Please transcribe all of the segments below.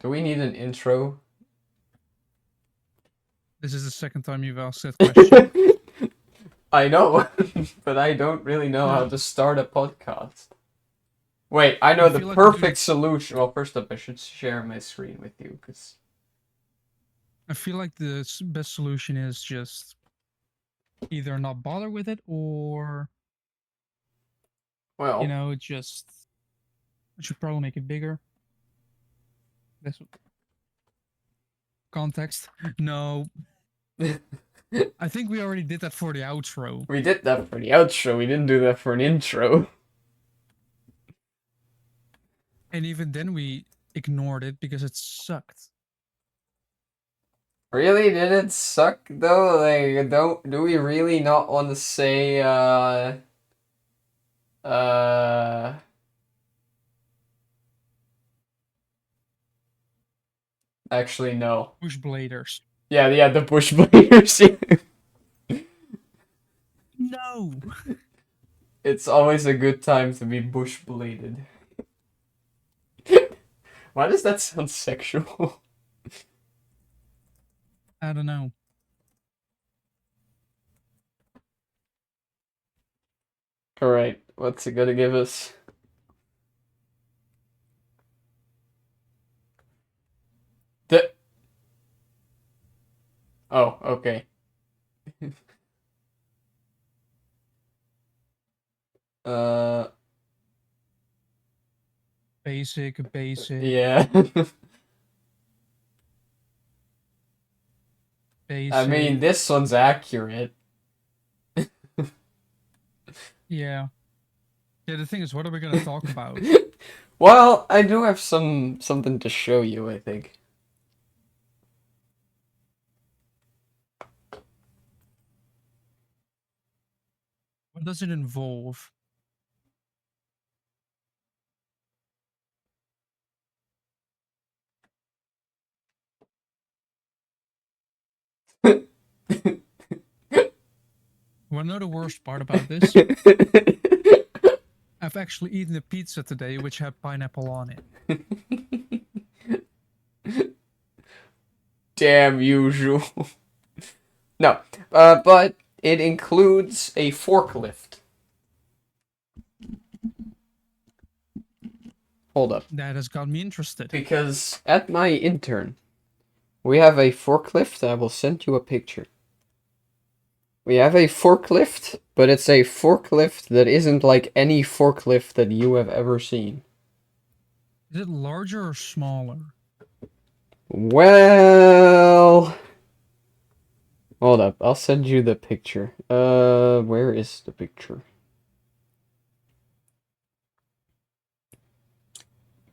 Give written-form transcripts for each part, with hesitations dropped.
Do we need an intro? This is the second time you've asked that question. I know, but I don't really know how to start a podcast. Wait, I know the feel like we do perfect it- solution. Well, first up, I should share my screen with you, because... I feel like the best solution is just either not bother with it or, Well... just. I should probably make it bigger. This context. No, I think we already did that for the outro. We did that for the outro, we didn't do that for an intro. And even then we ignored it because it sucked. Really? Did it suck, though? Like, do we really not want to say, Actually, no. BushBladers. Yeah, the BushBladers. No! It's always a good time to be bush-bladed. Why does that sound sexual? I don't know. Alright, what's it gonna give us? The... Oh, okay. Basic. Yeah. Basic. I mean, this one's accurate. Yeah. Yeah, the thing is, what are we gonna talk about? Well, I do have something to show you, I think. What does it involve? Want to know the worst part about this? I've actually eaten a pizza today which had pineapple on it. Damn usual. No, but it includes a forklift. Hold up. That has got me interested. Because at my intern, we have a forklift. I will send you a picture. We have a forklift, but it's a forklift that isn't like any forklift that you have ever seen. Is it larger or smaller? Well... Hold up, I'll send you the picture. Where is the picture?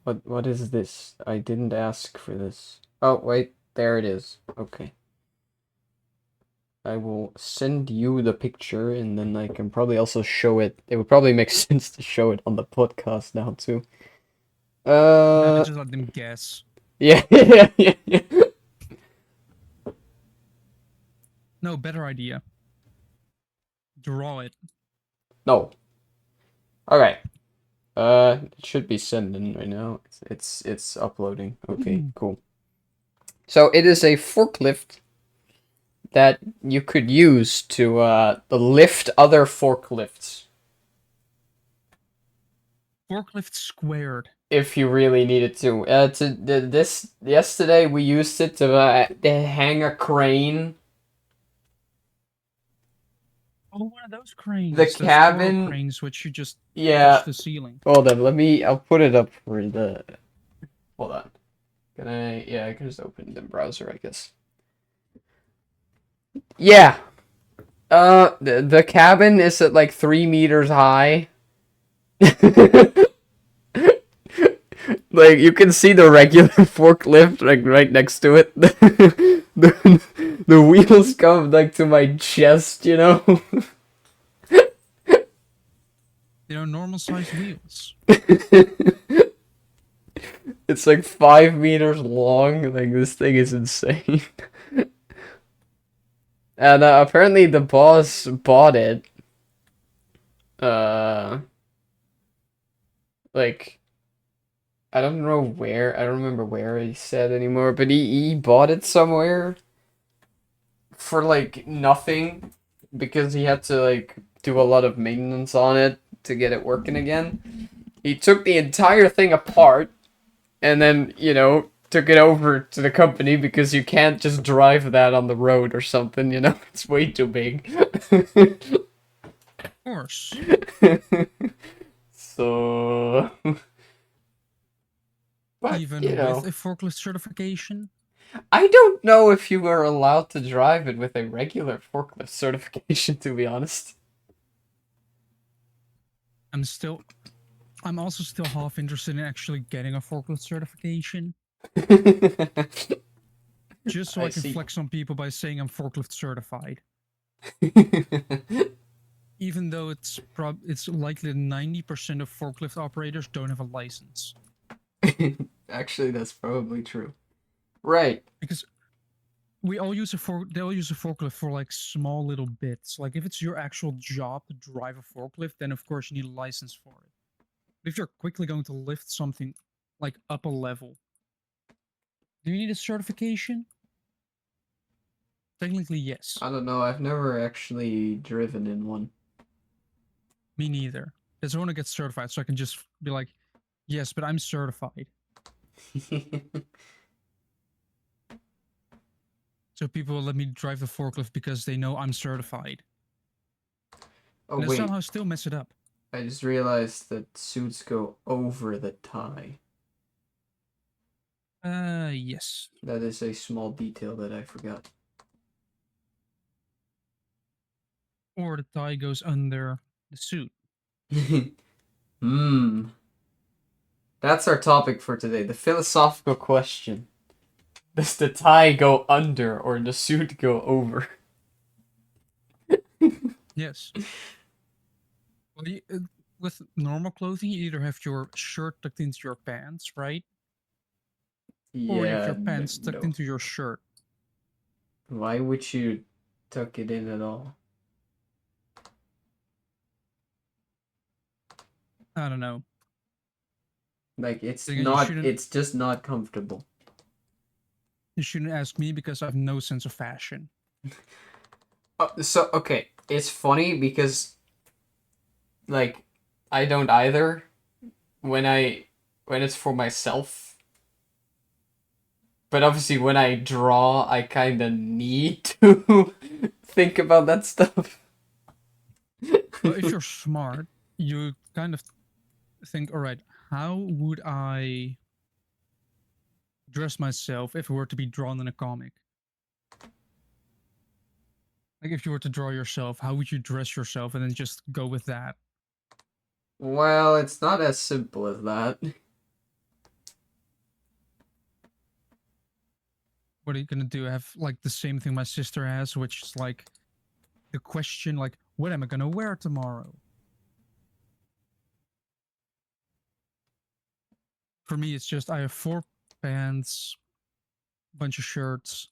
What is this? I didn't ask for this. Oh, wait, there it is. Okay. I will send you the picture, and then I can probably also show it. It would probably make sense to show it on the podcast now, too. Just let them guess. Yeah. No, better idea. Draw it. No. Okay. It should be sending right now. It's uploading. Okay, cool. So it is a forklift that you could use to lift other forklifts. Forklift squared. If you really needed to. This yesterday we used it to hang a crane. Oh, one of those cranes. The Those cabin cranes which you just Yeah. touch the ceiling. Hold on, I'll put it up for the... Hold on. Can I... Yeah, I can just open the browser, I guess. Yeah. The cabin is at like 3 meters high. Like, you can see the regular forklift, like, right next to it. The wheels come, like, to my chest, you know? Normal sized wheels. It's like 5 meters long. Like, this thing is insane. And apparently the boss bought it. Like, I don't know where. I don't remember where he said anymore, but he bought it somewhere for like nothing because he had to like do a lot of maintenance on it to get it working again. He took the entire thing apart and then, took it over to the company because you can't just drive that on the road or something, it's way too big. Of course. So, but, Even with a forklift certification. I don't know if you were allowed to drive it with a regular forklift certification, to be honest. I'm also still half interested in actually getting a forklift certification. Just so I I can see. flex on people by saying I'm forklift certified. Even though it's likely that 90% of forklift operators don't have a license. Actually, that's probably true. Right. Because they all use a forklift for like small little bits. Like if it's your actual job to drive a forklift, then of course you need a license for it. But if you're quickly going to lift something like up a level, do you need a certification? Technically, yes. I don't know. I've never actually driven in one. Me neither. Because I want to get certified so I can just be like, yes, but I'm certified. So people will let me drive the forklift because they know I'm certified. Oh, And then wait. somehow still mess it up. I just realized that suits go over the tie. Yes. That is a small detail that I forgot. Or the tie goes under the suit. Hmm. That's our topic for today. The philosophical question. Does the tie go under or the suit go over? Yes. Well, with normal clothing, you either have your shirt tucked into your pants, right? Or you have Yeah, your pants tucked no. into your shirt. Why would you tuck it in at all? I don't know. Like, Then again, it's just not comfortable. you shouldn't ask me because I have no sense of fashion. Okay, it's funny because, like, I don't either when when it's for myself. But obviously, when I draw, I kind of need to think about that stuff. Well, if you're smart, you kind of think, all right, how would I dress myself if it were to be drawn in a comic? Like if you were to draw yourself, how would you dress yourself and then just go with that? Well, it's not as simple as that. What are you gonna do? Have like the same thing my sister has, which is like the question like, what am I gonna wear tomorrow? For me, it's just I have 4 pants, bunch of shirts,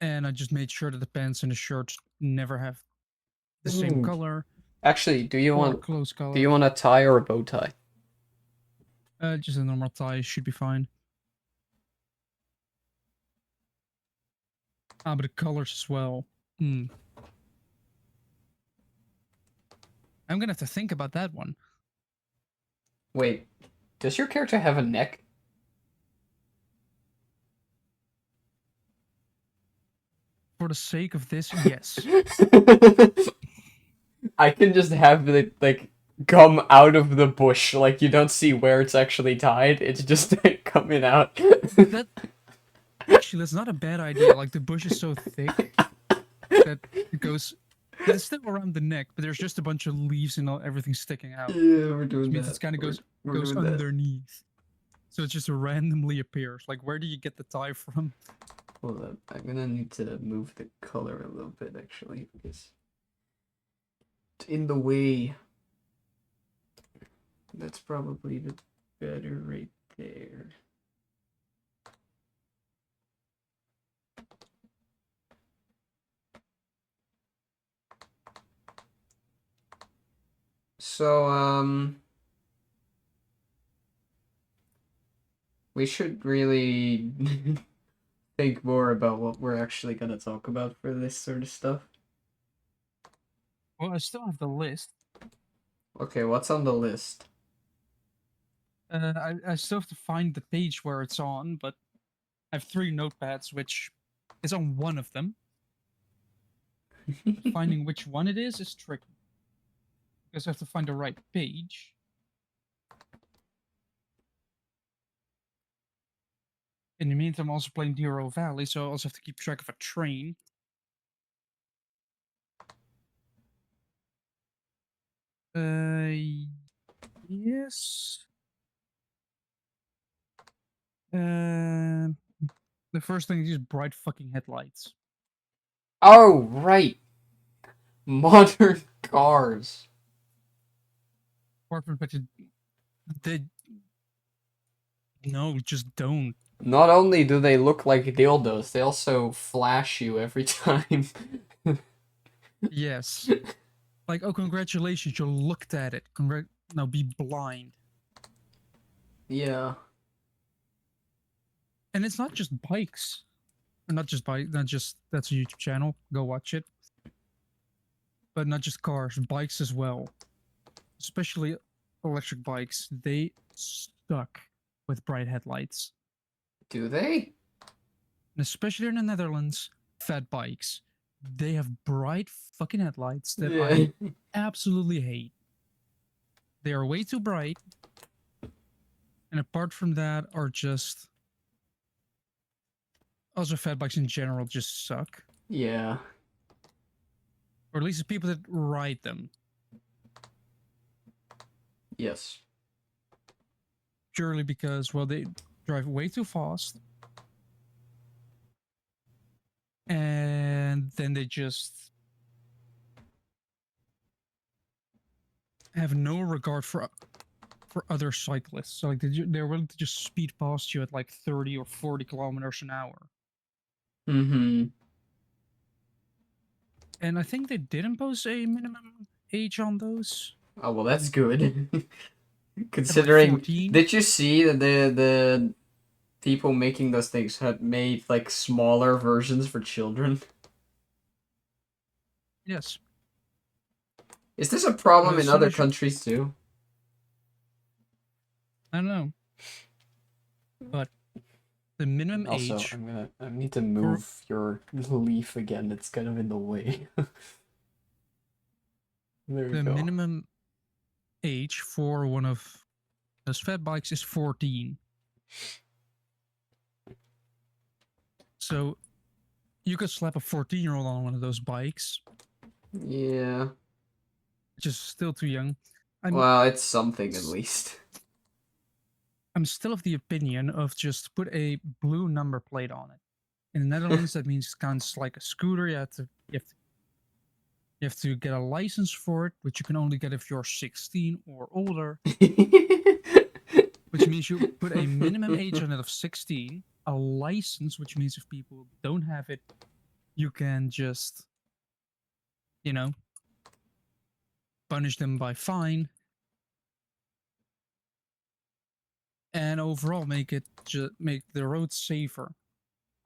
and I just made sure that the pants and the shirts never have the same Ooh. color Actually, or close do you color. want a tie or a bow tie? Just a normal tie should be fine. Ah, but the colors as well. Hmm. I'm gonna have to think about that one. Wait, does your character have a neck? For the sake of this, yes. I can just have it like come out of the bush, like you don't see where it's actually tied. It's just coming out. That actually, that's not a bad idea. Like the bush is so thick that it goes. That it's still around the neck, but there's just a bunch of leaves and everything sticking out, Yeah, we're which doing means it that. kind of We're goes doing that. underneath. So it just randomly appears. Like, where do you get the tie from? Hold up. I'm gonna need to move the color a little bit actually because it's in the way. That's probably the better right there. So We should really think more about what we're actually gonna talk about for this sort of stuff. Well, I still have the list. Okay, what's on the list? I still have to find the page where it's on, but I have 3 notepads, which is on one of them. Finding which one it is tricky because I have to find the right page. In the meantime, I'm also playing Hero Valley, so I also have to keep track of a train. Yes. Uh, the first thing is just bright fucking headlights. Oh, right. Modern cars. Apart from but they no, just don't. Not only do they look like dildos, they also flash you every time. Yes. Like, oh, congratulations, you looked at it. Now be blind. Yeah. And it's not just bikes. Or not just bike, not just that's a YouTube channel. Go watch it. But not just cars, bikes as well. Especially electric bikes. They suck with bright headlights. Do they? And especially in the Netherlands, fat bikes. They have bright fucking headlights that Yeah. I absolutely hate. They are way too bright. And apart from that, are just also fat bikes in general just suck. Yeah. Or at least the people that ride them. Yes. Purely because, well, they drive way too fast. And then they just have no regard for other cyclists. So like they're willing to just speed past you at like 30 or 40 kilometers an hour. Mm-hmm. And I think they did impose a minimum age on those Oh, well, that's good. at like Considering, 14. did you see that the people making those things had made like smaller versions for children? Yes. Is this a But problem as in soon other as you, countries too? I don't know, but the minimum Also, age I need to for move your leaf again. It's kind of in the way. There we the go. minimum age for one of those fat bikes is 14. So you could slap a 14-year-old on one of those bikes, Yeah. which is still too young. I'm Well, it's something at least. I'm still of the opinion of just put a blue number plate on it. In the Netherlands, that means it counts like a scooter. You have to get a license for it, which you can only get if you're 16 or older. Which means you put a minimum age on it of 16, a license, which means if people don't have it, you can just, you know, punish them by fine, and overall make the roads safer.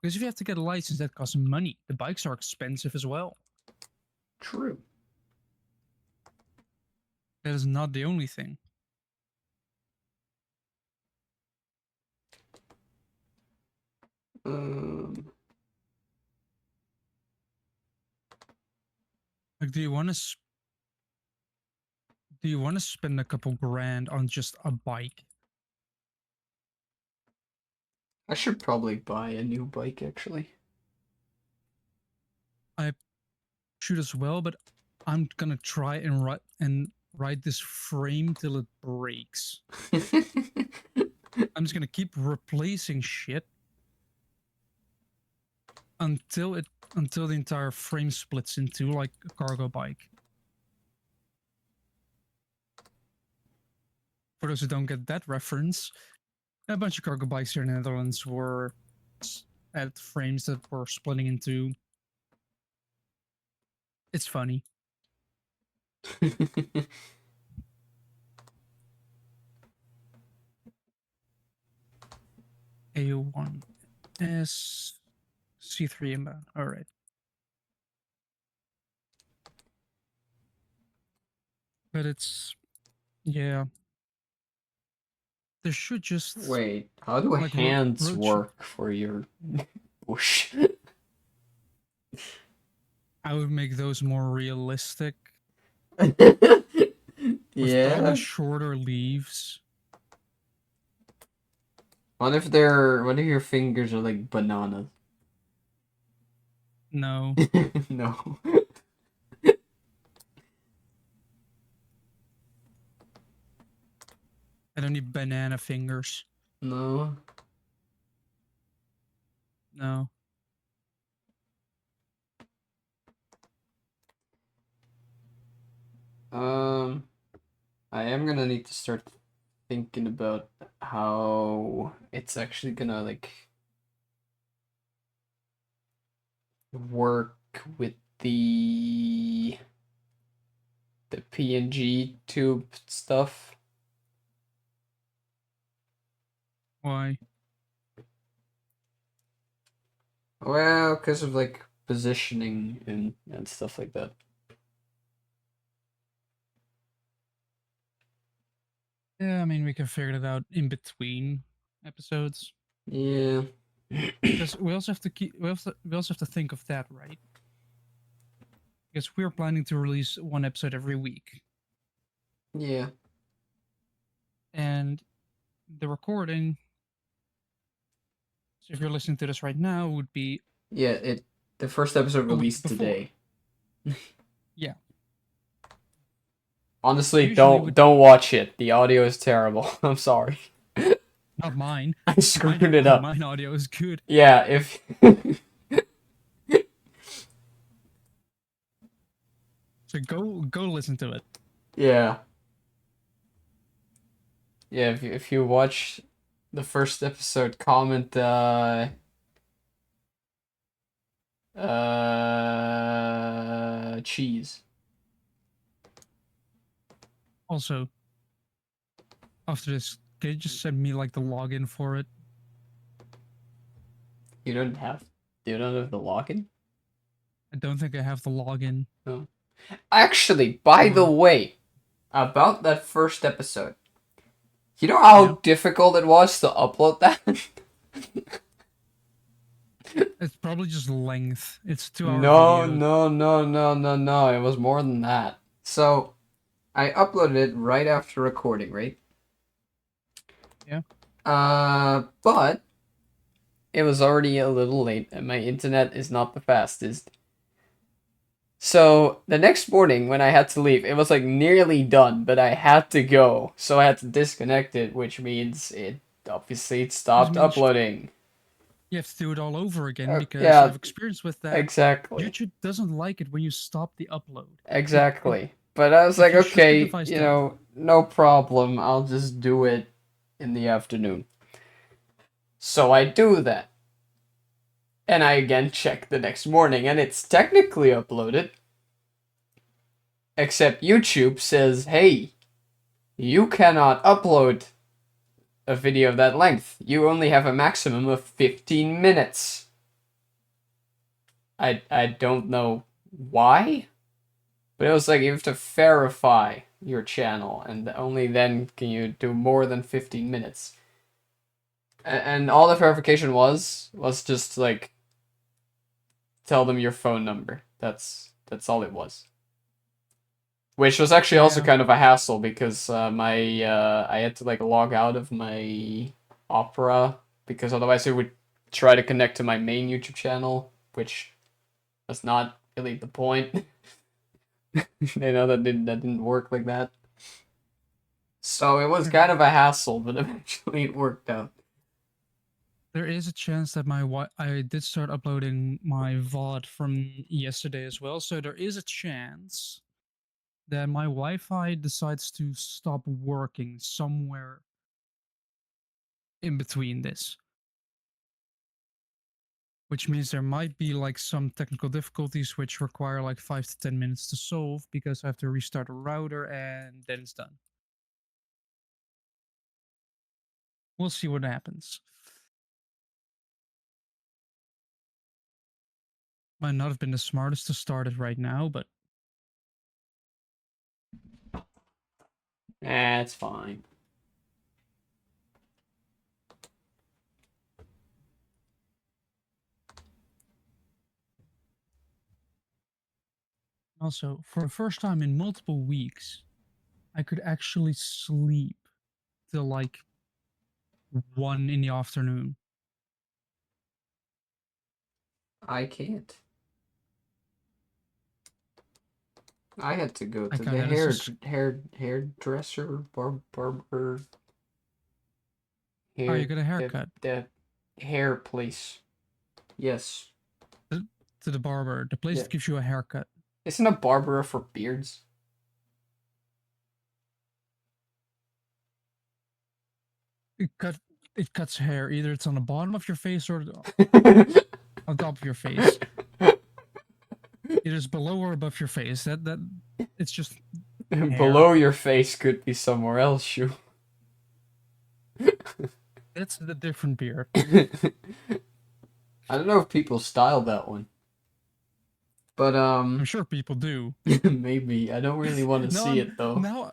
Because if you have to get a license, that costs money. The bikes are expensive as well. True. That is not the only thing. Um, Like, do you want to spend a couple grand on just a bike? I should probably buy a new bike actually. I should as well, but I'm gonna try and ride this frame till it breaks. I'm just gonna keep replacing shit until the entire frame splits into like a cargo bike. For those who don't get that reference, a bunch of cargo bikes here in the Netherlands were at frames that were splitting into. It's funny. A1S C3 inbound. All right. But it's yeah. There should just Wait, how do like hands road. work for your bush? I would make those more realistic with probably Yeah. shorter leaves. What if your fingers are like bananas? No, No. I don't need banana fingers. No. No. Um, I am gonna need to start thinking about how it's actually gonna like work with the PNG tube stuff. Why? Well, because of like positioning and stuff like that. Yeah, I mean we can figure it out in between episodes Yeah. because we also have to keep we also have to think of that, right? Because we're planning to release one episode every week, Yeah. and the recording. So if you're listening to this right now, would be Yeah, the first episode a week released before. today. Yeah, Honestly, usually would don't watch it. The audio is terrible. I'm sorry. not mine. I screwed it up. Mine audio is good. Yeah, if So go listen to it. yeah. Yeah, if you watch the first episode, comment cheese. Also, after this, can you just send me like the login for it? You don't have the login? I don't think I have the login. No. Actually, by the Or way, about that first episode. You know yeah, how difficult it was to upload that? it's probably just length. It's 2 hour No, video. no, no, no, no, no. It was more than that. So, I uploaded it right after recording, right? Yeah. But it was already a little late and my internet is not the fastest. So, the next morning when I had to leave, it was like nearly done, but I had to go. So I had to disconnect it, which means it Which stopped means uploading. you have to do it all over again because Yeah, I've experienced with that. exactly. YouTube doesn't like it when you stop the upload. It Exactly. But I was if like, you shut the okay, device down. no problem. I'll just do it in the afternoon. So I do that. And I again check the next morning, and it's technically uploaded. Except YouTube says, hey, you cannot upload a video of that length. You only have a maximum of 15 minutes. I don't know why, but it was like you have to verify your channel, and only then can you do more than 15 minutes. And all the verification was just like tell them your phone number. That's all it was. Which was actually also Yeah. kind of a hassle because I had to like log out of my Opera because otherwise it would try to connect to my main YouTube channel, which was not really the point. That didn't work like that. So it was kind of a hassle, but eventually it worked out. There is a chance that I did start uploading my VOD from yesterday as well, so there is a chance that my Wi-Fi decides to stop working somewhere in between this. Which means there might be like some technical difficulties which require like 5 to 10 minutes to solve because I have to restart a router and then it's done. We'll see what happens. Might not have been the smartest to start it right now, but It's fine. also, for the first time in multiple weeks, I could actually sleep till like 1 in the afternoon. I can't. I had to go I to the kinda, this is, hairdresser, barber, oh, you hair, got a the, haircut. the hair place. Yes. To the barber, the place Yeah. that gives you a haircut. Isn't a barber for beards? It cut it cuts hair. Either it's on the bottom of your face or on top of your face. It is below or above your face. That it's just hair. Below your face could be somewhere else, Shu. That's the different beard. I don't know if people style that one. But I'm sure people do. maybe. I don't really want to Now see I'm it though. now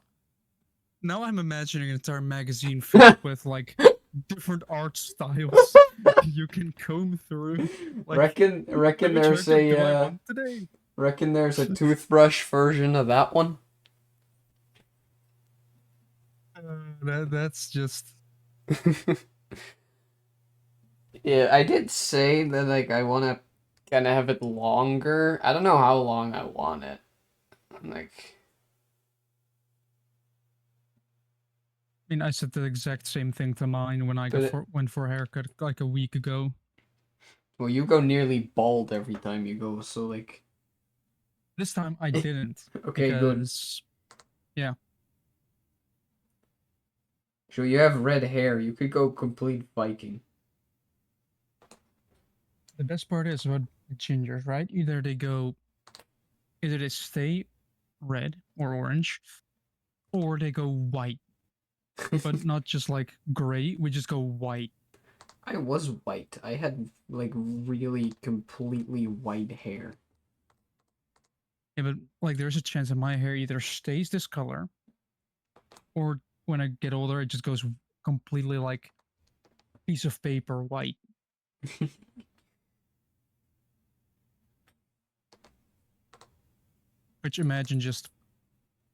now I'm imagining an entire magazine filled with like different art styles you can comb through. Like, reckon which there's haircut do I a want today? reckon there's a toothbrush version of that one. That's just Yeah, I did say that like I want to kind of have it longer. I don't know how long I want it. Like I mean, I said the exact same thing to mine when I but it, went for a haircut like a week ago. well, you go nearly bald every time you go, so like This time I didn't okay, good. because, yeah, So you have red hair. You could go complete Viking. the best part is about gingers, right? Either they stay red or orange, or they go white, but not just like gray. We just go white. I was white. I had like really completely white hair. Yeah, but like there's a chance that my hair either stays this color, or when I get older, it just goes completely like piece of paper white. Which imagine just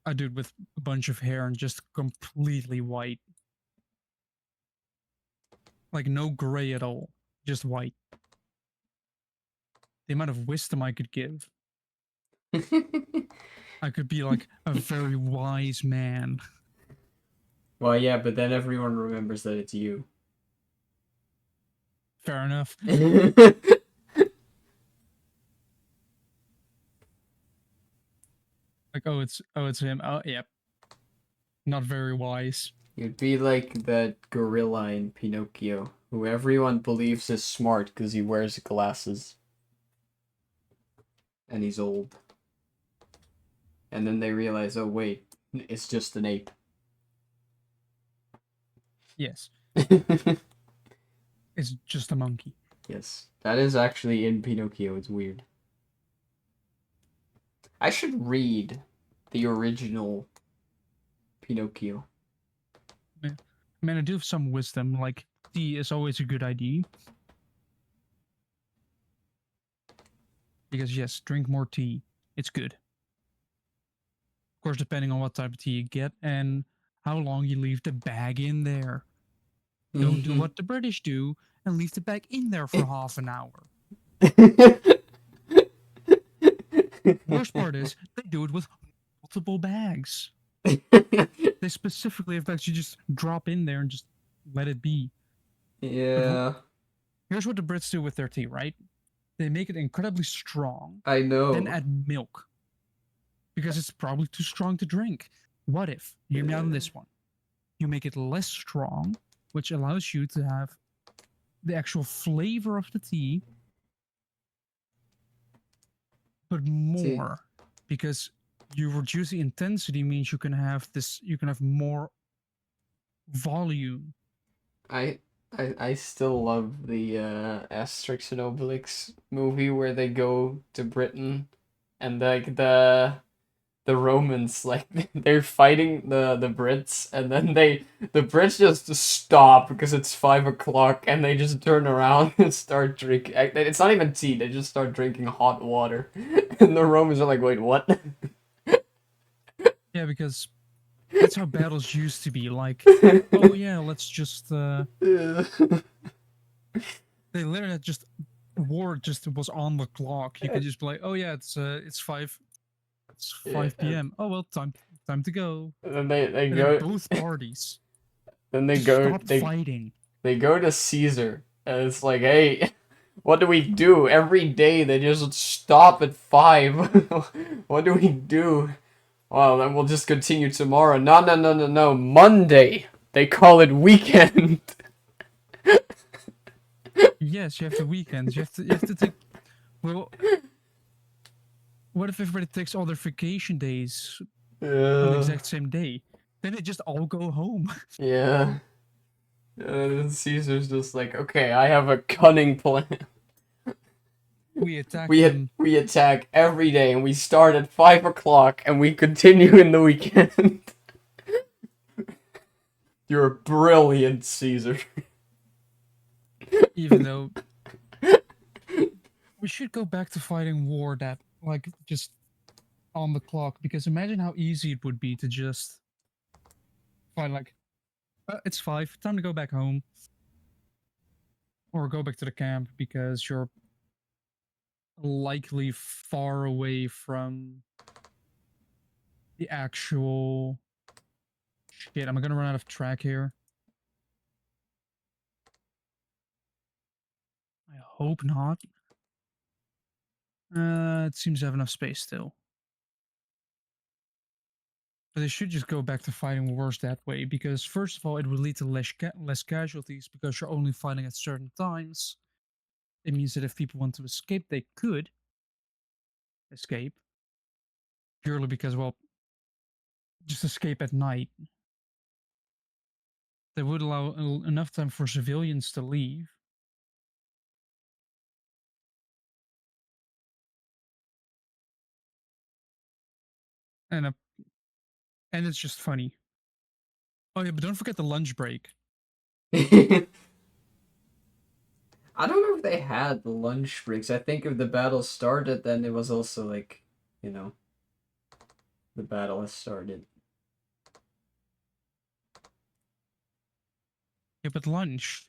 a dude with a bunch of hair and just completely white. Like no gray at all, just white. The amount of wisdom I could give. I could be like a very wise man. Well, yeah, but then everyone remembers that it's you. Fair enough. Like, it's him. Oh, yep. Not very wise. You'd be like that gorilla in Pinocchio, who everyone believes is smart because he wears glasses. And he's old. And then they realize, oh wait, it's just an ape. Yes. It's just a monkey. Yes, that is actually in Pinocchio. It's weird. I should read the original Pinocchio. I mean, I do have some wisdom. Like, tea is always a good idea. Because, yes, drink more tea. It's good. Of course, depending on what type of tea you get and how long you leave the bag in there. Don't do what the British do and leave the bag in there for half an hour. Worst part is they do it with multiple bags. They specifically have bags you just drop in there and just let it be. Yeah, Here's what the Brits do with their tea, right? They make it incredibly strong, I then know. add milk because it's probably too strong to drink. What if, hear me out on this one, you make it less strong, which allows you to have the actual flavor of the tea, but See, more because you reduce the intensity means you can have more volume. I I still love the Asterix and Obelix movie where they go to Britain and like the Romans like they're fighting the Brits and then the Brits just stop because it's 5 o'clock and they just turn around and start drinking. It's not even tea. They just start drinking hot water, and the Romans are like, "Wait, what?" Yeah, because that's how battles used to be. Like, oh yeah, let's just they literally just war just was on the clock. You could just be like, oh yeah, it's 5 p.m. Oh well, time to go. And then they And then go both parties then they just go stopped fighting. they go to Caesar and it's like, hey, what do we do? Every day they just stop at 5. What do we do? Well, then we'll just continue tomorrow. No, no, no, no, no. Monday. They call it weekend. Yes, you have the weekends. You have to take. Well, what if everybody takes all their vacation days on the Yeah. exact same day? Then they just all go home. Yeah. And Caesar's just like, okay, I have a cunning plan. We attack them. We attack every day, and we start at 5 o'clock, and we continue in the weekend. You're brilliant, Caesar. Even though we should go back to fighting war that like just on the clock, because imagine how easy it would be to just fight like it's 5, time to go back home or go back to the camp because you're likely far away from the actual shit. Am I gonna run out of track here? I hope not. It seems to have enough space still. But they should just go back to fighting wars that way, because first of all, it would lead to less casualties because you're only fighting at certain times. It means that if people want to escape, they could escape purely because, well, just escape at night. They would allow enough time for civilians to leave. And and it's just funny. Oh yeah, but don't forget the lunch break. I don't know if they had the lunch breaks. I think if the battle started, then it was also like, you know, the battle has started. Yeah, but lunch.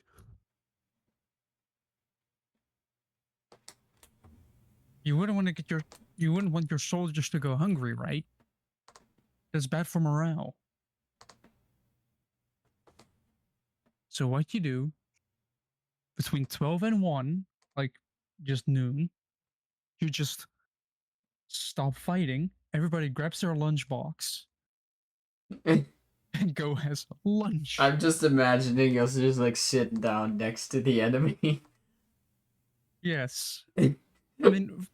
You wouldn't want to get your you wouldn't want your soldiers to go hungry, right? That's bad for morale. So what you do between 12 and 1, like just noon, you just stop fighting. Everybody grabs their lunchbox and go has lunch. I'm just imagining us just like sitting down next to the enemy. Yes. I mean,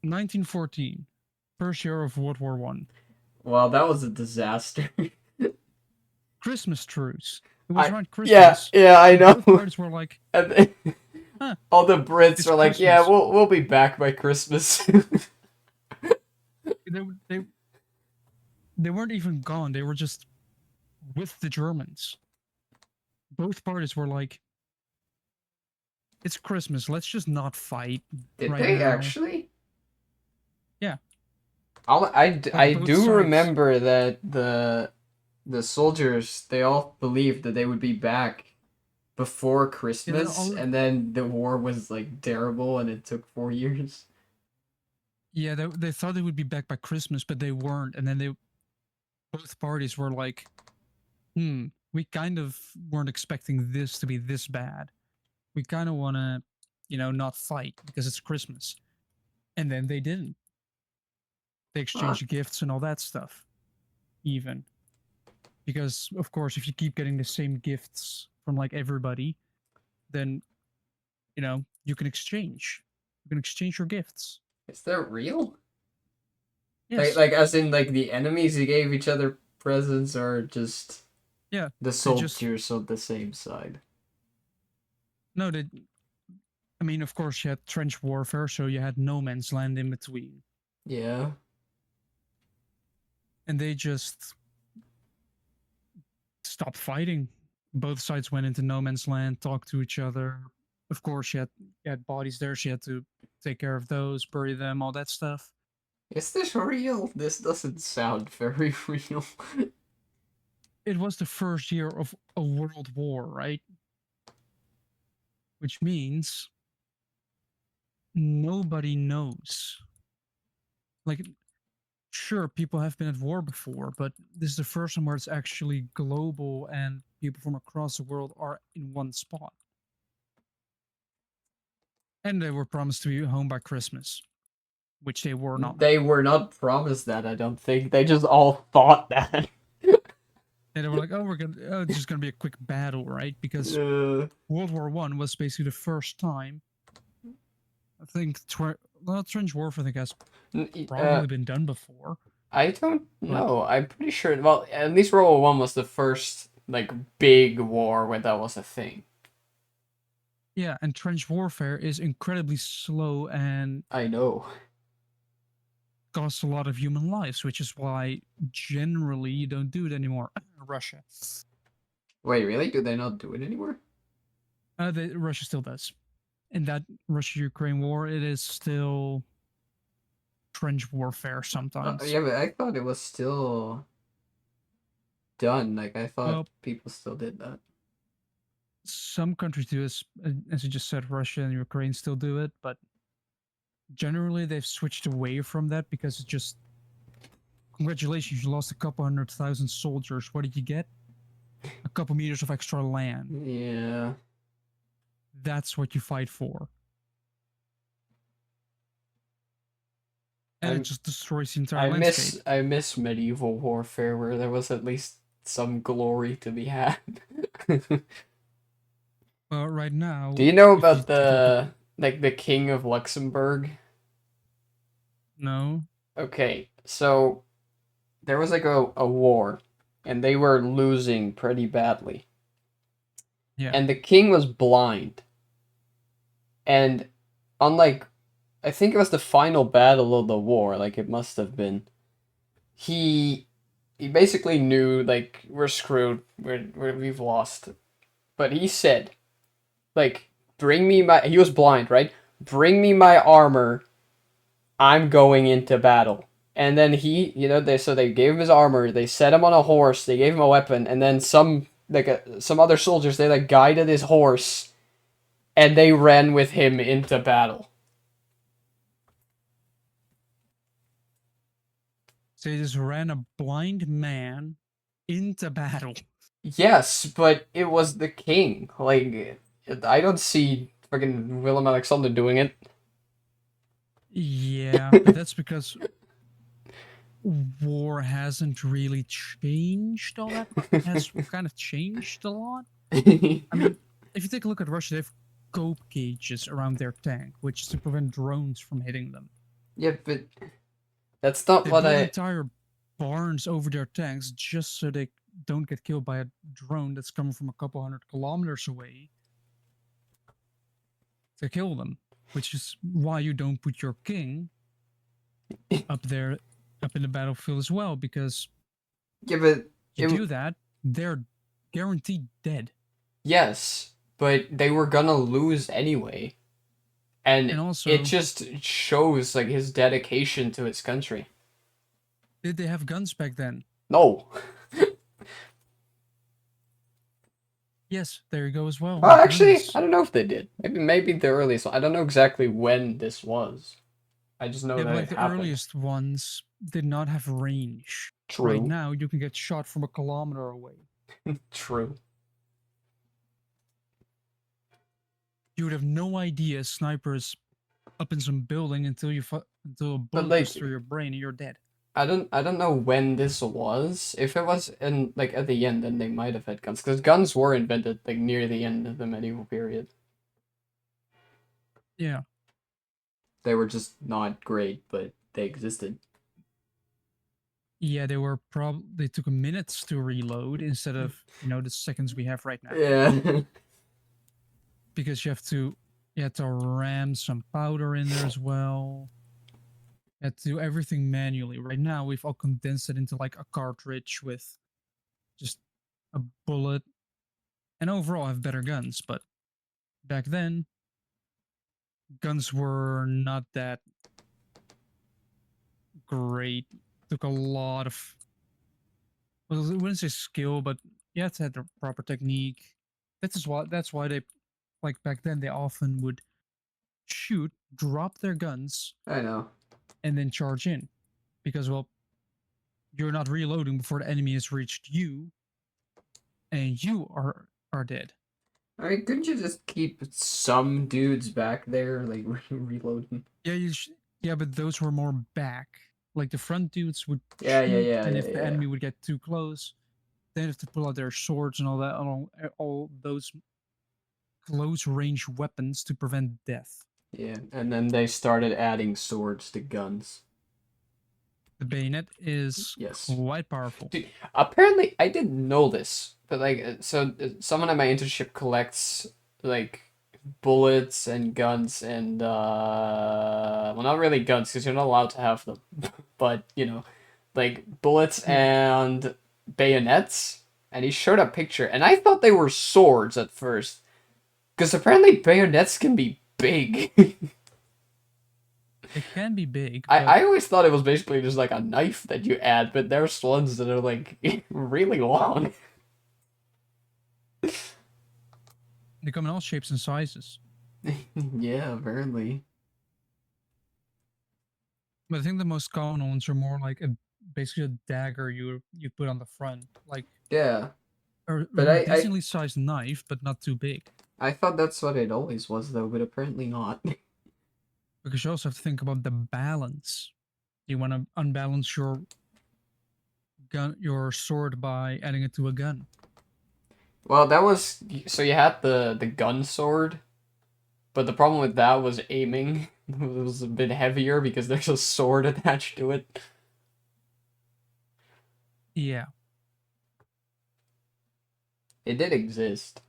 1914, first year of World War One. Wow, that was a disaster. Christmas truce. It was I around yeah, Christmas. yeah, I And both know. parties were like, And then, huh, all the Brits it's are like, yeah, Christmas. we'll be back by Christmas. They, they, they weren't even gone. They were just with the Germans. Both parties were like, it's Christmas. Let's just not fight Did right they now. actually? Yeah. I Like both do sides. remember that the soldiers they all believed that they would be back before Yeah, they Christmas, all. and then the war was like terrible, and it took 4 years. Yeah, they thought they would be back by Christmas, but they weren't. And then they both parties were like, we kind of weren't expecting this to be this bad. We kind of want to, not fight because it's Christmas. And then they didn't. They Huh. exchanged gifts and all that stuff, even. Because, of course, if you keep getting the same gifts from like everybody, then, you can exchange. You can exchange your gifts. Is that real? Yes. Like as in like the enemies who gave each other presents, or just Yeah. the They just soldiers on the same side? No, I mean, of course, you had trench warfare, so you had no man's land in between. Yeah. And they just stopped fighting. Both sides went into no man's land, talked to each other. Of course, you had bodies there. She had to take care of those, bury them, all that stuff. Is this real? This doesn't sound very real. It was the first year of a world war, right? Which means nobody knows. Like, sure, people have been at war before, but this is the first time where it's actually global and people from across the world are in one spot. And they were promised to be home by Christmas, which they were not. They were not promised that, I don't think. They just all thought that. And they were like, "Oh, it's just gonna be a quick battle, right?" Because World War One was basically the first time. I think trench warfare, I think, has uh, probably been done before, I don't but know. I'm pretty sure. Well, at least World War One was the first like big war where that was a thing. yeah, and trench warfare is incredibly slow and I know. costs a lot of human lives, which is why generally you don't do it anymore. Russia, Wait, really? Do they not do it anymore? Russia still does. In that Russia-Ukraine war, it is still trench warfare sometimes. Yeah, but I thought it was still done. Like I thought Well, people still did that. some countries do, as you just said, Russia and Ukraine still do it, but generally they've switched away from that because it's just congratulations, you lost a couple 100,000 soldiers. What did you get? A couple meters of extra land. Yeah. That's what you fight for. And it I'm just destroys the entire landscape. I miss medieval warfare where there was at least some glory to be had. Right Do now, you know if you about take a look at the King of Luxembourg? no, Okay, so there was like a war and they were losing pretty badly. yeah, And the king was blind. And unlike I think it was the final battle of the war, like it must have been. He he basically knew like we're screwed, we've lost. But he said, like, bring me my. He was blind, right? Bring me my armor. I'm going into battle. And then he, they gave him his armor. They set him on a horse. They gave him a weapon, and then some other soldiers they like guided his horse, and they ran with him into battle. so they just ran a blind man into battle. Yes, but it was the king. Like, I don't see fucking Willem Alexander doing it. Yeah, but that's because war hasn't really changed all that much. It has kind of changed a lot. I mean, if you take a look at Russia, they have scope gauges around their tank, which is to prevent drones from hitting them. Yeah, but that's not They what build I. entire barns over their tanks just so they don't get killed by a drone that's coming from a couple 100 kilometers away to kill them. Which is why you don't put your king up there, up in the battlefield as well, because Yeah, but you do that, they're guaranteed dead. yes, but they were gonna lose anyway, And and it also, just shows like his dedication to his country. did they have guns back then? No, Yes, there you go as well. well, actually, Guns. I don't know if they did. Maybe the earliest one. I don't know exactly when this was. I just know Yeah, but that like it the happened. earliest ones did not have range. Right True. now, you can get shot from a kilometer away. True. You would have no idea a sniper is up in some building until a But bullet goes like through your brain and you're dead. I don't know when this was. If it was in like at the end, then they might have had guns because guns were invented like near the end of the medieval period. Yeah. They were just not great, but they existed. Yeah, they took minutes to reload instead of, the seconds we have right now. Yeah. because you have to ram some powder in there as well. You have to do everything manually. Right now, we've all condensed it into like a cartridge with just a bullet, and overall have better guns. But back then, guns were not that great. Took a lot of, well, I wouldn't say skill, but you have to have the proper technique. That's why they, like back then, they often would shoot, drop their guns, I know. and then charge in, because well, you're not reloading before the enemy has reached you, and you are dead. I mean, couldn't you just keep some dudes back there, like reloading? Yeah, yeah, but those were more back. Like the front dudes would Yeah, yeah, shoot, yeah, and yeah, if the yeah. enemy would get too close, they have to pull out their swords and all that, all those close range weapons to prevent death. Yeah, and then they started adding swords to guns. The bayonet is Yes. quite powerful. Dude, apparently I didn't know this, but like, someone at my internship collects like bullets and guns and well, not really guns because you're not allowed to have them, but you know, like bullets Yeah, and bayonets. And he showed a picture, and I thought they were swords at first, because apparently bayonets can be big. it can be big, I, but I always thought it was basically just like a knife that you add, but there's ones that are like really long. they come in all shapes and sizes. Yeah, apparently. But I think the most common ones are more like basically a dagger you put on the front, like Yeah, a but decently sized knife, but not too big. I thought that's what it always was though, but apparently not. Because you also have to think about the balance. You want to unbalance your sword by adding it to a gun. Well, that was so you had the gun sword, but the problem with that was aiming. It was a bit heavier because there's a sword attached to it. Yeah, It did exist.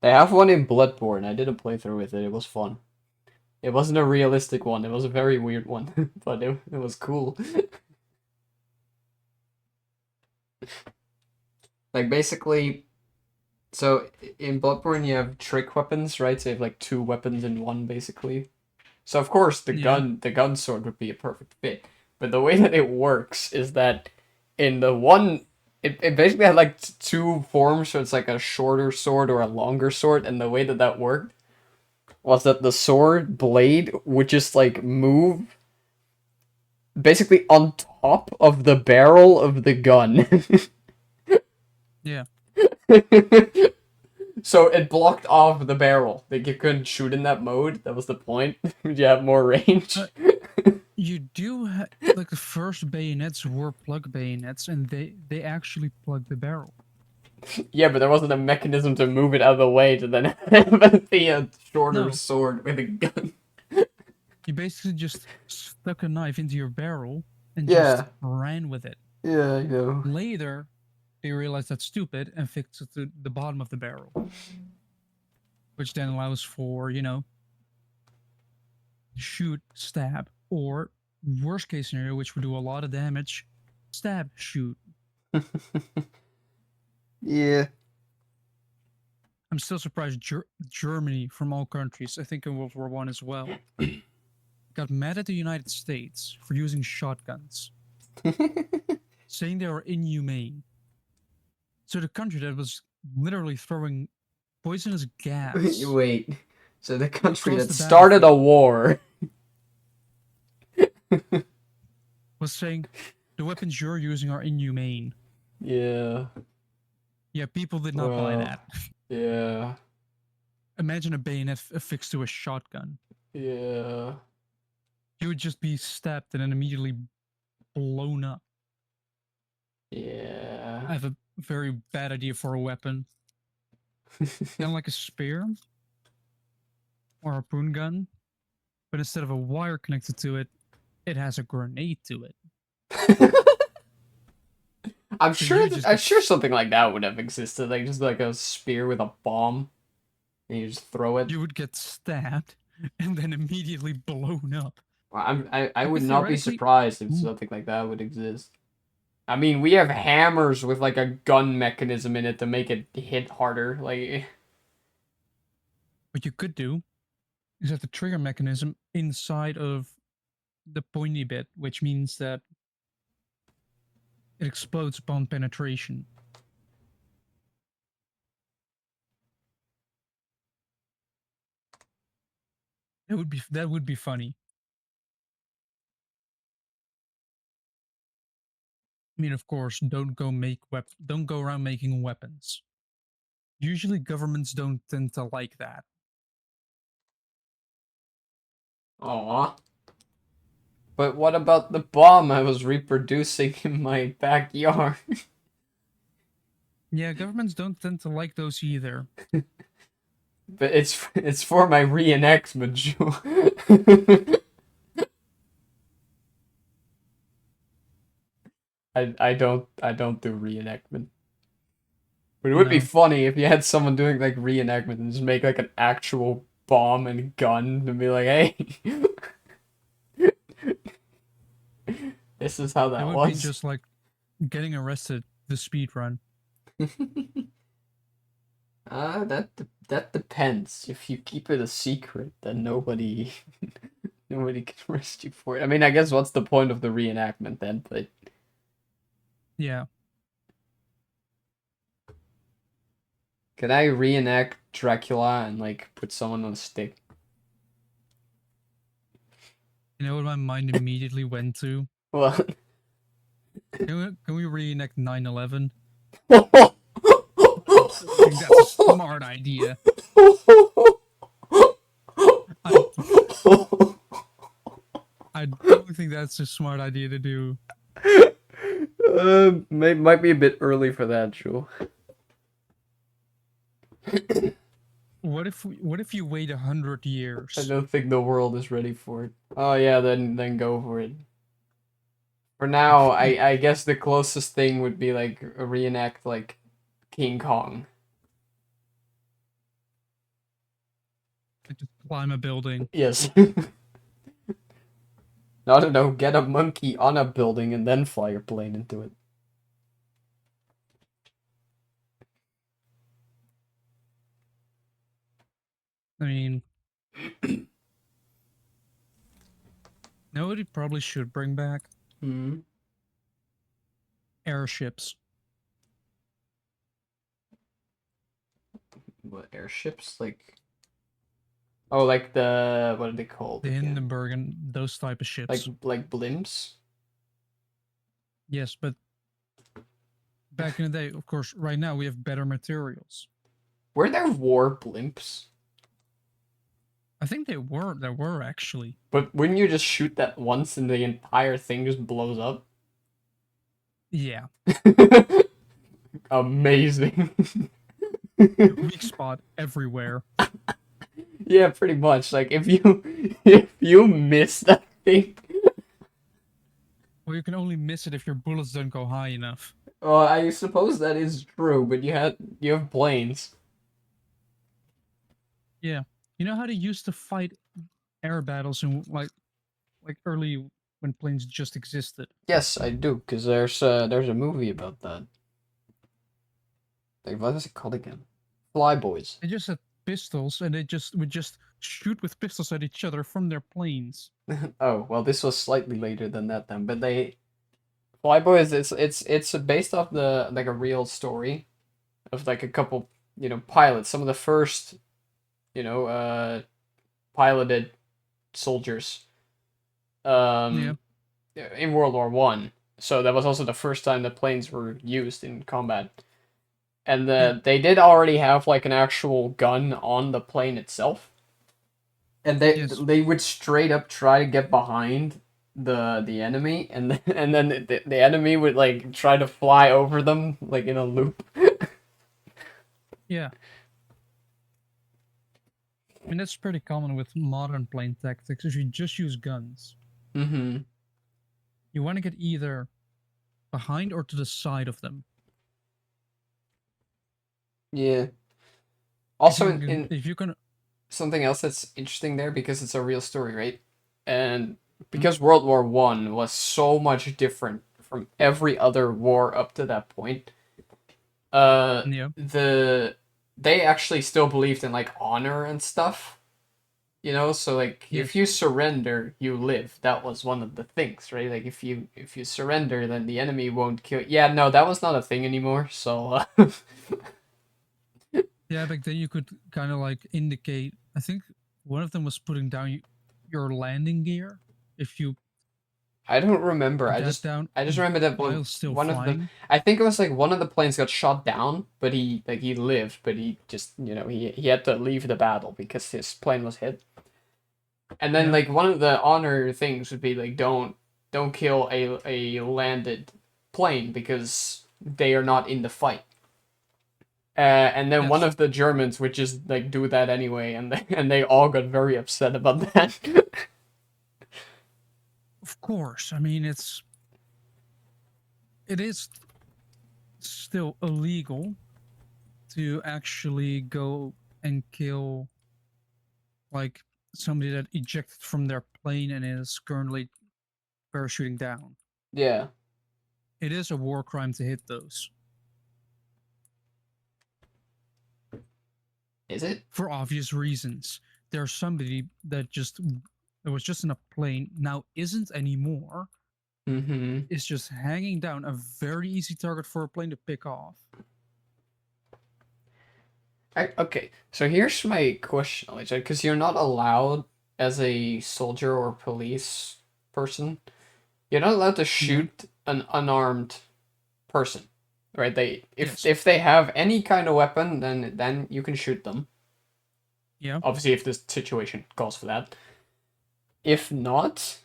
They have one in Bloodborne. I did a playthrough with it. It was fun. It wasn't a realistic one. It was a very weird one, but it was cool. Like basically, so in Bloodborne you have trick weapons, right? So you have like two weapons in one, basically. So of course yeah, the gun sword would be a perfect fit. But the way that it works is that in the one, it basically had like two forms. So it's like a shorter sword or a longer sword, and the way that that worked was that the sword blade would just like move basically on top of the barrel of the gun. yeah. So it blocked off the barrel. Like you couldn't shoot in that mode. That was the point. You have more range. You do like the first bayonets were plug bayonets, and they actually plug the barrel. Yeah, but there wasn't a mechanism to move it out of the way to then have the shorter No, sword with a gun. you basically just stuck a knife into your barrel and just Yeah. ran with it. Yeah, I know. Later, they realized that's stupid and fixed it to the bottom of the barrel, which then allows for, shoot, stab, or worst case scenario, which would do a lot of damage, stab, shoot. Yeah. I'm still surprised Germany, from all countries, I think in World War One as well, got mad at the United States for using shotguns, saying they were inhumane. So the country that was literally throwing poisonous gas Wait. So the country across that the started a battlefield war. was saying the weapons you're using are inhumane. Yeah. Yeah, people did not buy Well. that. Yeah. Imagine a bayonet affixed to a shotgun. Yeah. You would just be stabbed and then immediately blown up. Yeah. I have a very bad idea for a weapon. Kind of like a spear or a harpoon gun, but instead of a wire connected to it, it has a grenade to it. I'm So sure you that just I'm get sure something like that would have existed, like just like a spear with a bomb, and you just throw it. you would get stabbed and then immediately blown up. I I would could not be theoretically, surprised if mm, something like that would exist. I mean, we have hammers with like a gun mechanism in it to make it hit harder. Like, what you could do is have the trigger mechanism inside of the pointy bit, which means that it explodes upon penetration. That would be funny. I mean, of course, don't go around making weapons. Usually, governments don't tend to like that. aw. But what about the bomb I was reproducing in my backyard? Yeah, governments don't tend to like those either. But it's for my reenactment, Joe. I don't do reenactment. But it would be No, funny if you had someone doing like reenactment and just make like an actual bomb and gun and be like, hey, this is how it that would be was. just like getting arrested the speed run. That depends. If you keep it a secret, then nobody can arrest you for it. I mean, I guess what's the point of the reenactment then? But Yeah, can I reenact Dracula and like put someone on a stick? you know what my mind immediately went to? Well, Can we reenact 9/11? I don't think that's a smart idea. I I don't think that's a smart idea to do. might be a bit early for that, Joe. What if you wait 100 I years? don't think the world is ready for it. Oh yeah, then go for it. For now, I guess the closest thing would be like a reenact like King Kong. Like, just climb a building. Yes. I don't know, get a monkey on a building and then fly your plane into it. I mean, nobody probably should bring back Hmm. airships. What airships? Like oh, like the what are they called The again? Hindenburg and those type of ships. Like blimps. Yes, but back in the day, of course, right now we have better materials. Were there war blimps? I think there were actually. But wouldn't you just shoot that once and the entire thing just blows up? Yeah. Amazing. Weak spot everywhere. Yeah, pretty much. Like if you if you miss that thing, Well, you can only miss it if your bullets don't go high enough. well, I suppose that is true. But you have planes. Yeah. You know how they used to fight air battles in like early when planes just existed? Yes, I do, because there's a movie about that. Like what is it called again? Flyboys. They just had pistols and they just would just shoot with pistols at each other from their planes. Oh well, this was slightly later than that then, but they Flyboys. It's based off the like a real story of like a couple pilots, some of the first you know piloted soldiers Yeah. um in World War I. So that was also the first time that planes were used in combat. And Yeah. they did already have like an actual gun on the plane itself. And Yes. they would straight up try to get behind the enemy, and then the enemy would like try to fly over them like in a loop. Yeah. I mean that's pretty common with modern plane tactics. If you just use guns, Mm-hmm. you want to get either behind or to the side of them. Yeah. If Also, you in, can, in if you can, something else that's interesting there because it's a real story, right? And because World War One was so much different from every other war up to that point, yeah, they actually still believed in like honor and stuff. You know, so like if yes, you surrender, you live. That was one of the things, right? Like if you surrender, then the enemy won't kill. Yeah, no, that was not a thing anymore. So yeah. Back then you could kind of like indicate. I think one of them was putting down your landing gear. If you I don't remember. put that down I just remember that while still one of the flying, I think it was like one of the planes got shot down, but he lived, but he just he had to leave the battle because his plane was hit. And then yeah, like one of the honor things would be like don't kill a landed plane because they are not in the fight. And then one yes, of the Germans would just like do that anyway, and and they all got very upset about that. of course. I mean, it is still illegal to actually go and kill like somebody that ejected from their plane and is currently parachuting down. Yeah, It is a war crime to hit those is it? for obvious reasons. There's somebody that was just in a plane now isn't anymore, Mm-hmm. is just hanging down, a very easy target for a plane to pick off. Okay, so here's my question, because you're not allowed as a soldier or police person, you're not allowed to Yeah. shoot an unarmed person, right? They Yes. if they have any kind of weapon, then you can shoot them. Yeah. Obviously, if the situation calls for that. If not,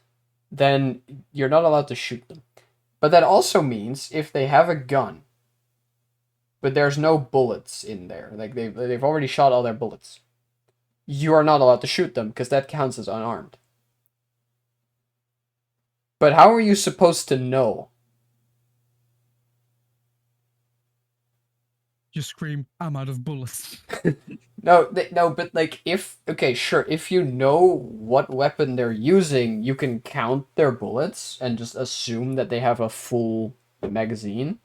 then you're not allowed to shoot them. But that also means if they have a gun, but there's no bullets in there, like they've already shot all their bullets, you are not allowed to shoot them because that counts as unarmed. But how are you supposed to know? Just scream, I'm out of bullets. No, no, but like if okay, sure, if you know what weapon they're using, you can count their bullets and just assume that they have a full magazine.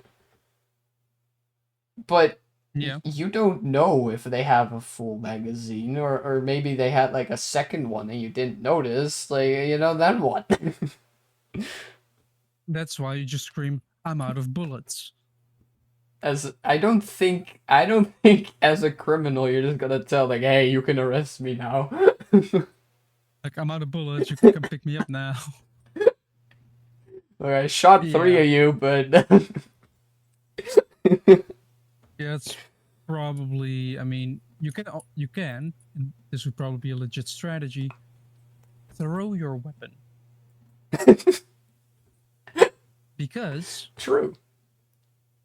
But Yeah. you don't know if they have a full magazine or maybe they had like a second one and you didn't notice. Like, then what? That's why you just scream, I'm out of bullets. As I don't think as a criminal you're just gonna tell like, hey, you can arrest me now. Like, I'm out of bullets. You can pick me up now. I shot three Yeah. of you, but Yeah, it's probably, I mean, you can, and this would probably be a legit strategy, throw your weapon. Because true.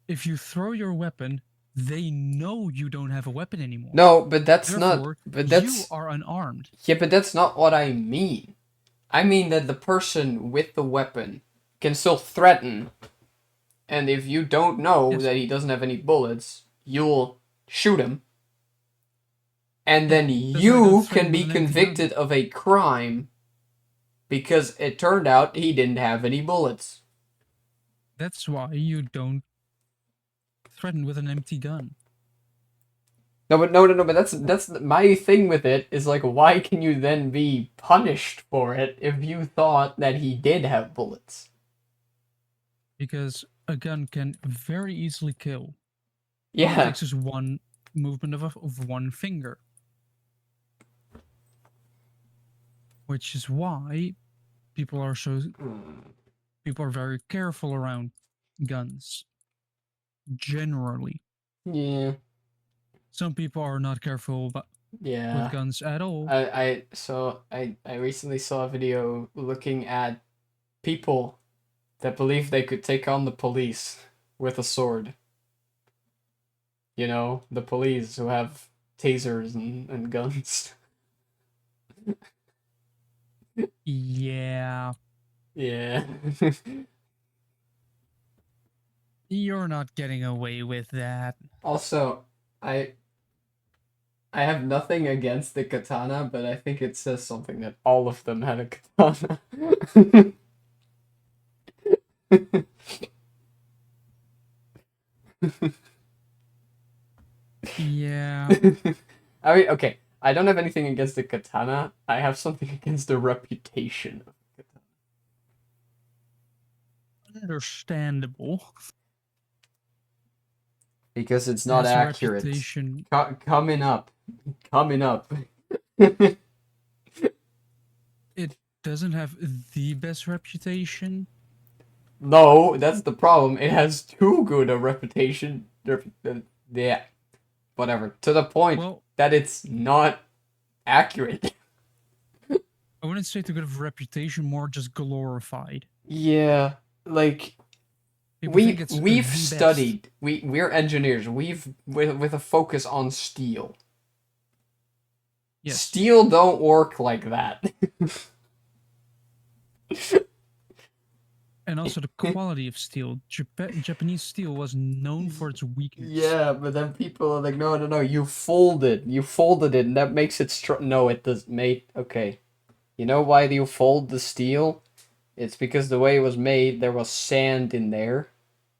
if you throw your weapon, they know you don't have a weapon anymore. No, but that's not. Therefore, But you that's are unarmed. yeah, but that's not what I mean. I mean that the person with the weapon can still threaten, and if you don't know Yes. that he doesn't have any bullets, you'll shoot him, and Yeah. then That's why you don't you can threaten with be an empty gun. convicted of a crime because it turned out he didn't have any bullets. That's why you don't threaten with an empty gun. No, but no, but that's my thing with it is like, why can you then be punished for it if you thought that he did have bullets? Because a gun can very easily kill. All it Yeah. takes is one movement of one finger. Which is why people are so people are very careful around guns generally. Yeah. Some people are not careful with Yeah. guns at all. I recently saw a video looking at people that believe they could take on the police with a sword. You know, the police who have tasers and guns. Yeah, Yeah. You're not getting away with that. Also, I I have nothing against the katana, but I think it says something that all of them had a katana. Yeah. I mean, okay, I don't have anything against the katana. I have something against the reputation of the katana. Understandable. Because it's It not has a accurate. reputation. Coming up. Coming up. It doesn't have the best reputation. No, that's the problem. It has too good a reputation. Yeah, whatever. To the point Well, that it's not accurate. I wouldn't say too good of a reputation, more just glorified. Yeah, like People think we it's we've the best. studied. We're engineers. We've with a focus on steel. Yes. Steel don't work like that. And also the quality of steel. Japanese steel was known for its weakness. Yeah, but then people are like, no, no, no, you folded it, and that makes it strong. No, it does, mate. Okay, you know why you fold the steel? It's because the way it was made, there was sand in there,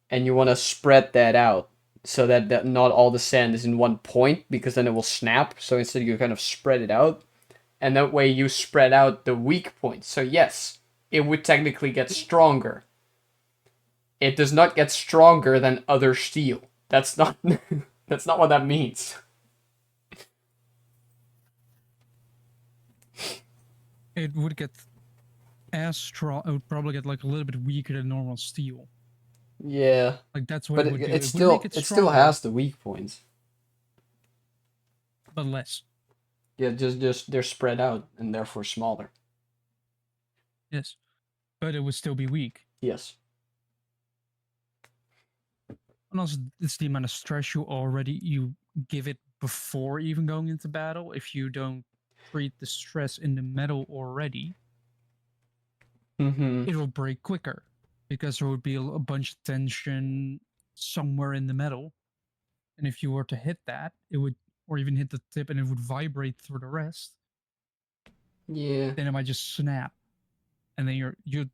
and you want to spread that out so that not all the sand is in one point, because then it will snap. So instead, you kind of spread it out, and that way you spread out the weak points. So yes, it would technically get stronger. It does not get stronger than other steel. That's not that's not what that means. It would get as strong. It would probably get like a little bit weaker than normal steel. Yeah, Like that's what but it it, would do. it It would make still it it still stronger, has the weak points. but less. Yeah, just they're spread out and therefore smaller. Yes. But it would still be weak. Yes. And also, it's the amount of stress you give it before even going into battle. If you don't treat the stress in the metal already, Mm-hmm. it will break quicker because there would be a bunch of tension somewhere in the metal. And if you were to hit that, it would, or even hit the tip and it would vibrate through the rest, Yeah. then it might just snap. And then you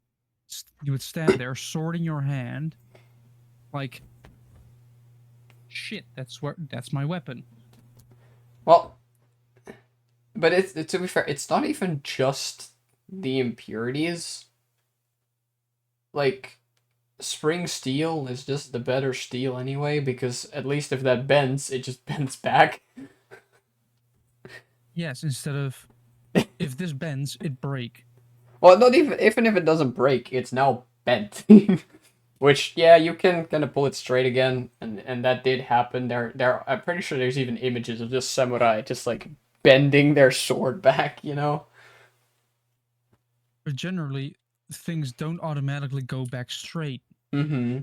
would stand there, sword in your hand, like, shit, that's my weapon. Well, but it's to be fair, it's not even just the impurities. Like spring steel is just the better steel anyway, because at least if that bends, it just bends back. Yes, instead of if this bends, it break. Well, not even if it doesn't break, it's now bent. Which yeah, you can kind of pull it straight again, and that did happen. There I'm pretty sure there's even images of just samurai just like bending their sword back. You know. But generally, things don't automatically go back straight. Mm-hmm.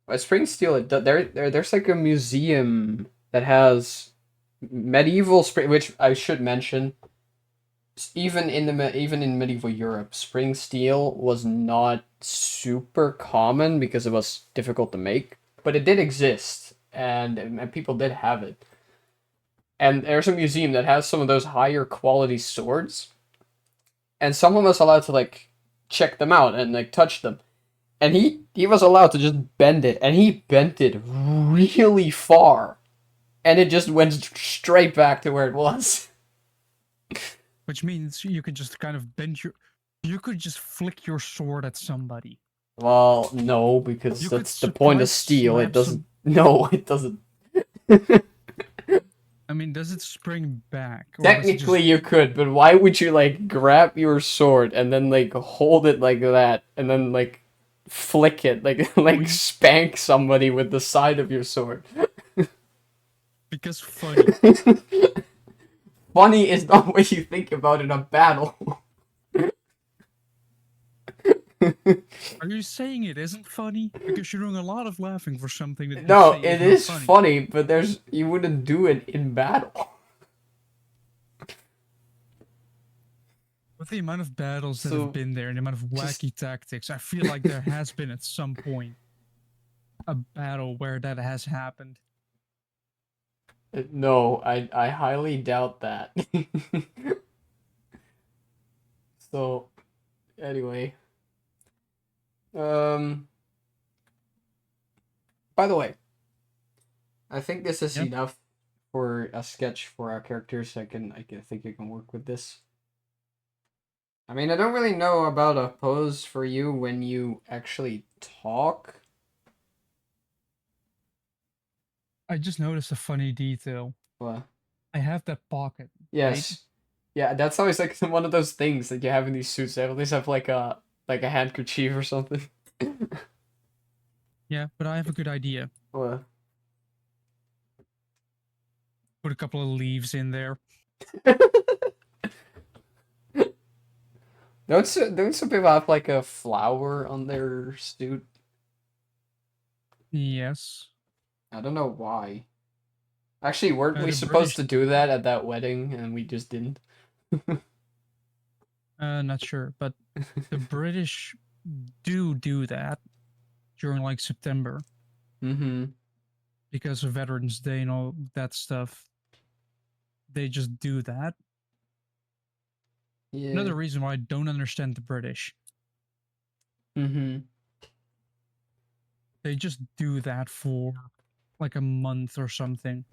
At Spring Steel, there's like a museum that has medieval spring, which I should mention. Even in medieval Europe, spring steel was not super common because it was difficult to make, but it did exist, and people did have it. And there's a museum that has some of those higher quality swords, and someone was allowed to like check them out and like touch them, and he was allowed to just bend it, and he bent it really far, and it just went straight back to where it was. Which means you could just kind of bend your. You could just flick your sword at somebody. Well, no, because You could that's the point of surprise steel. It slap doesn't. some. No, it doesn't. I mean, does it spring back or does it Technically, just? you could, but why would you like grab your sword and then like hold it like that and then like flick it like like We spank somebody with the side of your sword? because funny. Funny is not what you think about in a battle. Are you saying it isn't funny? Because you're doing a lot of laughing for something that you No, say is it not is funny. funny, but there's you wouldn't do it in battle. With the amount of battles that have So been there and the amount of just wacky tactics, I feel like there has been at some point. a battle where that has happened. No, I highly doubt that. So anyway, um, by the way, I think this is Yeah, enough for a sketch for our characters. I think I can work with this. I mean, I don't really know about a pose for you when you actually talk. I just noticed a funny detail. Well, I have that pocket, right? yes. Yeah, that's always like one of those things that you have in these suits. They at least have like a handkerchief or something. Yeah, but I have a good idea. Well, Put a couple of leaves in there. don't some people have like a flower on their suit? Yes. I don't know why. Actually, weren't we The supposed British, to do that at that wedding and we just didn't? not sure, but the British do that during like September Mm-hmm. because of Veterans Day and all that stuff. They just do that. Yeah. Another reason why I don't understand the British. Mm-hmm. They just do that for like a month or something.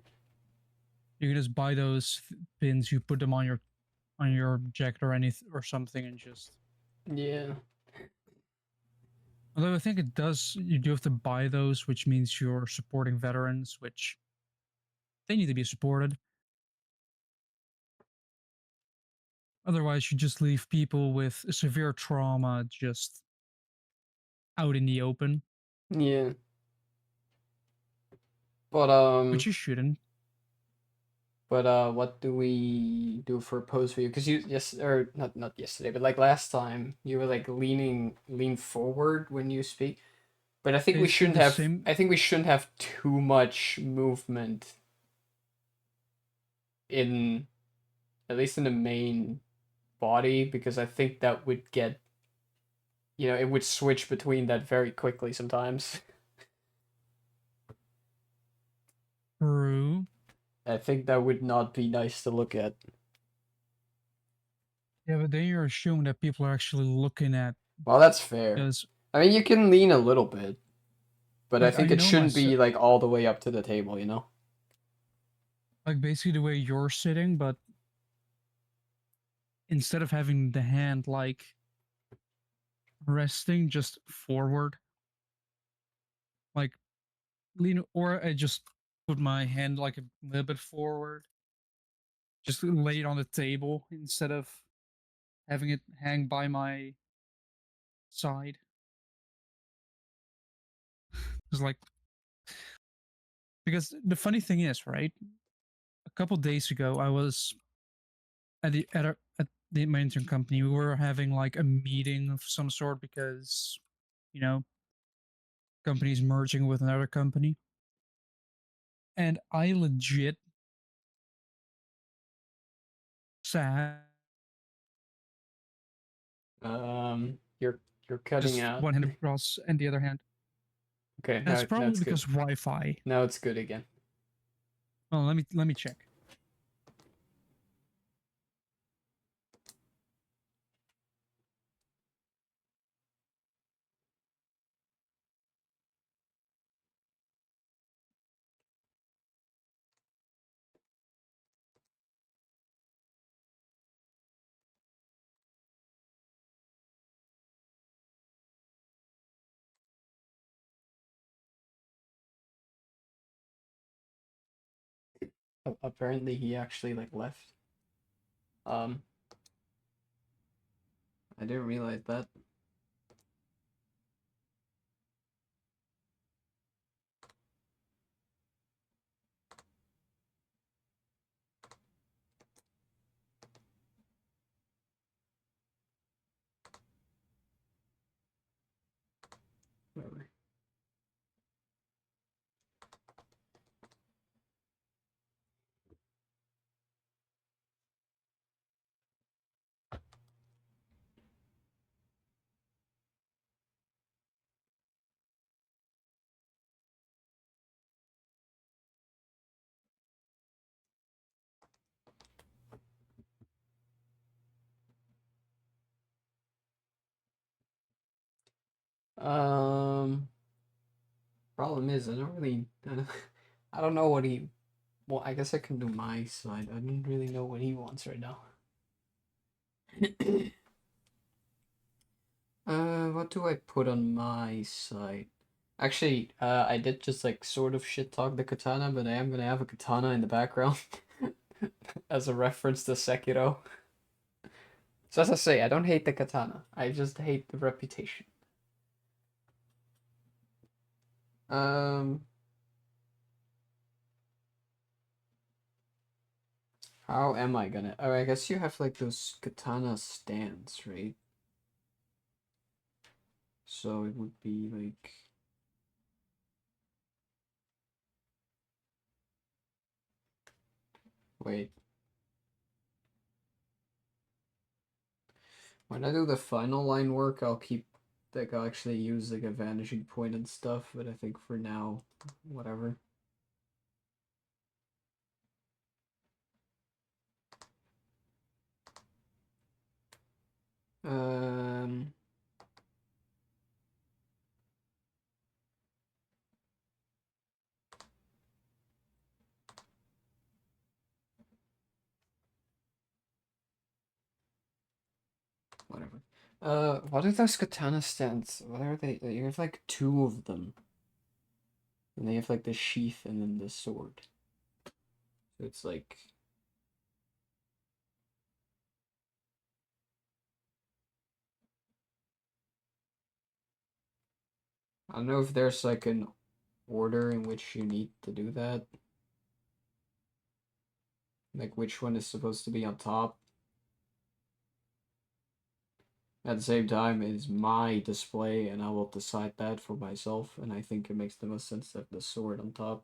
You can just buy those pins, you put them on your jacket or anything or something, and just. Yeah. Although I think it does, you do have to buy those, which means you're supporting veterans, which they need to be supported. Otherwise, you just leave people with severe trauma just out in the open, Yeah. But which you shouldn't. what do we do for a pose for you? Because you yes or not yesterday, but like last time you were like lean forward when you speak. But I think we Basically, shouldn't the have. same. I think we shouldn't have too much movement in at least in the main body because I think that would get it would switch between that very quickly sometimes. True. I think that would not be nice to look at. Yeah, but then you're assuming that people are actually looking at. Well, that's fair. Because, I mean, you can lean a little bit, but I like, I think it know shouldn't myself, be like all the way up to the table, you know? like, basically the way you're sitting, but instead of having the hand, like, resting just forward, like, lean, or I just put my hand, like, a little bit forward, just lay it on the table instead of having it hang by my side. It's like, because the funny thing is, right? A couple days ago, I was at the my intern company. We were having like a meeting of some sort because you know companies merging with another company, and I legit sat You're cutting just out. one hand across and the other hand. Okay, That's now probably it's good. because Wi-Fi. Now it's good again. Well, let me check. Apparently, he actually like left. Um, I didn't realize that. Whatever. Problem is, I don't know what he. Well, I guess I can do my side. I don't really know what he wants right now. What do I put on my side? Actually, I did just like sort of shit talk the katana, but I am gonna have a katana in the background as a reference to Sekiro. So as I say, I don't hate the katana. I just hate the reputation. Um, how am I gonna? Oh, I guess you have like those katana stands, right? So it would be like. Wait. When I do the final line work, I'll keep like I'll actually use like a vanishing point and stuff, but I think for now, whatever. Um, whatever. What are those katana stands? What are they? You have like two of them, and they have like the sheath and then the sword. So it's like I don't know if there's like an order in which you need to do that. Like which one is supposed to be on top. At the same time, it is my display, and I will decide that for myself. And I think it makes the most sense to have the sword on top.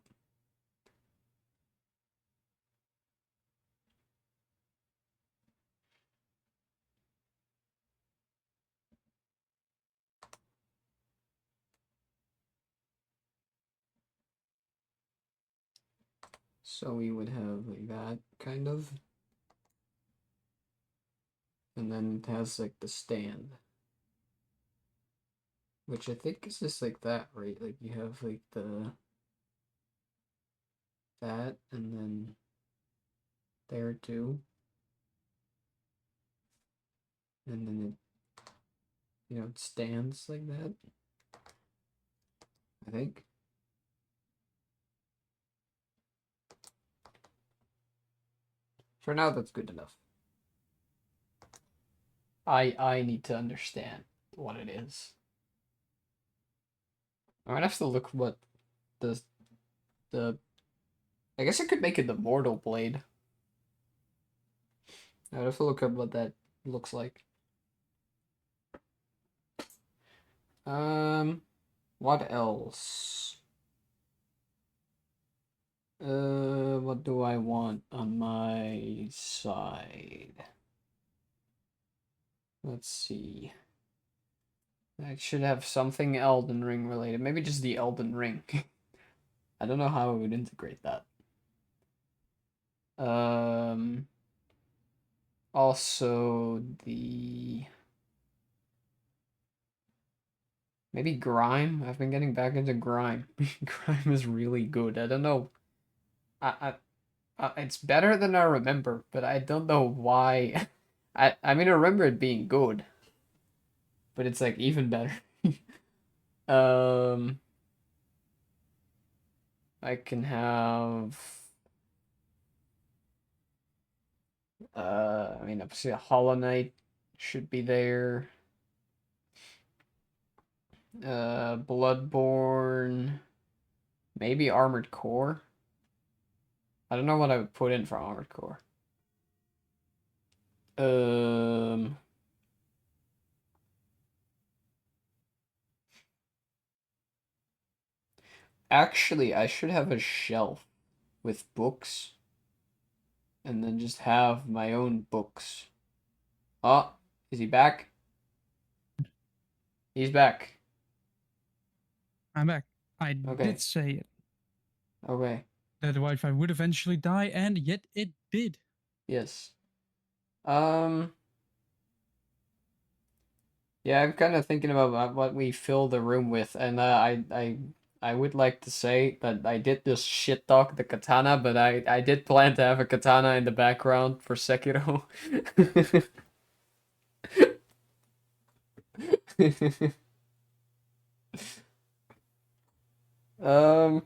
So we would have like that kind of, and then it has like the stand, which I think is just like that, right? Like you have like that, and then there too, and then it it stands like that. I think. For now, that's good enough. I need to understand what it is. I might have to look what the the. I guess I could make it the mortal blade. I would have to look up what that looks like. What else? What do I want on my side? Let's see. I should have something Elden Ring related. Maybe just the Elden Ring. I don't know how I would integrate that. Um, Also the maybe Grime. I've been getting back into Grime. Grime is really good. I don't know. It's better than I remember, but I don't know why. I mean, I remember it being good, but it's like even better. um, I can have. I mean, obviously a Hollow Knight should be there. Bloodborne, maybe Armored Core. I don't know what I would put in for Armored Core. Um, Actually, I should have a shelf with books, and then just have my own books. Oh, is he back? He's back. I'm back. I did Okay. say it. Okay. That the Wi-Fi would eventually die, and yet it did. Yes. Um. Yeah, I'm kind of thinking about what we fill the room with, and I would like to say that I did just shit talk the katana, but I did plan to have a katana in the background for Sekiro. um,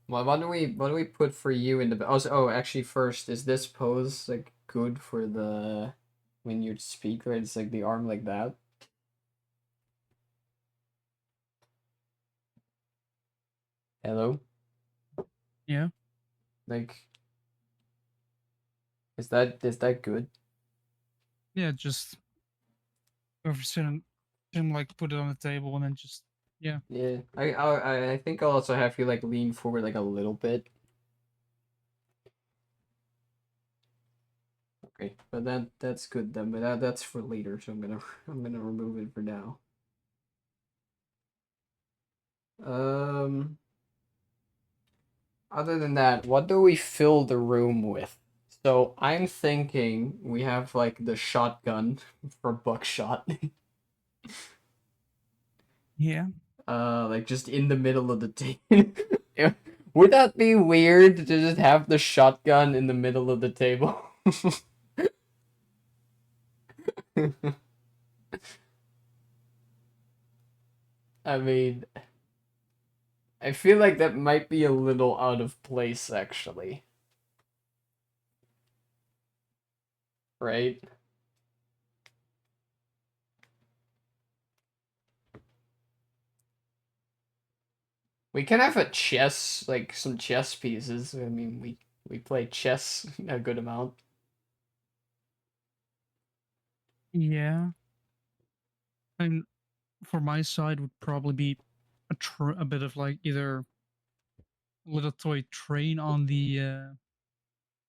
well, what do we put for you in the? Oh, actually, first, is this pose like good for the when you speak? Right, it's like the arm like that. Hello, Yeah. like is that good? Yeah, just over sit like put it on the table and then just yeah. Yeah, I think I'll also have you like lean forward like a little bit. Okay, but that's good then. But that's for later, so I'm gonna remove it for now. Um, Other than that, what do we fill the room with? So I'm thinking we have like the shotgun for buckshot. Yeah. Like just in the middle of the table. Would that be weird to just have the shotgun in the middle of the table? I mean, I feel like that might be a little out of place, actually. Right? We can have a chess, like some chess pieces. I mean, we play chess a good amount. Yeah. And for my side would probably be a bit of like either a little toy train on the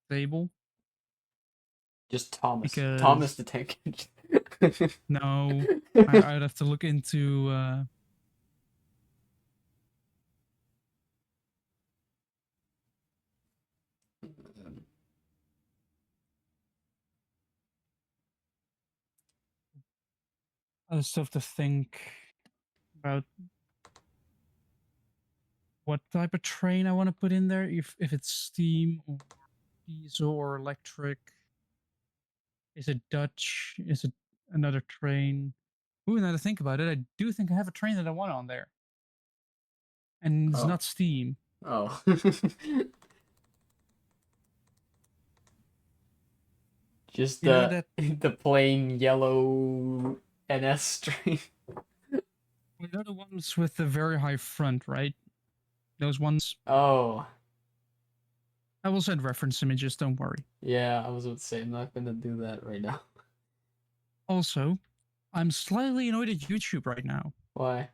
table Just Thomas. Thomas because the Tank no, Engine. I'd have to look into other stuff to think about what type of train I want to put in there. If it's steam or diesel or electric, is it Dutch? Is it another train? Ooh, now to think about it, I do think I have a train that I want on there, and it's Oh. not steam. Oh. Just You know the that the plain yellow NS string. you know the ones with the very high front, right? Those ones. Oh. I will send reference images. Don't worry. Yeah, I was about to say I'm not gonna do that right now. Also, I'm slightly annoyed at YouTube right now. Why?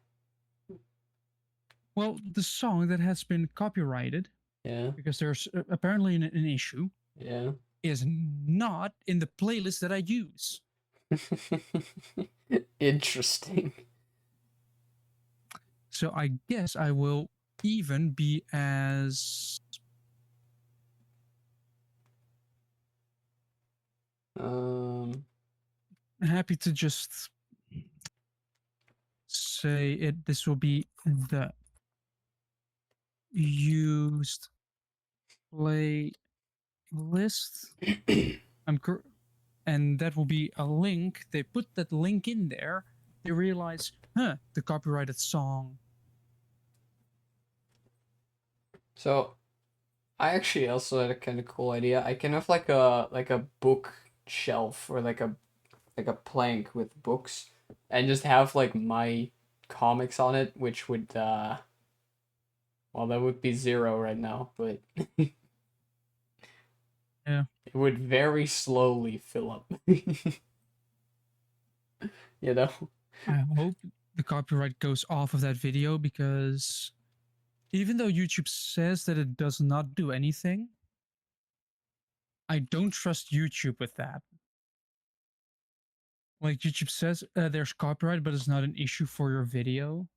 Well, the song that has been copyrighted Yeah. because there's apparently an issue Yeah. is not in the playlist that I use. Interesting. So I guess I will even be as Um happy to just say it. This will be the used playlist. I'm cur- and that will be a link. They put that link in there. They realize, huh, the copyrighted song. So I actually also had a kind of cool idea. I can have like a book shelf or like a plank with books and just have like my comics on it, which would well that would be zero right now, but Yeah, it would very slowly fill up. You know? I hope the copyright goes off of that video because even though YouTube says that it does not do anything, I don't trust YouTube with that. Like YouTube says there's copyright, but it's not an issue for your video.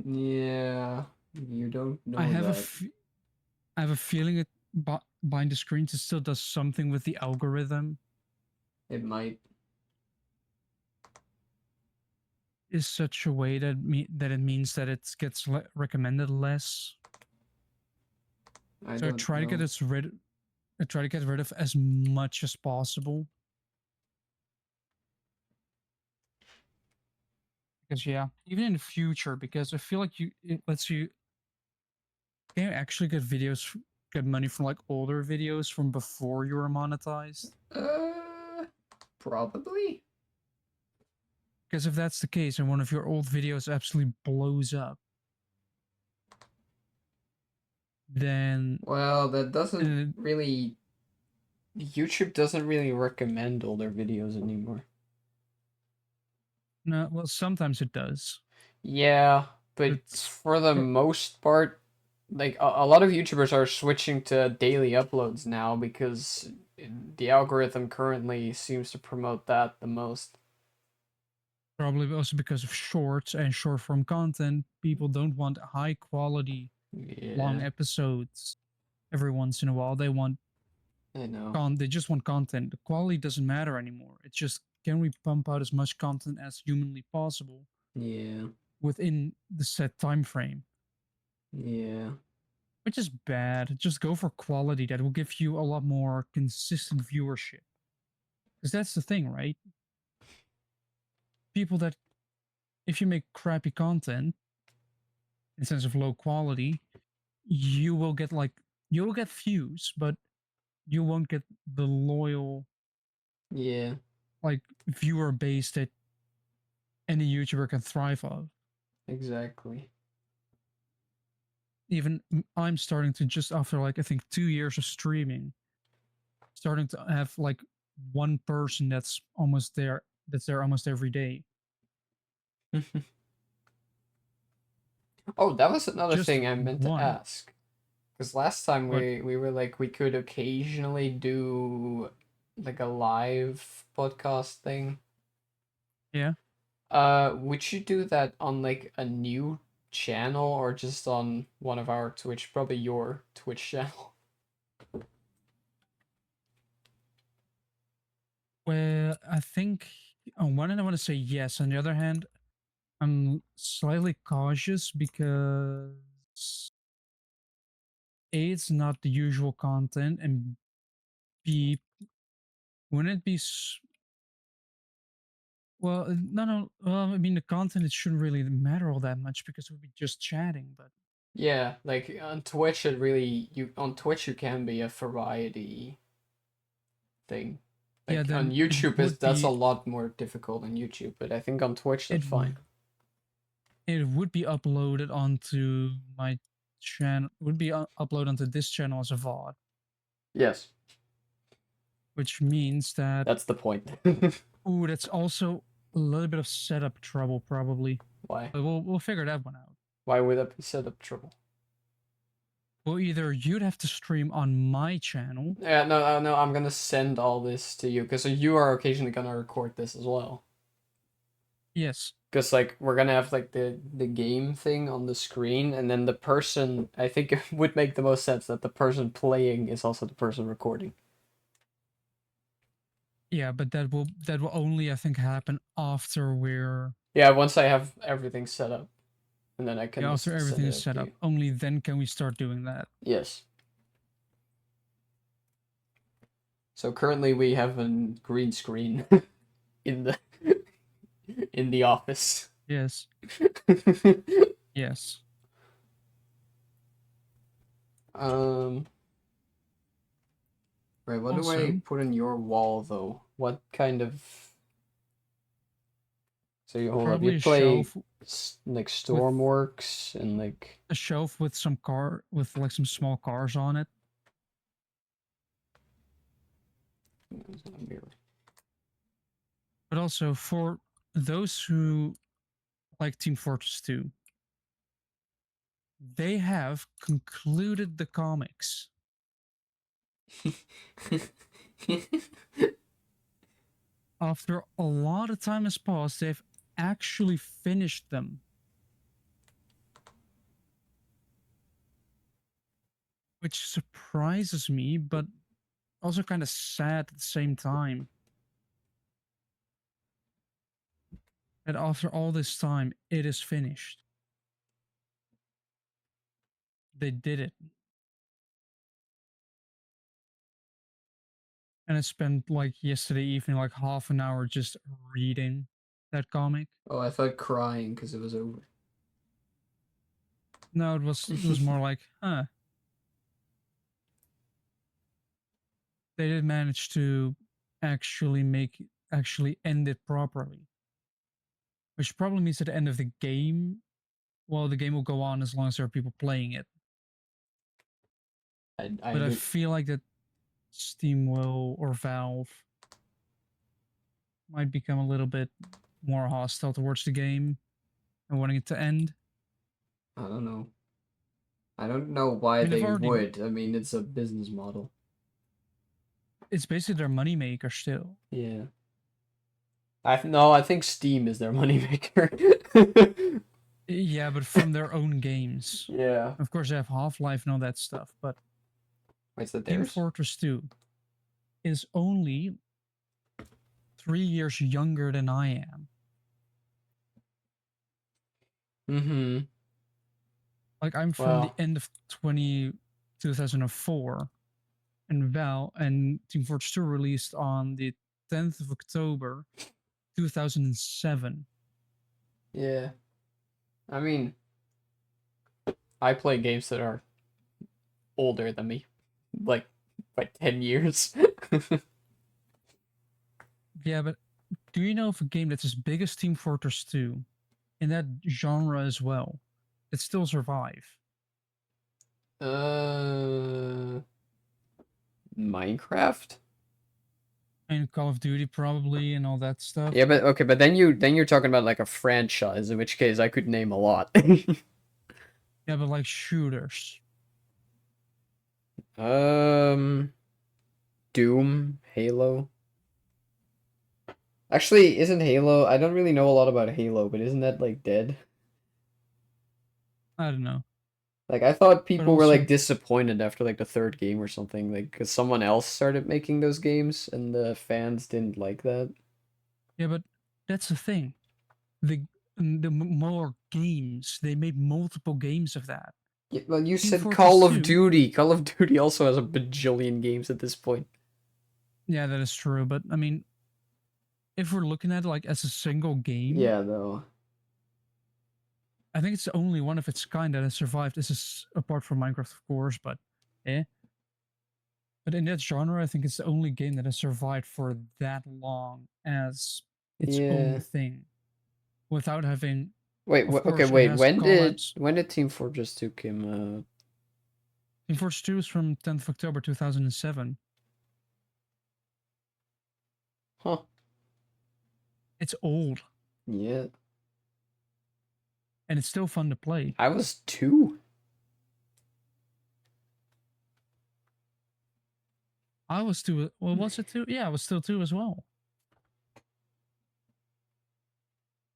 Yeah, you don't I know have a that. f- I have a feeling it behind the screens it still does something with the algorithm. It might. is such a way that it means that it gets recommended less. I So don't know. I try to get rid of as much as possible. Because yeah, even in the future, because I feel like it lets you can you actually get money from like older videos from before you were monetized. Uh, Probably. Because if that's the case and one of your old videos absolutely blows up, then Well, that doesn't uh, really. YouTube doesn't really recommend older videos anymore. no, well, sometimes it does. Yeah, but But for the for, most part, like a lot of YouTubers are switching to daily uploads now because the algorithm currently seems to promote that the most. probably also because of shorts and short form content, people don't want high quality long Yeah, episodes every once in a while. I know. They just want content. The quality doesn't matter anymore. It's just can we pump out as much content as humanly possible Yeah, within the set time frame, yeah. which is bad. Just go for quality that will give you a lot more consistent viewership. Because that's the thing, right? People that if you make crappy content in sense of low quality, you will get you will get views, but you won't get the loyal Yeah, viewer base that any YouTuber can thrive off. exactly. Even I'm starting to just after I think 2 years of streaming, starting to have one person that's there almost every day. Oh, that was another Just thing I meant to one. ask. Because last time But we were like we could occasionally do like a live podcast thing. yeah. Would you do that on like a new channel or just on one of our Twitch, probably your Twitch channel? Well, I think on one hand I want to say yes. On the other hand, I'm slightly cautious because A, it's not the usual content, and B, wouldn't it be well, no. Well, I mean, the content it shouldn't really matter all that much because it would be just chatting. But Yeah, like on Twitch it really you on Twitch you can be a variety thing. yeah, Like on then YouTube is that's a lot more difficult on YouTube, but I think on Twitch it that's fine. it would be uploaded onto my channel. Would be uploaded onto this channel as a VOD, Yes, which means that that's the point. ooh, that's also a little bit of setup trouble probably. Why? But we'll figure that one out. Why would that be set up trouble? Well, either you'd have to stream on my channel. Yeah, no, no, I'm gonna send all this to you because you are occasionally gonna record this as well. Yes. Because like we're gonna have like the game thing on the screen, and then the person. I think it would make the most sense that the person playing is also the person recording. Yeah, but that will only I think happen after we're Yeah, once I have everything set up, and then I can yeah, after just send everything it is up set to up. you. Only then can we start doing that. Yes. So currently we have a green screen in the in the office. Yes. Yes. um. Right. What do I Also, put in your wall though? What kind of? So you hold up. You probably play like with Stormworks and like. a shelf with some car with some small cars on it. But also for those who like Team Fortress 2, they have concluded the comics. After a lot of time has passed, they've actually finished them, which surprises me, but also kind of sad at the same time. that after all this time, it is finished. They did it. And I spent like yesterday evening, like half an hour just reading that comic. Oh, I thought crying because it was over. No, it was more like, huh. They did manage to actually end it properly. Which probably means at the end of the game, well, the game will go on as long as there are people playing it. I But I did. feel like that Steam will or Valve might become a little bit more hostile towards the game and wanting it to end. I don't know. I don't know I why mean, they've they already, would. I mean, it's a business model. it's basically their moneymaker still. Yeah. No, I think Steam is their moneymaker. Yeah, but from their own games. Yeah. Of course, they have Half Life and all that stuff, but Wait, is that Team theirs? Fortress 2 is only 3 years younger than I am. Mm-hmm. Like, I'm from the Well, end of 2004, and Team Fortress 2 released on the 10th of October 2007. yeah. I mean, I play games that are older than me, like by 10 years. Yeah, but do you know of a game that's as big as Team Fortress 2 in that genre as well that still survive? uh, Minecraft? And Call of Duty probably and all that stuff. Yeah, but okay, but then you're talking about like a franchise, in which case I could name a lot. Yeah, but like shooters. Um, Doom, Halo. Actually, isn't Halo? I don't really know a lot about Halo, but isn't that like dead? I don't know. Like I thought But people were like also, disappointed after like the third game or something, like because someone else started making those games and the fans didn't like that. yeah, but that's the thing. The more games, they made multiple games of that. Yeah, well, you Team said Fortress Call of 2, Duty. Call of Duty also has a bajillion games at this point. yeah, that is true. But I mean, if we're looking at it like as a single game, Yeah, though. I think it's the only one of its kind that has survived. This is apart from Minecraft, of course, but eh. But in that genre, I think it's the only game that has survived for that long as its own Yeah. thing without having. Wait, Of okay, course, it wait. has collabs. When did Team Fortress 2 come? Team Fortress 2 is from 10th of October 2007. Huh. It's old Yeah. and it's still fun to play. I was 2. I was two. Well, was it two? Yeah, I was still two as well.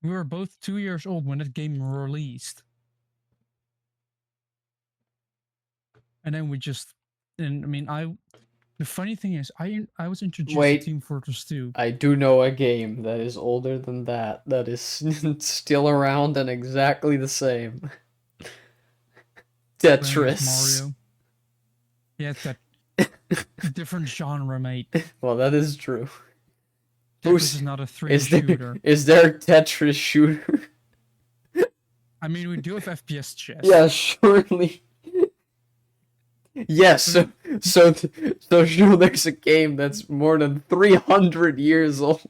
We were both 2 years old when that game released, and then we just. And I mean, I. The funny thing is, I was introduced to Wait, Team Fortress 2. I do know a game that is older than that, that is still around and exactly the same. Playing as Tetris. Mario. Yeah, it's that different genre, mate. Well, that is true. Tetris Who's is not a 3D is there? shooter. Is there a Tetris shooter? I mean, we do have FPS chess. Yeah, surely. Yes. I mean, So sure, there's a game that's more than 300 years old.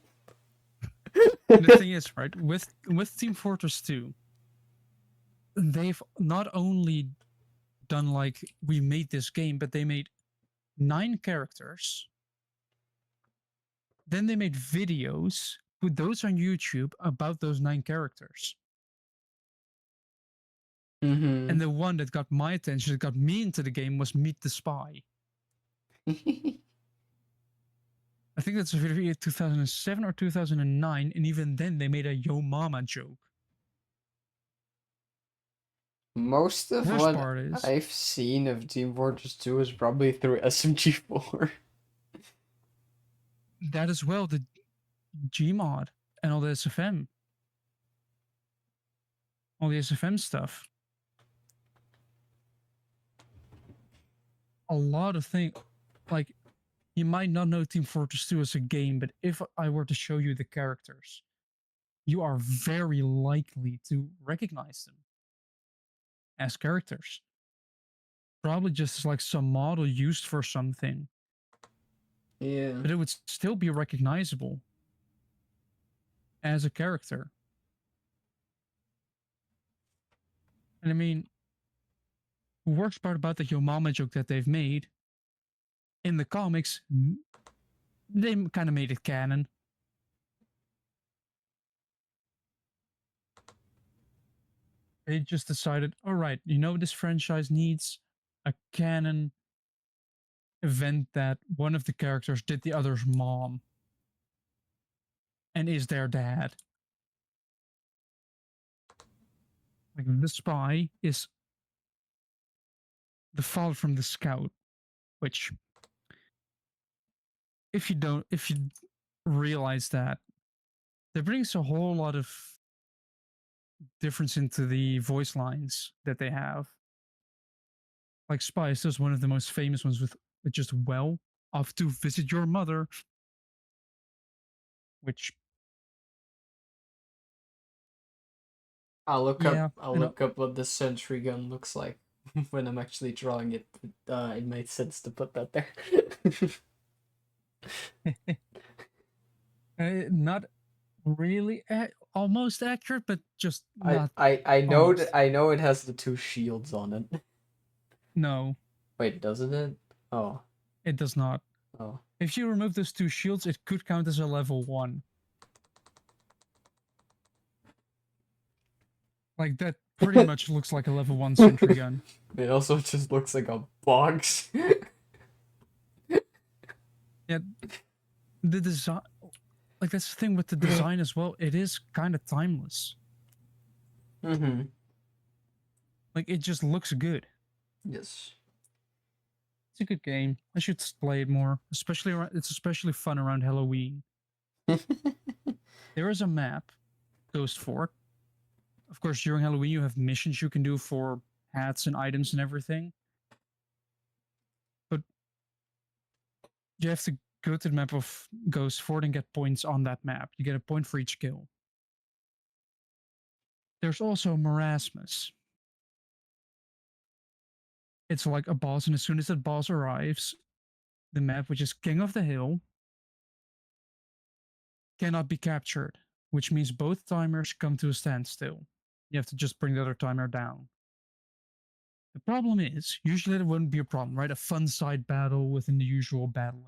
and the thing is, right, with Team Fortress 2, they've not only done like we made this game, but they made 9 characters. Then they made videos, put those on YouTube about those 9 characters. Mm-hmm. And the one that got my attention, that got me into the game, was Meet the Spy. I think that's a video 2007 or 2009, and even then they made a Yo Mama joke. Most of Worst what part is I've seen of Team Fortress 2 is probably through SMG4. that as well, the Gmod and all the SFM. all the SFM stuff. A lot of things, like, you might not know Team Fortress 2 as a game, but if I were to show you the characters, you are very likely to recognize them as characters. Probably just like some model used for something, Yeah. but it would still be recognizable as a character. And I mean, the worst part about the Yo Mama joke that they've made in the comics, they kind of made it canon. They just decided, all right, you know, this franchise needs a canon event that one of the characters did the other's mom and is their dad. Like the spy is the father from the scout, which if you realize that, that brings a whole lot of difference into the voice lines that they have. Like Spy is just one of the most famous ones with just well off to visit your mother, which yeah, I'll you know, look up what the sentry gun looks like when I'm actually drawing it. It made sense to put that there. not really almost accurate, but just I, not I I know almost. that I know it has the two shields on it. No, Wait, doesn't it? Oh, it does not. oh. If you remove those two shields, it could count as a level 1. Like that pretty much looks like a level 1 sentry gun. It also just looks like a box. Yeah, the design, like that's the thing with the design as well. It is kind of timeless. Mm-hmm. Like it just looks good. Yes. It's a good game. I should play it more, especially around, it's especially fun around Halloween. There is a map, Ghost Fort. Of course, during Halloween you have missions you can do for hats and items and everything. But you have to go to the map of Ghost Fort and get points on that map. You get a point for each kill. There's also Marasmus. It's like a boss, and as soon as that boss arrives, the map, which is King of the Hill, cannot be captured, which means both timers come to a standstill. You have to just bring the other timer down. The problem is, usually there wouldn't be a problem, right? A fun side battle within the usual battling.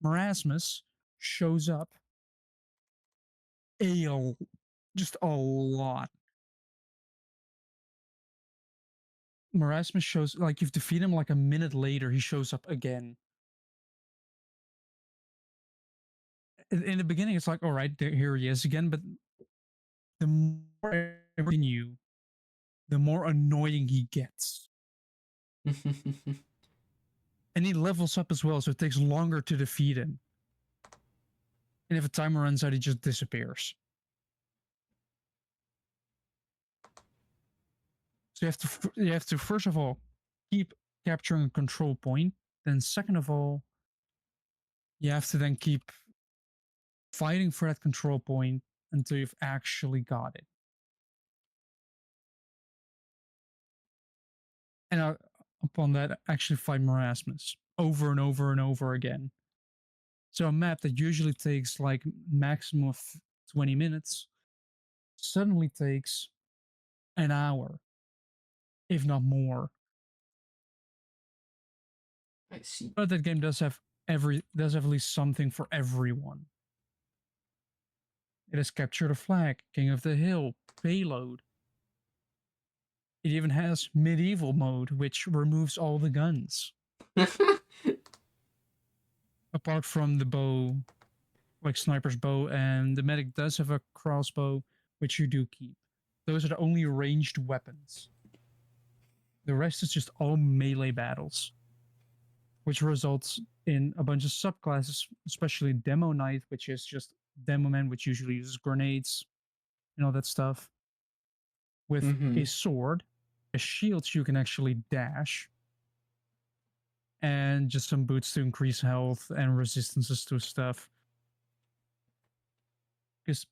Marasmus shows up a just a lot. Marasmus shows like you've defeated him like a minute later, he shows up again. In the beginning, it's like, all right, here he is again, but the more in you, the more annoying he gets. And he levels up as well, so it takes longer to defeat him. And if a timer runs out, he just disappears. So you have to first of all keep capturing a control point. Then second of all, you have to then keep fighting for that control point until you've actually got it. And upon that, actually fight Marasmus over and over and over again. So a map that usually takes like maximum of 20 minutes suddenly takes an hour, if not more. I see. But that game does have at least something for everyone. It has captured a flag, King of the Hill, payload. It even has medieval mode, which removes all the guns. Apart from the bow, like sniper's bow, and the medic does have a crossbow, which you do keep. Those are the only ranged weapons. The rest is just all melee battles, which results in a bunch of subclasses, especially Demo Knight, which is just Demo Man, which usually uses grenades and all that stuff. with Mm-hmm. a sword, a shield so you can actually dash, and just some boots to increase health and resistances to stuff. Because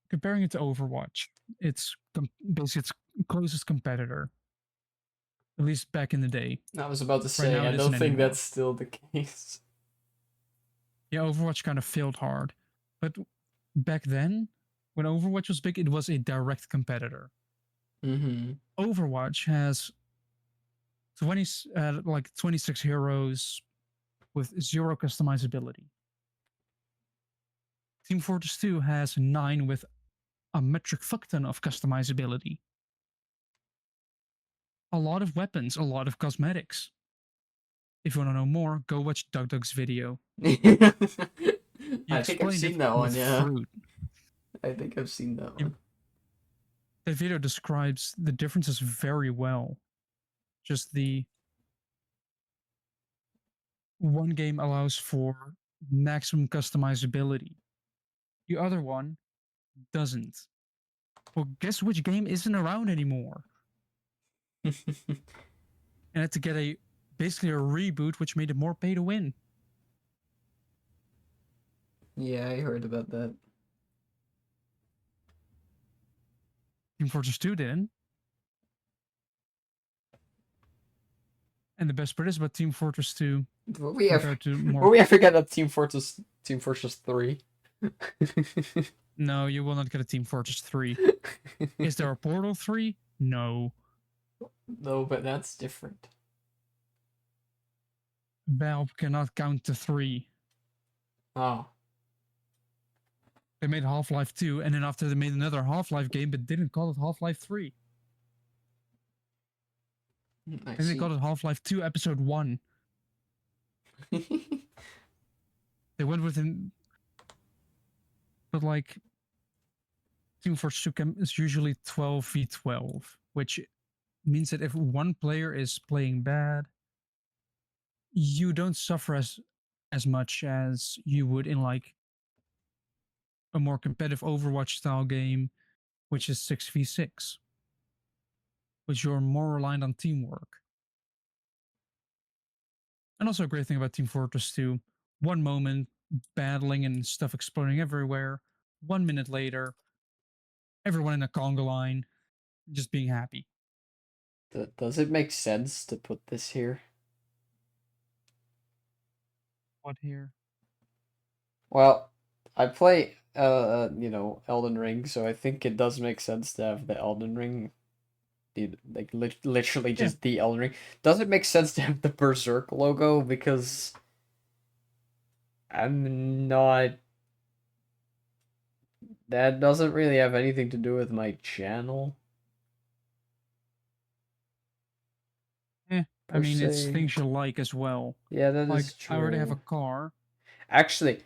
comparing it to Overwatch, it's basically its closest competitor, at least back in the day. I was about to Right say, now, I it don't isn't think that's anymore. still the case. Yeah, Overwatch kind of failed hard. But back then, when Overwatch was big, it was a direct competitor. Mm-hmm. Overwatch has 20, like 26 heroes with zero customizability. Team Fortress 2 has 9 with a metric fuck ton of customizability. A lot of weapons, a lot of cosmetics. If you want to know more, go watch Dug's video. He I think I've explained it seen that with one, yeah. fruit. I think I've seen that He, one. that video describes the differences very well. Just the one game allows for maximum customizability, the other one doesn't. Well, guess which game isn't around anymore? And had to get a basically a reboot, which made it more pay to win. Yeah, I heard about that. Team Fortress 2 didn't. And the best part is about Team Fortress 2 Will we ever, compared to will more. we ever get a Team Fortress 3? No, you will not get a Team Fortress 3. Is there a Portal 3? No. No, but that's different. Valve cannot count to 3. Oh, They made Half-Life 2, and then after they made another Half-Life game, but didn't call it Half-Life 3. I And they see. called it Half-Life 2 Episode 1. They went with an... But like, Team Fortress 2 is usually 12v12, which means that if one player is playing bad, you don't suffer as much as you would in like a more competitive Overwatch style game, which is 6v6, which you're more reliant on teamwork. And also a great thing about Team Fortress 2, one moment battling and stuff exploding everywhere, 1 minute later, everyone in a conga line just being happy. Does it make sense to put this here? What here? Well, I play, Elden Ring, so I think it does make sense to have the Elden Ring, literally Yeah. just the Elden Ring. Does it make sense to have the Berserk logo? Because I'm not. That doesn't really have anything to do with my channel, I per mean, it's se. things you like as well. Yeah, that is Like, I already have a true. car. Actually,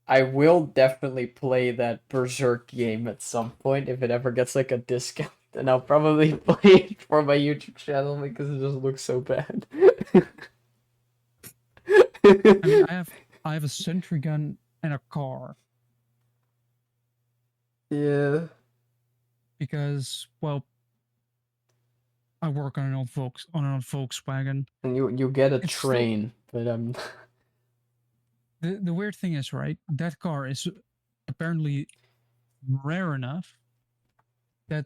I will definitely play that Berserk game at some point if it ever gets like a discount, and I'll probably play it for my YouTube channel because it just looks so bad. I mean, I have a sentry gun and a car Yeah, because, well, I work on an old Volkswagen. and you get a It's still train, but the weird thing is, right? That car is apparently rare enough that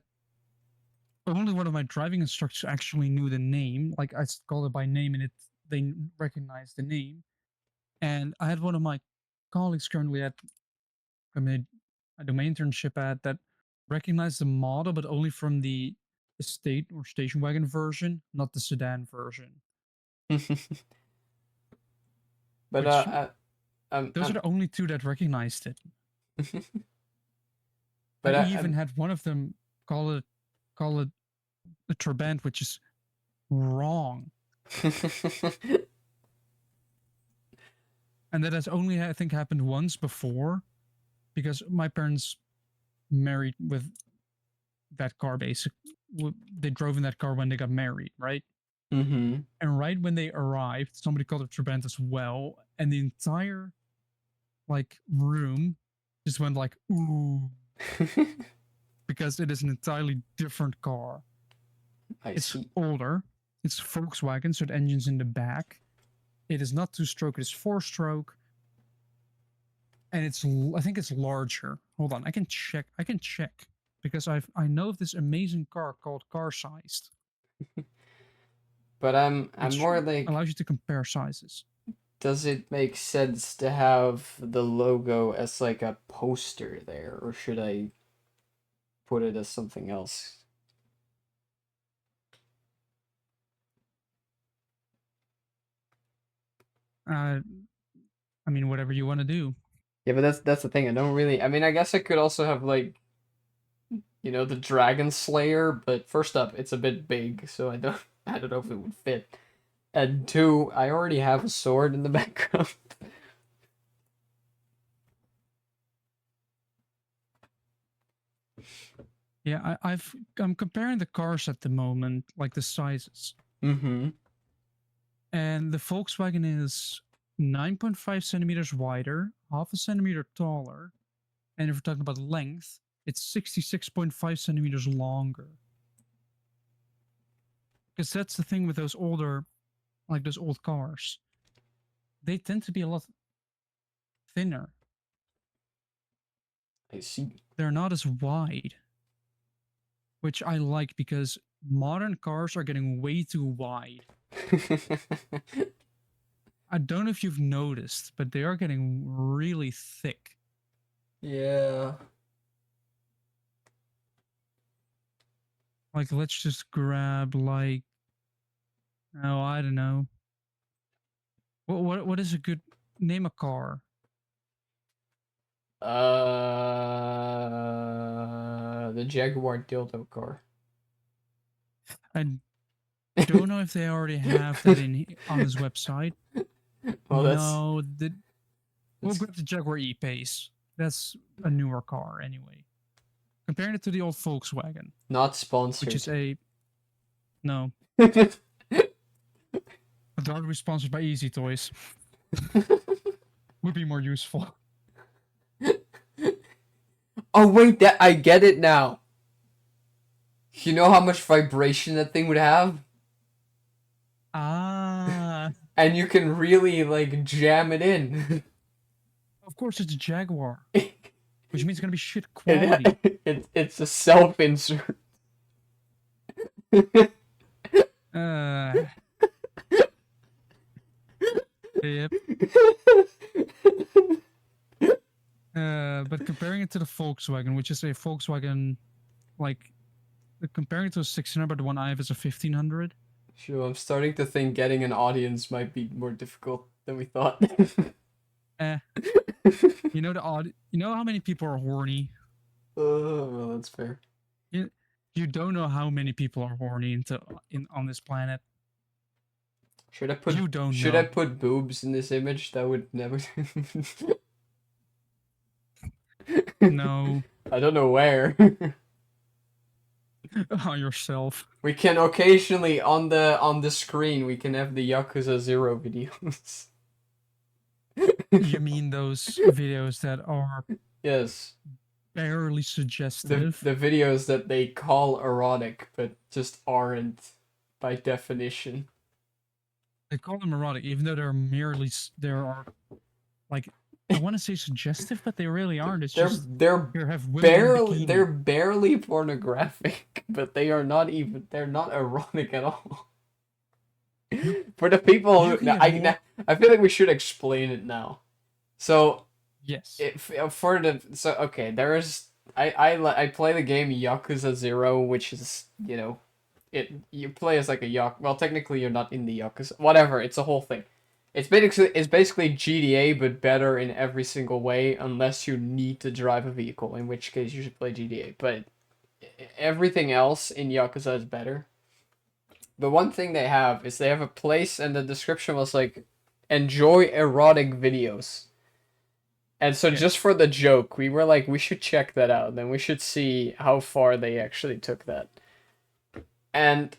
only one of my driving instructors actually knew the name. Like I called it by name, and they recognized the name. And I had one of my colleagues currently at I do my internship at that recognized the model, but only from the estate or station wagon version, not the sedan version. but Which those are I'm the only two that recognized it. I but even had one of them call it call it a Trabant, which is wrong. I'm And that has only I think happened once before because my parents married with that car basically. They drove in that car when they got married, right? mm-hmm. And right when they arrived, somebody called it Trabant as well, and the entire like room just went like ooh. because it is an entirely different car. I It's see. older. It's Volkswagen, so the engine's in the back. It is not 2-stroke, it is 4-stroke. And I think it's larger. Hold on, I can check. Because I know of this amazing car called Car Sized, But I'm which more like, allows you to compare sizes. does it make sense to have the logo as like a poster there, or should I put it as something else? Uh, I mean, whatever you want to do. Yeah, but that's the thing. I don't really. I mean, I guess I could also have like, the Dragon Slayer, but first up, it's a bit big, so I don't know if it would fit. And two, I already have a sword in the background. Yeah, I'm comparing the cars at the moment, like the sizes. Mm-hmm. And the Volkswagen is 9.5 centimeters wider, half a centimeter taller. And if we're talking about length, it's 66.5 centimeters longer. Because that's the thing with those older, like those old cars. They tend to be a lot thinner. I see. They're not as wide, which I like because modern cars are getting way too wide. I don't know if you've noticed, but they are getting really thick. Yeah. Like, let's just grab like, oh, I don't know. What is a good name a car? The Jaguar dildo car. I don't know if they already have that in on this website. Well, No, we'll that's grab the Jaguar E-Pace. That's a newer car anyway. Comparing it to the old Volkswagen, not which is sponsored. a no, but they're be sponsored by Easy Toys. Would be more useful. Oh wait, that I get it now. You know how much vibration that thing would have? Ah, And you can really like jam it in. of course it's a Jaguar, it, which means it's gonna be shit quality. it's a self insert. Uh, yep. But comparing it to the Volkswagen, which is a Volkswagen, like comparing it to a 1600, but the one I have is a 1500. Sure, I'm starting to think getting an audience might be more difficult than we thought. Eh, you know how many people are horny? Well, that's fair. You, you don't know how many people are horny on this planet. Should I put You don't should I know. put boobs in this image? That would never. No. I don't know where. On yourself. We can occasionally on the screen we can have the Yakuza 0 videos. You mean those videos that are Yes. barely The suggestive? the videos that they call erotic but just aren't by definition. They call them erotic, even though there are like I want to say suggestive, but they really aren't. It's They're just they're here have women in they're bikini. barely pornographic, but they're not erotic at all. You For the people you who can get more. I feel like we should explain it now. So Yes. if for the so okay, there is I play the game Yakuza 0, which is, you play as like a Yakuza. Well, technically you're not in the Yakuza. Whatever, it's a whole thing. It's basically GTA but better in every single way unless you need to drive a vehicle, in which case you should play GTA. But everything else in Yakuza is better. The one thing they have is they have a place, and the description was like, enjoy erotic videos. And so Yeah. just for the joke, we were like, we should check that out. Then we should see how far they actually took that. And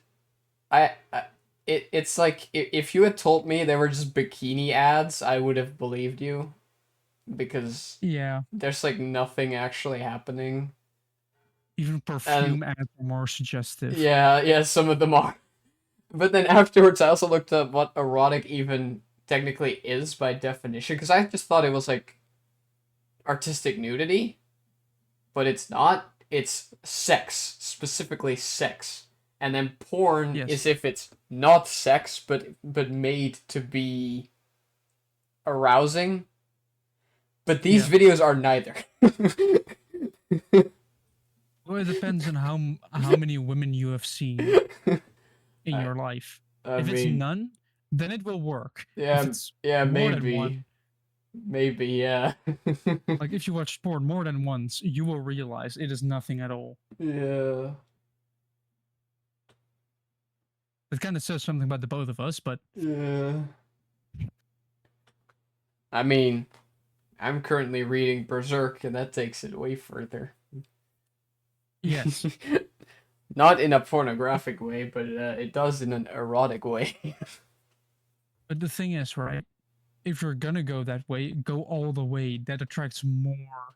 I it's like if you had told me they were just bikini ads, I would have believed you because Yeah. there's like nothing actually happening. Even And perfume ads are more suggestive. yeah, some of them are. But then afterwards, I also looked up what erotic even technically is by definition, because I just thought it was like artistic nudity, but it's not. It's sex, specifically sex. And then porn is Yes. if it's not sex, but made to be arousing. But these Yeah. videos are neither. Well, it depends on how many women you have seen in I your life. I If it's mean, none, then it will work. If yeah, it's yeah, more than maybe, one, maybe, yeah. like if you watch porn more than once, you will realize it is nothing at all. Yeah, It kind of says something about the both of us, but yeah. I mean, I'm currently reading Berserk, and that takes it way further. yes. Not in a pornographic way, but it does in an erotic way. But the thing is, right? If you're gonna go that way, go all the way. That attracts more.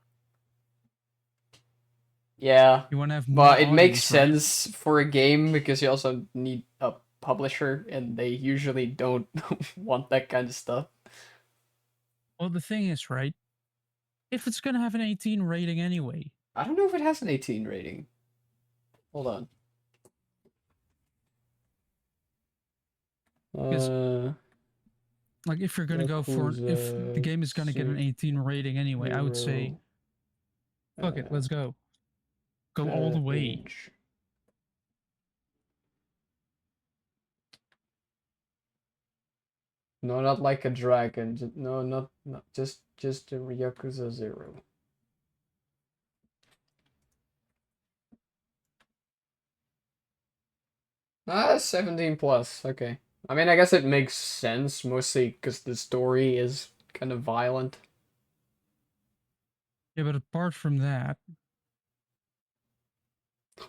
Yeah, You want to have more but it makes audience, right? sense for a game because you also need a publisher, and they usually don't want that kind of stuff. Well, the thing is, right? If it's gonna have an 18 rating anyway, I don't know if it has an 18 rating. Hold on. because Uh, like if you're gonna go for if the Yakuza game is gonna get an 18 rating anyway, I would say Zero fuck it, let's go. Go all the way. age. No, not like a dragon. No, not just a Yakuza Zero. 17 plus. Okay. I mean, I guess it makes sense mostly because the story is kind of violent. Yeah, but apart from that,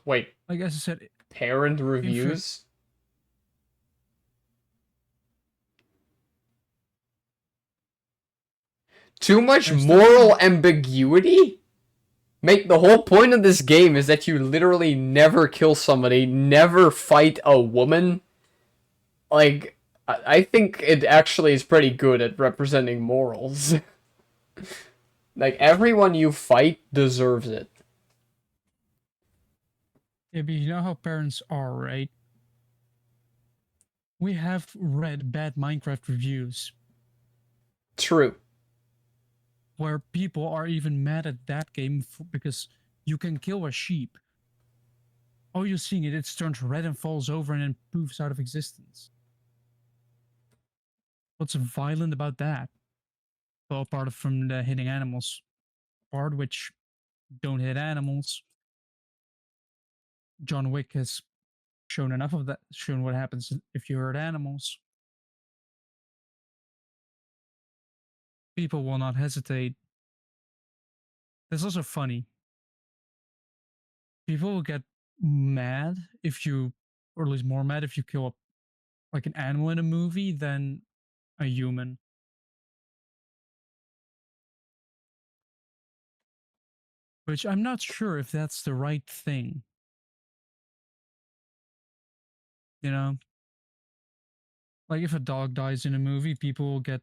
Wait, like as I said, parent if you're reviews? Too much there's definitely moral ambiguity? Make the whole point of this game is that you literally never kill somebody, never fight a woman. Like, I think it actually is pretty good at representing morals. Like, everyone you fight deserves it. yeah, but you know how parents are, right? We have read bad Minecraft reviews True. where people are even mad at that game because you can kill a sheep. All you're seeing it turns red and falls over and then poofs out of existence. What's violent about that? Well, apart from the hitting animals part, which don't hit animals, John Wick has shown enough of that, shown what happens if you hurt animals. People will not hesitate. That's also funny. People will get mad if you, or at least more mad if you kill a, like an animal in a movie than a human. Which I'm not sure if that's the right thing. You know, like if a dog dies in a movie, people will get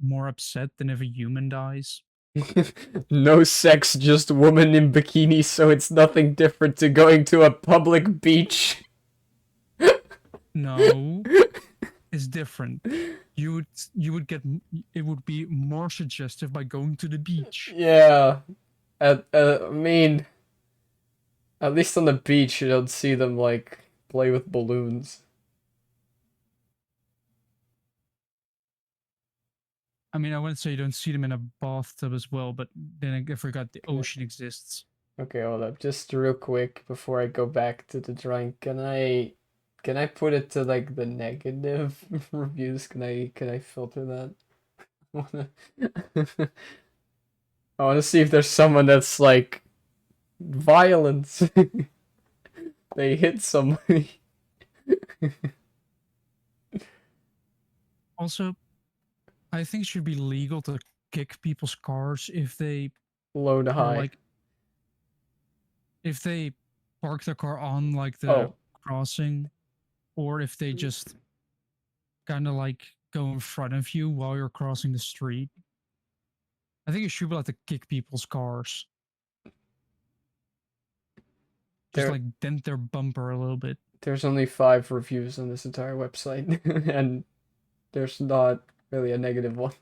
more upset than if a human dies. No sex, just woman in bikini, so it's nothing different to going to a public beach. No, it's different. You would get it would be more suggestive by going to the beach. Yeah. I mean, at least on the beach, you don't see them, like, play with balloons. I mean, I wouldn't say you don't see them in a bathtub as well, but then I forgot the Okay. ocean exists. Okay, hold up. Just real quick before I go back to the drawing, can I put it to like the negative reviews? Can I filter that? I want to see if there's someone that's like violence. They hit somebody. Also, I think it should be legal to kick people's cars if they Low to are high. like if they park their car on like the Oh, crossing, or if they just kind of like go in front of you while you're crossing the street, I think you should be able to kick people's cars. Just there like dent their bumper a little bit. there's only 5 reviews on this entire website, and there's not really a negative one.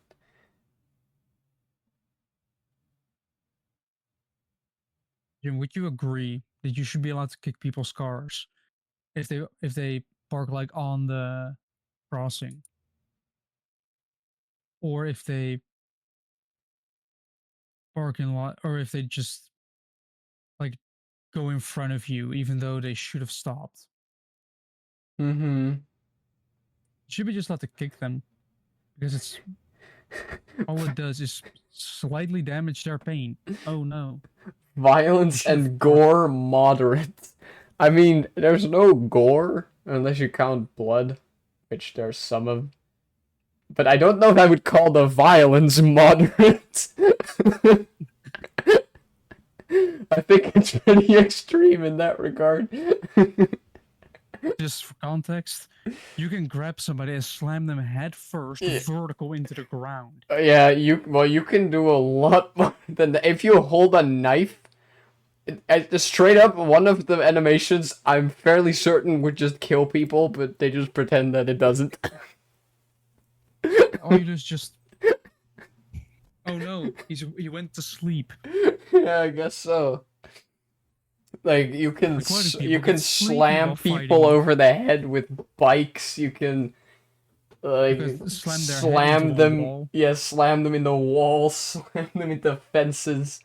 Jim, would you agree that you should be allowed to kick people's cars if they park like on the crossing, or if they park in lot, or if they just like go in front of you even though they should have stopped? Mm-hmm. You should be just allowed to kick them because it's all it does is slightly damage their paint. Oh no. You Violence should have and parked. gore moderate. I mean, there's no gore unless you count blood, which there's some of. But I don't know if I would call the violence moderate. I think it's pretty extreme in that regard. Just for context, you can grab somebody and slam them head first Yeah. vertical into the ground. Yeah, you can do a lot more than that. If you hold a knife, straight up, one of the animations I'm fairly certain would just kill people, but they just pretend that it doesn't. All you do is just, oh no, he went to sleep. Yeah, I guess so. Like Like, why do you people can get sleepy slam while people fighting? over the head with bikes. You can You like could slam their head into slam a them. wall. Yeah, slam them in the walls, slam them into fences.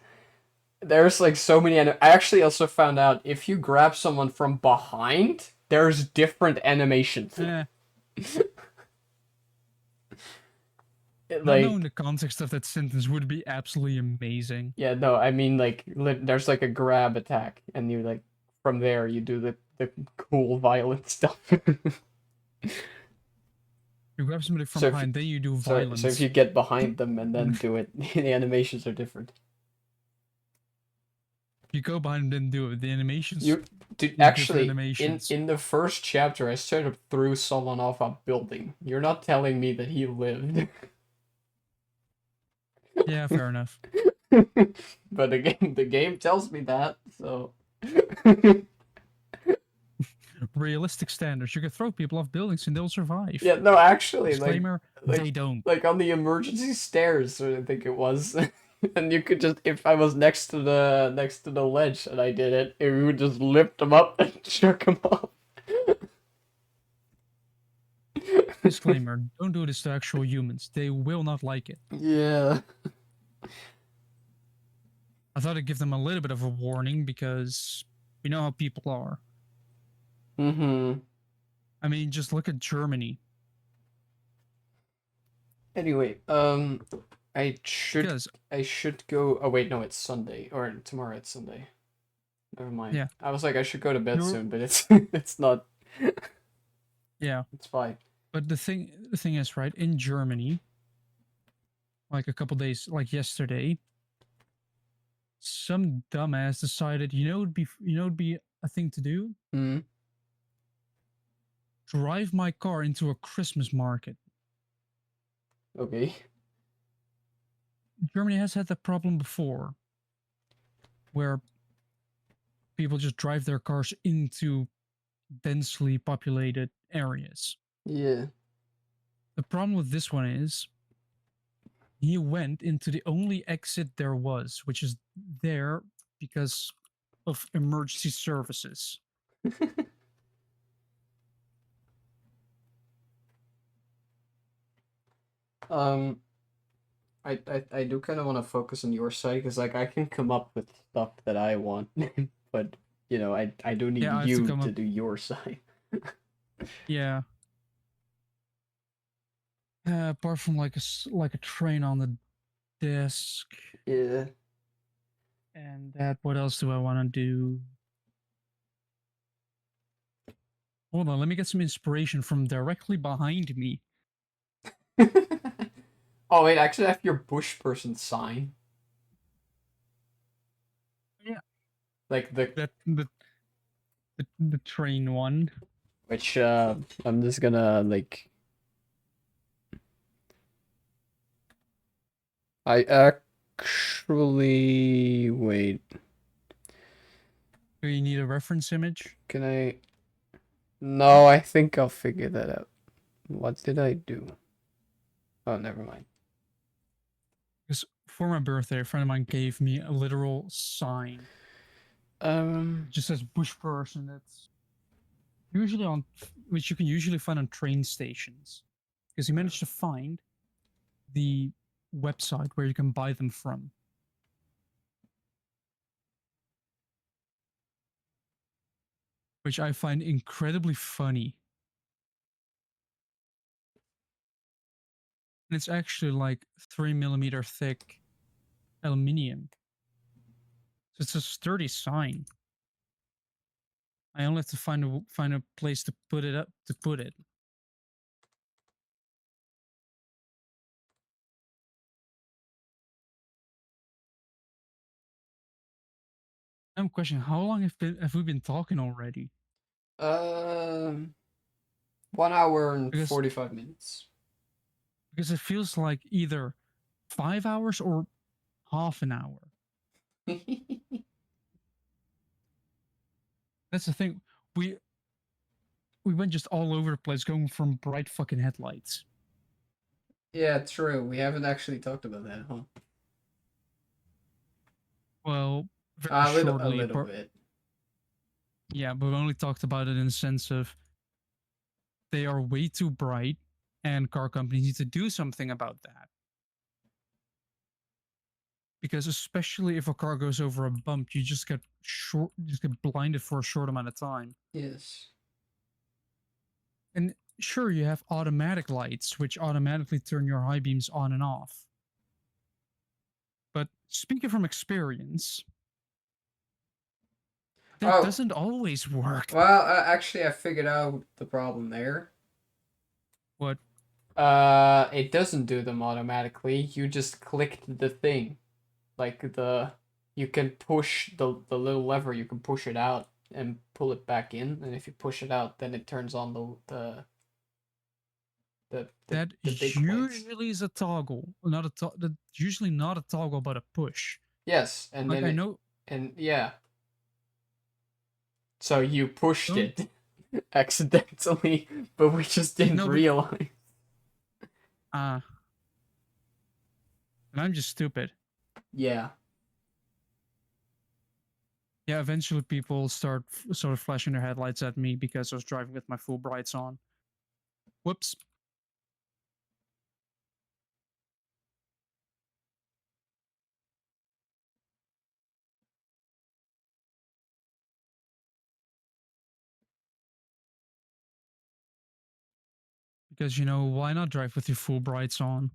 There's like so many. I actually also found out if you grab someone from behind, there's different animations. Eh, not Like knowing the context of that sentence would be absolutely amazing. yeah, no, I mean like there's like a grab attack, and you like from there you do the cool violent stuff. You grab somebody from So if behind, then you do so if you violence. get behind them and then do it, the animations are different. You go behind them, then do it. The animations You dude, do different actually animations. in the first chapter I straight up threw someone off a building. You're not telling me that he lived. Yeah, fair enough. But again, the game tells me that, so Realistic standards. You can throw people off buildings and they'll survive. yeah, no, actually, Disclaimer, like they don't. like on the emergency stairs, I think it was, and you could just if I was next to the ledge and I did it, we would just lift them up and chuck them off. Disclaimer, don't do this to actual humans. They will not like it. Yeah. I thought I'd give them a little bit of a warning because we know how people are. Mm-hmm. I mean, just look at Germany. Anyway, I should Because, I should go. Oh wait, no, it's Sunday or tomorrow. It's Sunday. Never mind. yeah, I was like, I should go to bed you're, soon, but it's it's not. yeah. It's fine. But the thing is, right, in Germany, like a couple days, like yesterday, some dumbass decided, it'd be a thing to do? Mm, Drive my car into a Christmas market. okay. Germany has had that problem before, where people just drive their cars into densely populated areas. Yeah. The problem with this one is he went into the only exit there was, which is there because of emergency services. Um, I do kind of want to focus on your side because like I can come up with stuff that I want, but I do need Yeah, I have to you come to up. do your side. Yeah, apart from like a train on the desk Yeah. and that, what else do I want to do? Hold on, let me get some inspiration from directly behind me. Oh wait, actually, I have your bush person sign. Yeah, Like the train one. which I'm just gonna like I actually wait. Do you need a reference image? Can I? No, I think I'll figure that out. What did I do? Oh, never mind. Because for my birthday, a friend of mine gave me a literal sign. Um. It just says bush person. That's usually on, which you can usually find on train stations. Because he managed to find the website where you can buy them from. Which I find incredibly funny. And it's actually like 3 millimeter thick aluminium. So it's a sturdy sign. I only have to find a place to put it up to put it. I'm questioning how long have we been talking already? Um. 1 hour and Because 45 minutes. it feels like either 5 hours or half an hour. That's the thing. We we went just all over the place, going from bright fucking headlights. Yeah, true. We haven't actually talked about that, huh? Well, very A shortly, little but bit. yeah, but we only talked about it in the sense of they are way too bright, and car companies need to do something about that. Because especially if a car goes over a bump, you just get blinded for a short amount of time. Yes. And sure, you have automatic lights, which automatically turn your high beams on and off. But speaking from experience, that Oh, doesn't always work. well, actually, I figured out the problem there. What? It doesn't do them automatically. You just clicked the thing. Like you can push the little lever, you can push it out and pull it back in, and if you push it out, then it turns on That the big lights. usually is a toggle, not a that's usually not a toggle, but a push. Yes, and Like then I know, and yeah. So you pushed don't it accidentally, but we just didn't no, but realize. uh, and I'm just stupid. Yeah. Yeah, eventually people start sort of flashing their headlights at me because I was driving with my full brights on. Whoops. Because why not drive with your full brights on?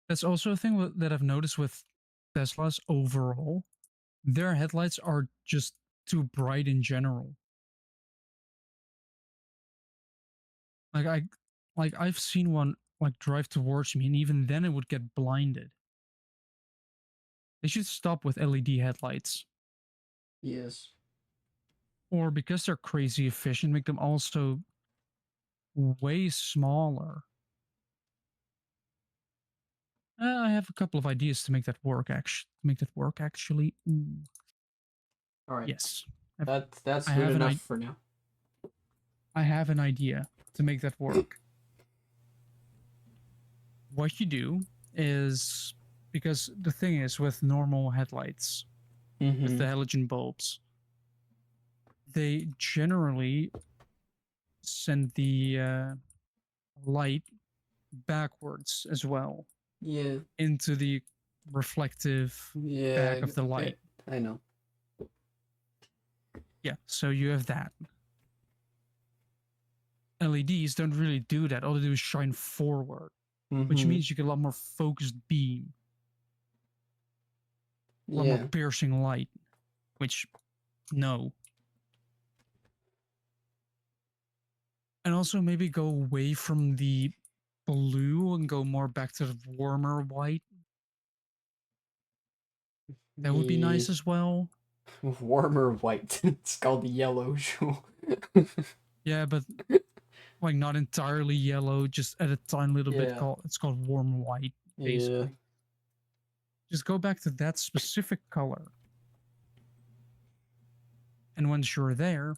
That's also a thing that I've noticed with Teslas overall. Their headlights are just too bright in general. Like I've seen one like drive towards me, and even then it would get blinded. They should stop with LED headlights, Yes. or because they're crazy efficient, make them also way smaller. I have a couple of ideas to make that work. Actually, ooh, All right. yes, That's I good have enough for now. I have an idea to make that work. What you do is, because the thing is with normal headlights, with Mm-hmm. the halogen bulbs, they generally send the light backwards as well Yeah. into the reflective Yeah. back of the light. I know. Yeah, so you have that. LEDs don't really do that. All they do is shine forward, which Mm-hmm. means you get a lot more focused beam, a lot more Yeah. piercing light, which, no. And also maybe go away from the blue and go more back to the warmer white. That would be Yeah. nice as well. Warmer white. It's called the yellow shoe. Yeah, but like not entirely yellow, just at a tiny little bit. Yeah. It's called warm white, Yeah. basically. Just go back to that specific color, and once you're there,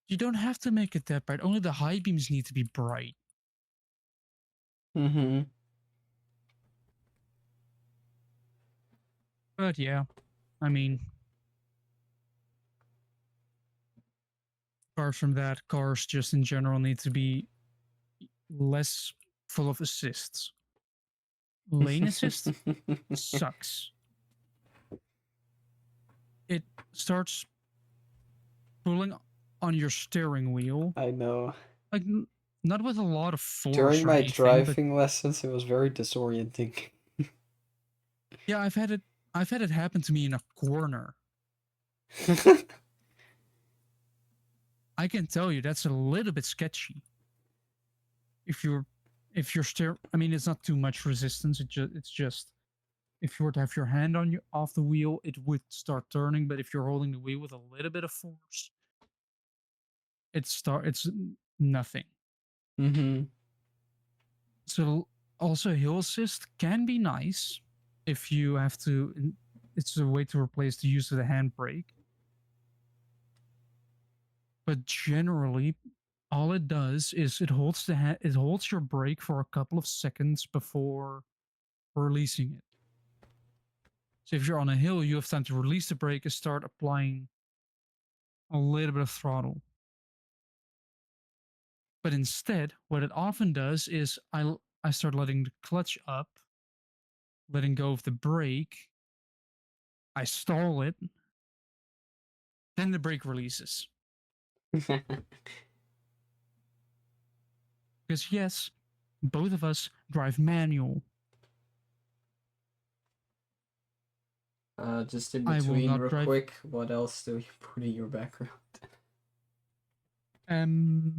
you don't have to make it that bright. Only the high beams need to be bright. Mm-hmm. But yeah, I mean, apart from that, cars just in general need to be less full of assists. Lane assist sucks. It starts pulling on your steering wheel, I know. like not with a lot of force During or my anything, but driving lessons, it was very disorienting. yeah, I've had it happen to me in a corner. I can tell you that's a little bit sketchy. If you're I mean, it's not too much resistance. It's just if you were to have your hand on your off the wheel, it would start turning. But if you're holding the wheel with a little bit of force, it's nothing. Mm-hmm. So also hill assist can be nice if you have to. It's a way to replace the use of the handbrake. But generally, all it does is it holds your brake for a couple of seconds before releasing it. So if you're on a hill, you have time to release the brake and start applying a little bit of throttle. But instead, what it often does is I start letting the clutch up, letting go of the brake, I stall it, then the brake releases. Because yes, both of us drive manual. Just in I will between, not real drive. quick, what else do you put in your background? Um.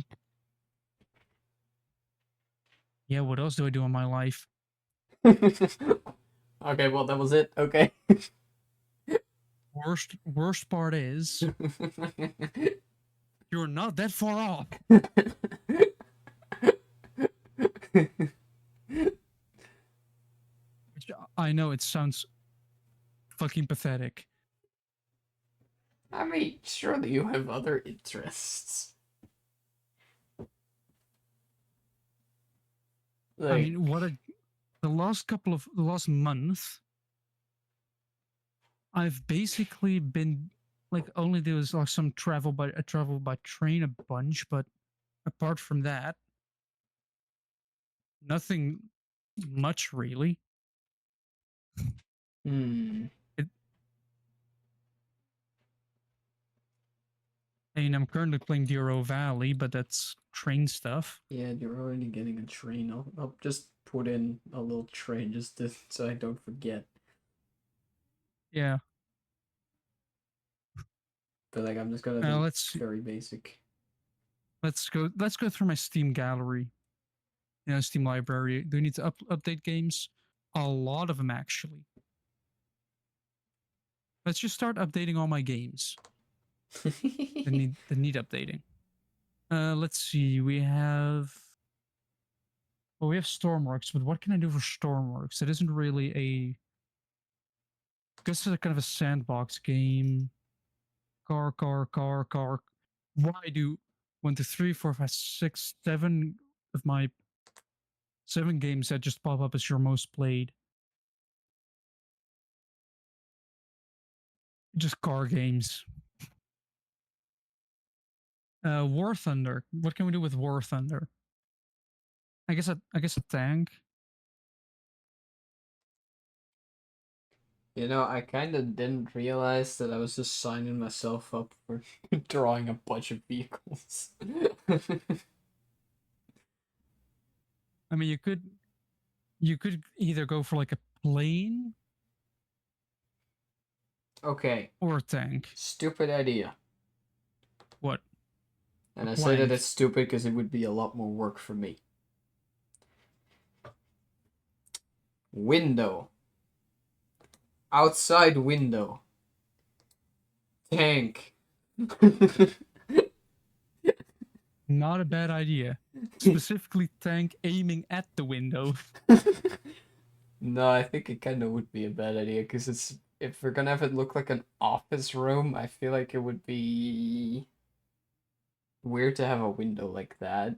Yeah. What else do I do in my life? Okay, well, that was it. Okay. Worst part is you're not that far off. Which I know it sounds fucking pathetic. I mean, surely you have other interests. I Like, mean, the last month, I've basically been like only there was like some travel by I traveled by train a bunch, but apart from that, nothing much really. hmm. It, I mean, I'm currently playing Duro Valley, but that's train stuff. Yeah, you're already getting a train. I'll just put in a little train just to, so I don't forget. Yeah. But like, I'm just gonna do Let's very basic. let's go through my Steam gallery. You know, Steam library. Do you need to update games? A lot of them actually. Let's just start updating all my games that need updating. Let's see. We have Stormworks, but what can I do for Stormworks? It isn't really a. I guess it's a kind of a sandbox game. Car. Why do 1, 2, 3, 4, 5, 6, 7 of my 7 games that just pop up as your most played? Just car games. War Thunder. What can we do with War Thunder? I guess a tank. You know, I kind of didn't realize that I was just signing myself up for drawing a bunch of vehicles. I mean, you could either go for like a plane Okay, or a tank. stupid idea. What? A And I say that plank. it's stupid because it would be a lot more work for me. Window. Outside window. Tank. Not a bad idea. Specifically, tank aiming at the window. No, I think it kind of would be a bad idea because it's if we're gonna have it look like an office room, I feel like it would be weird to have a window like that.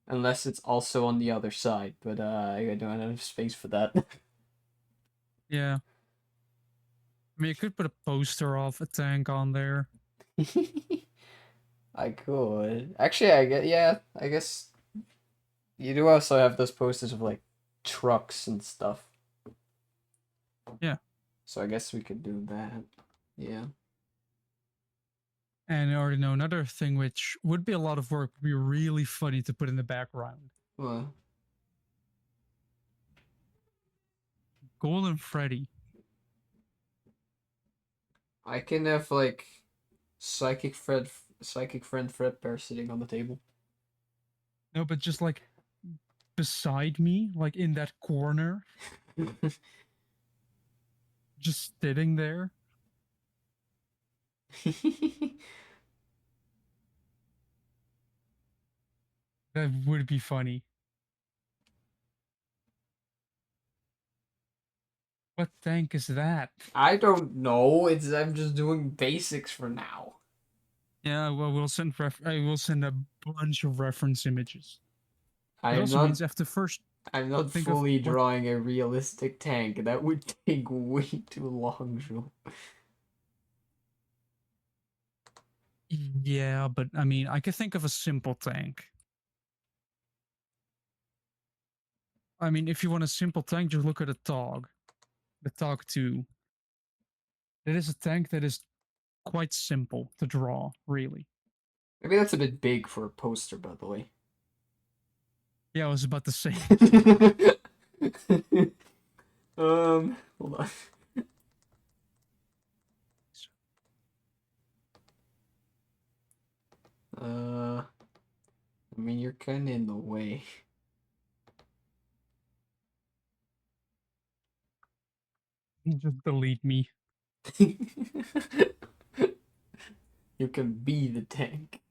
Unless it's also on the other side, but I don't have space for that. Yeah. I mean, you could put a poster of a tank on there. I could. Actually, I guess you do also have those posters of like trucks and stuff. Yeah. So I guess we could do that. Yeah. And I already know another thing which would be a lot of work, would be really funny to put in the background. Well, Golden Freddy. I can have like psychic Fred, psychic friend Fredbear sitting on the table. No, but just like beside me, like in that corner, just sitting there. That would be funny. What tank is that? I don't know. It's I'm just doing basics for now. Yeah, well, I will send a bunch of reference images. It I'm also not means I have to first I'm not think of fully what. drawing a realistic tank. That would take way too long, Jules. Yeah, but I mean, I could think of a simple tank. I mean, if you want a simple tank, just look at a Tog. The Tog 2. It is a tank that is quite simple to draw, really. Maybe that's a bit big for a poster, by the way. Yeah, I was about to say. Hold on. I mean, you're kind of in the way. Just delete me. You can be the tank.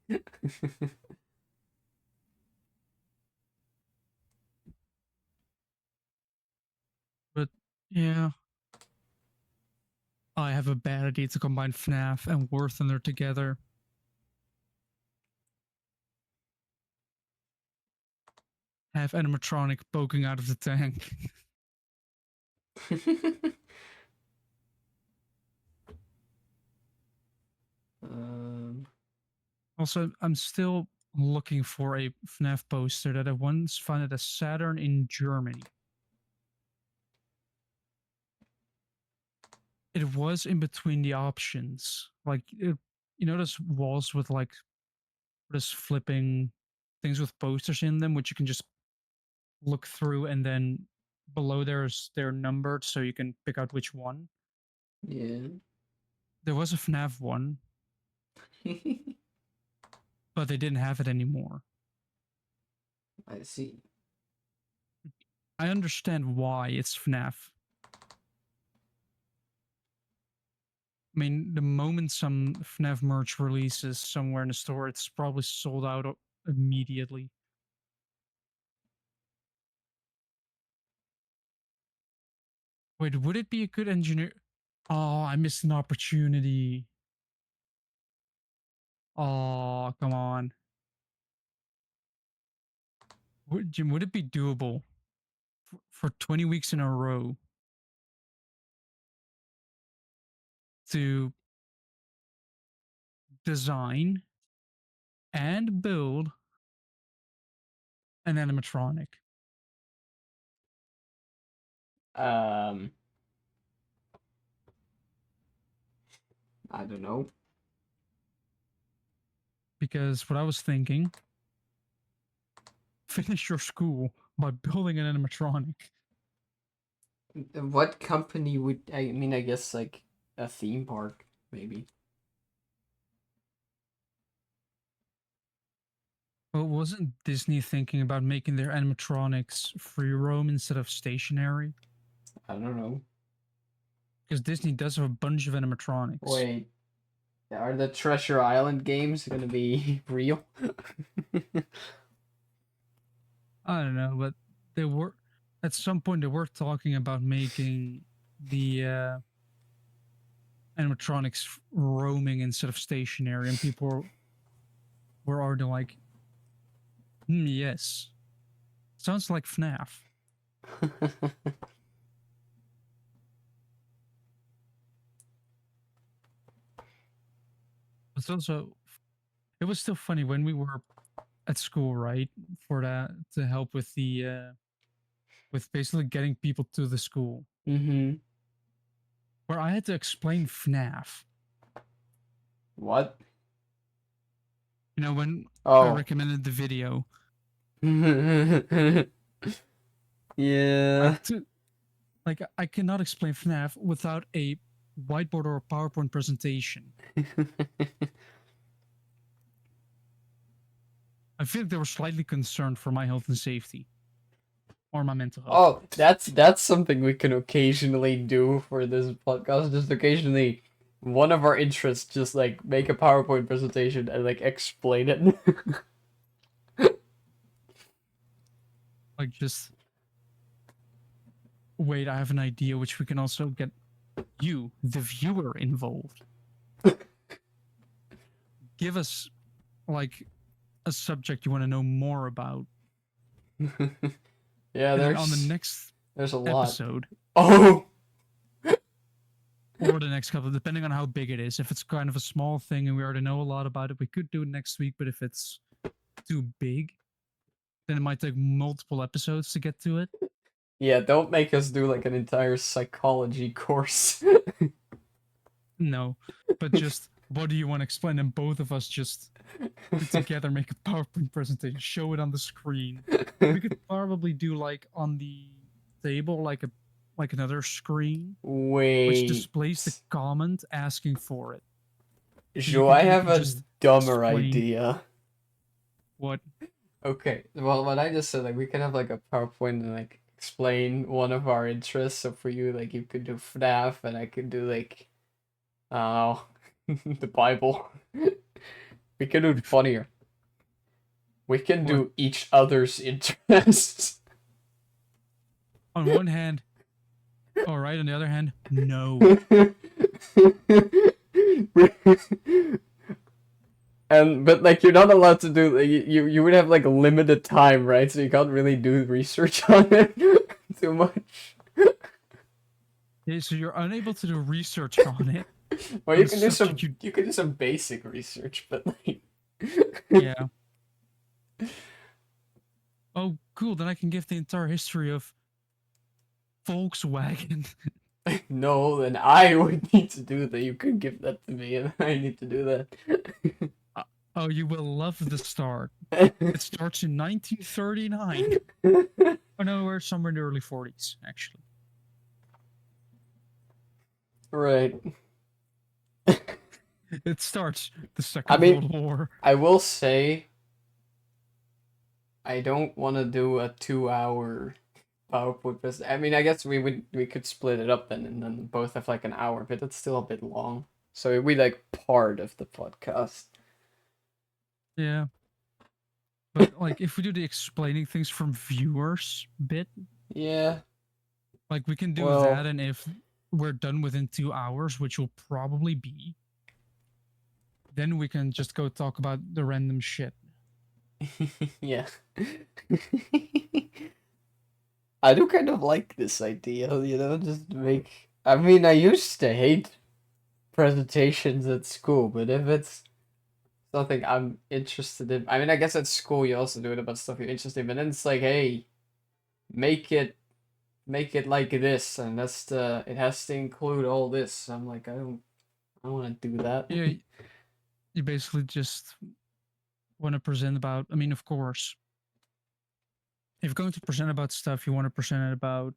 But yeah, I have a bad idea to combine FNAF and War Thunder together. Have animatronic poking out of the tank. um, Also, I'm still looking for a FNAF poster that I once found at a Saturn in Germany. It was in between the options. Like, you know, those walls with like this flipping things with posters in them, which you can just look through and then below they're numbered so you can pick out which one. yeah. There was a FNAF one, but they didn't have it anymore. I see. I understand why it's FNAF. I mean, the moment some FNAF merch releases somewhere in the store, it's probably sold out immediately. Wait, would it be a good engineer? Oh, I missed an opportunity. Oh, come on. Jim, would it be doable for 20 weeks in a row to design and build an animatronic? Um, I don't know. Because what I was thinking, finish your school by building an animatronic. What company would I mean? I guess like a theme park, maybe. Well, wasn't Disney thinking about making their animatronics free roam instead of stationary? I don't know. because Disney does have a bunch of animatronics. Wait, are the Treasure Island games gonna be real? I don't know, but they were at some point they were talking about making the animatronics roaming instead of stationary, and people were already like, yes, sounds like FNAF. It's also it was still funny when we were at school, right? For that to help with the with basically getting people to the school, Mm-hmm. where I had to explain FNAF. What? You know, when I Oh. recommended the video, Yeah. I cannot explain FNAF without a whiteboard or a PowerPoint presentation. I feel like they were slightly concerned for my health and safety or my mental health. Oh, that's something we can occasionally do for this podcast. Just occasionally, one of our interests, just like make a PowerPoint presentation and like explain it. Like, just wait, I have an idea which we can also get you, the viewer, involved. Give us like a subject you want to know more about. Yeah, And then on the next there's a lot. episode, Oh. or the next couple, depending on how big it is. If it's kind of a small thing and we already know a lot about it, we could do it next week. But if it's too big, then it might take multiple episodes to get to it. Yeah, don't make us do like an entire psychology course. No, but just what do you want to explain? And both of us just together make a PowerPoint presentation, show it on the screen. We could probably do like on the table, like another screen, which Wait. displays the comment asking for it. Joe, I You have can a just dumber explain idea. what. Okay, well, what I just said, like, we can have like a PowerPoint and like explain one of our interests. So for you, like, you could do FNAF, and I could do like, oh, the Bible. We can do it funnier. We can What? do each other's interests. On one hand, all right. On the other hand, no. And but like you're not allowed to do like, you would have like a limited time, right? So you can't really do research on it too much. Yeah, so you're unable to do research on it. Well, On you a can do some subject you can do some basic research, but like yeah. Oh, cool. Then I can give the entire history of Volkswagen. no, then I would need to do that. You could give that to me, and I need to do that. Oh, you will love the start. It starts in 1939. Oh no, we're somewhere in the early 40s, actually. Right. It starts the I Second mean, World War. I will say, I don't want to do a 2 hour PowerPoint presentation. I mean, I guess we could split it up then, and then both have like an hour, but it's still a bit long. So it'd be like part of the podcast. Yeah. But like if we do the explaining things from viewers bit, Yeah. like we can do Well. that, and if we're done within 2 hours, which will probably be, then we can just go talk about the random shit. Yeah. I do kind of like this idea, you know, just make. I mean, I used to hate presentations at school, but if it's something I'm interested in, I mean, I guess at school you also do it about stuff you're interested in, but then it's like, hey, make it like this, and it has to include all this. I'm like, I don't want to do that. Yeah, you basically just want to present about. I mean, of course, if you're going to present about stuff, you want to present it about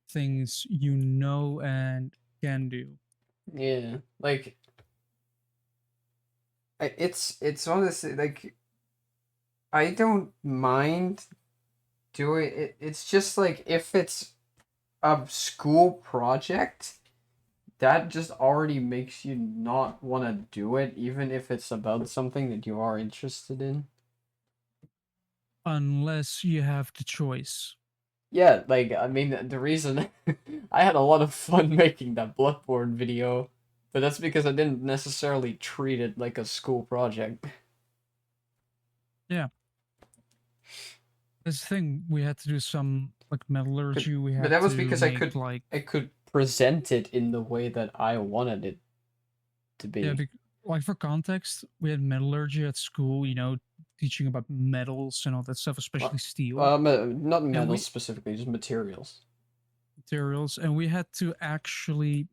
things you know and can do. Yeah, like it's honestly like I don't mind doing it. It's just like if it's a school project, that just already makes you not want to do it, even if it's about something that you are interested in. Unless you have the choice. Yeah, like, I mean, the reason I had a lot of fun making that Bloodborne video, but that's because I didn't necessarily treat it like a school project. Yeah. That's the thing. We had to do some like But, metallurgy. We but had that was to because make like I could present it in the way that I wanted it to yeah, be. like for context, we had metallurgy at school. You know, teaching about metals and all that stuff, especially steel. Not And metals we specifically, just materials. materials, and we had to actually.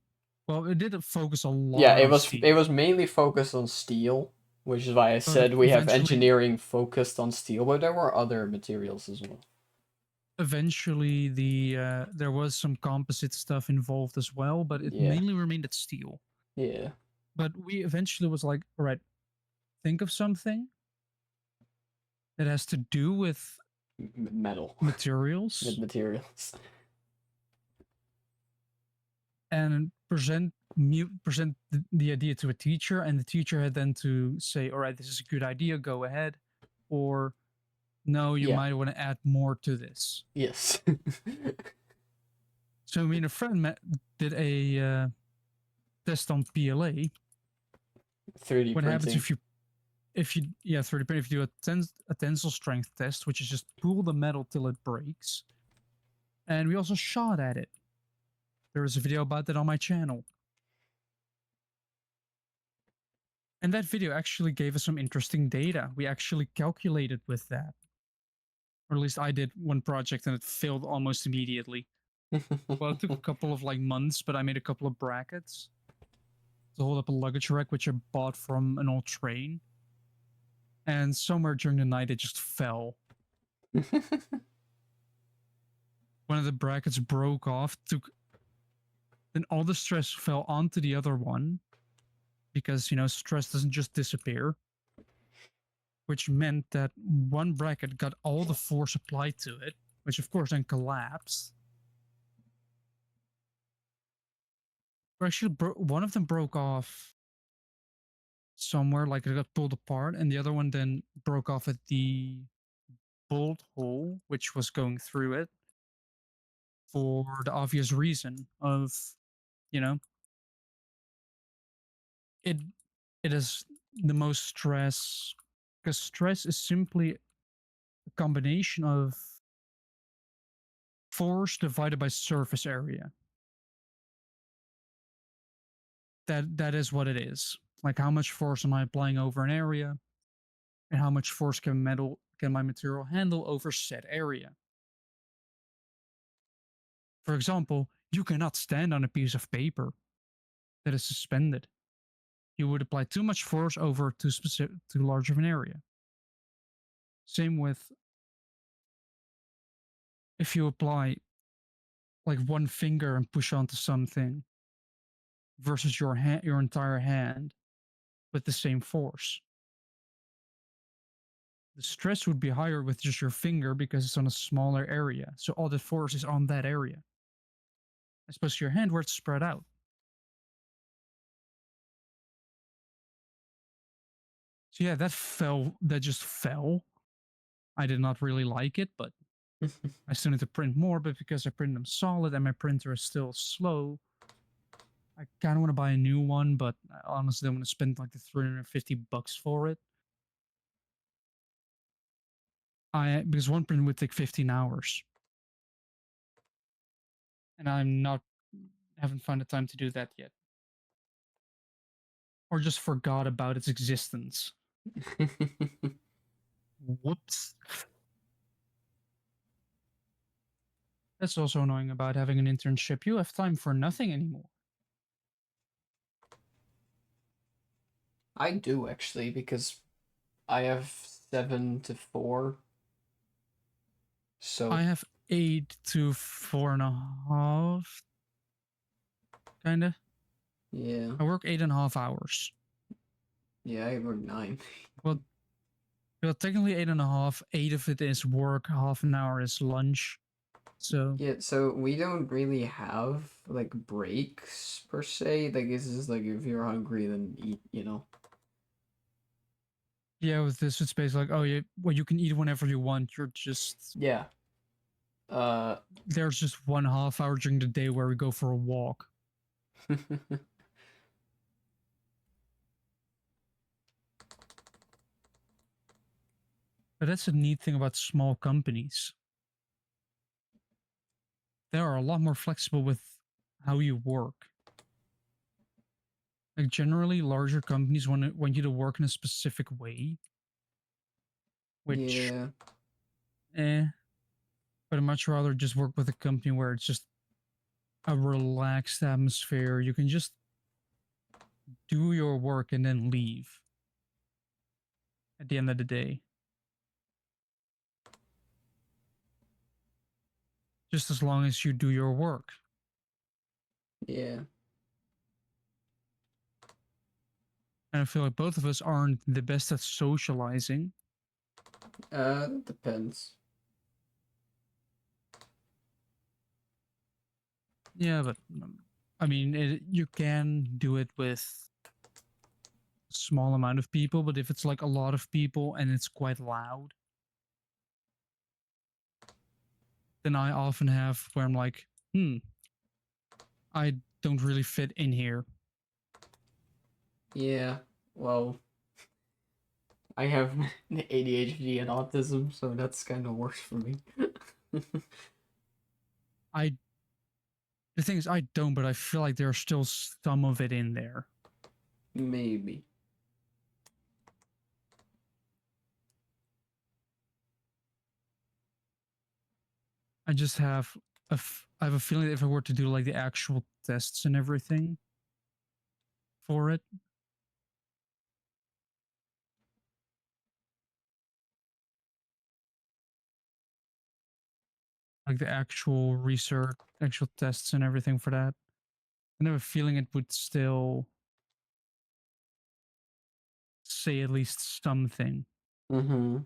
Well, it didn't focus a Yeah, lot on it steel, was mainly focused on steel, which is why I but said we have eventually, engineering focused on steel, but there were other materials as well. there was some composite stuff involved as well, but it Yeah, mainly remained at steel. yeah, But we eventually was like, all right, think of something that has to do with metal with materials materials. and present the idea to a teacher, and the teacher had then to say, all right, this is a good idea, go ahead, or no, you Yeah, might want to add more to this. yes. So me and a friend did a test on PLA. 3D What happens printing. if you yeah 30 if you do a tensile strength test, which is just pull the metal till it breaks, and we also shot at it. There is a video about that on my channel. And that video actually gave us some interesting data. We actually calculated with that. Or at least I did one project and it failed almost immediately. Well, it took a couple of like months, but I made a couple of brackets to hold up a luggage rack, which I bought from an old train. And somewhere during the night, it just fell. One of the brackets broke off, then all the stress fell onto the other one because, stress doesn't just disappear, which meant that one bracket got all the force applied to it, which of course then collapsed. Or actually, one of them broke off somewhere, like it got pulled apart, and the other one then broke off at the bolt hole, which was going through it for the obvious reason of, you know, it it is the most stress because stress is simply a combination of force divided by surface area. That is what it is. Like how much force am I applying over an area, and how much force can my material handle over said area. For example, you cannot stand on a piece of paper that is suspended. You would apply too much force over too large of an area. Same with if you apply like one finger and push onto something versus your entire hand with the same force. The stress would be higher with just your finger because it's on a smaller area. So all the force is on that area. As opposed to your hand where it's spread out. So yeah, that just fell. I did not really like it, but I still need to print more, but because I print them solid and my printer is still slow, I kind of want to buy a new one, but I honestly don't want to spend like the $350 for it. Because one print would take 15 hours, and haven't found the time to do that yet, or just forgot about its existence. Whoops. That's also annoying about having an internship. You have time for nothing anymore. I do actually because I have 7 to 4, I so have 8 to 4.5, kind of. yeah, I work 8.5 hours. yeah, I work 9. Well, technically 8.5. 8 of it is work, half an hour is lunch. So Yeah, so we don't really have like breaks per se. Like it's just like if you're hungry, then eat, you know. yeah, with this it's basically like, oh yeah, well you can eat whenever you want. You're just Yeah. Uh. there's just 1/2 hour during the day where we go for a walk. But that's a neat thing about small companies. They are a lot more flexible with how you work. Like generally, larger companies want you to work in a specific way, which Yeah. eh. But I'd much rather just work with a company where it's just a relaxed atmosphere. You can just do your work and then leave at the end of the day. Just as long as you do your work. Yeah. And I feel like both of us aren't the best at socializing. Depends. Yeah, but I mean, you can do it with a small amount of people, but if it's like a lot of people and it's quite loud, then I often have where I'm like, I don't really fit in here. Yeah. Well, I have ADHD and autism, so that's kind of worse for me. I the thing is I don't, but I feel like there's still some of it in there. Maybe. I just have I have a feeling that if I were to do like the actual tests and everything for it, like the actual research, actual tests and everything for that, I have a feeling it would still say at least something, Mm-hmm.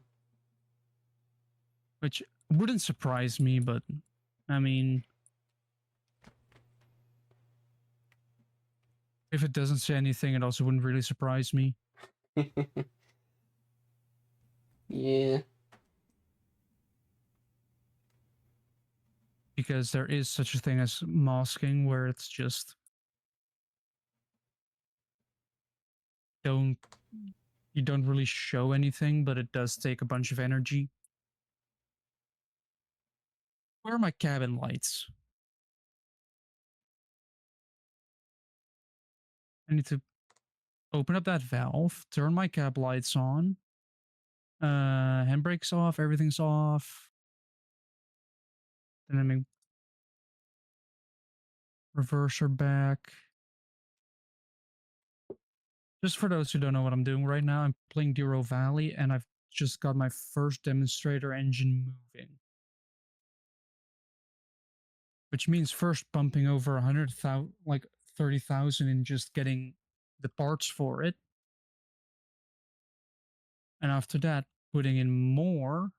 which wouldn't surprise me, but I mean, if it doesn't say anything, it also wouldn't really surprise me Yeah. because there is such a thing as masking where it's just don't you don't really show anything, but it does take a bunch of energy. Where are my cabin lights? I need to open up that valve, turn my cab lights on, handbrakes off, everything's off. Then I mean reverser back. Just for those who don't know what I'm doing right now, I'm playing Duro Valley and I've just got my first demonstrator engine moving. Which means first bumping over 100,000, like 30,000 and just getting the parts for it. And after that, putting in more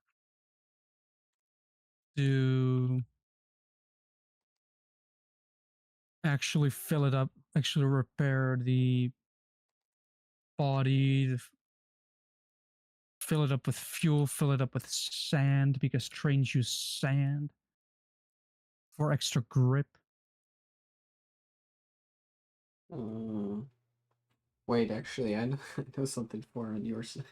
to actually fill it up, actually repair the body, fill it up with fuel, fill it up with sand because trains use sand for extra grip. Uh, Wait, actually, I know, I know something for on your side.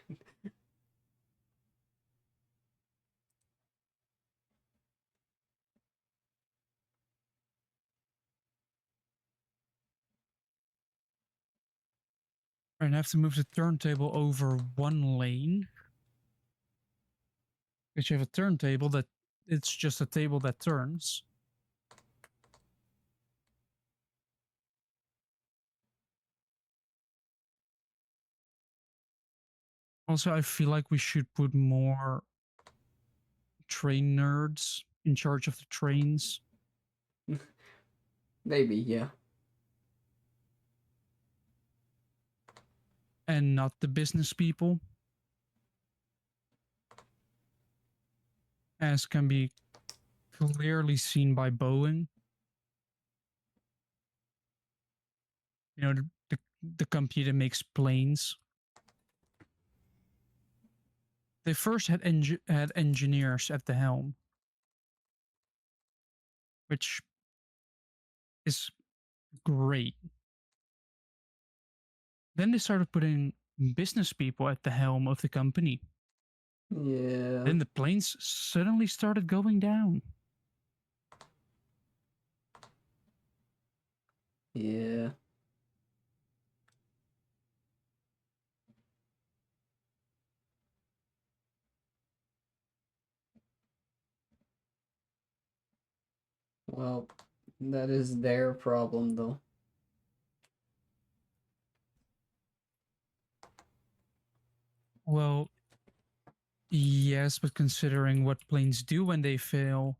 And I have to move the turntable over one lane. Because you have a turntable that it's just a table that turns. Also, I feel like we should put more train nerds in charge of the trains Maybe, yeah. and not the business people, as can be clearly seen by Boeing. You know, the company that makes planes. They first had engineers at the helm, which is great. Then they started putting business people at the helm of the company. Yeah. Then the planes suddenly started going down. Yeah. Well, that is their problem, though. Well, yes, but considering what planes do when they fail,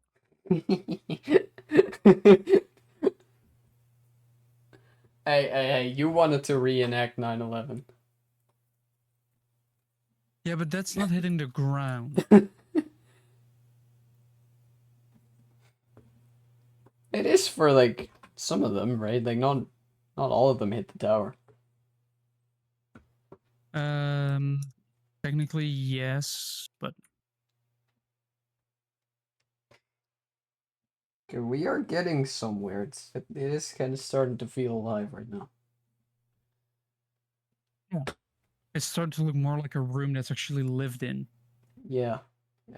Hey, you wanted to reenact 9/11. yeah, but that's not hitting the ground. It is for, like, some of them, right? Like, not all of them hit the tower. Um, Technically, yes, but Okay, we are getting somewhere. It is kind of starting to feel alive right now. yeah, it's starting to look more like a room that's actually lived in. Yeah.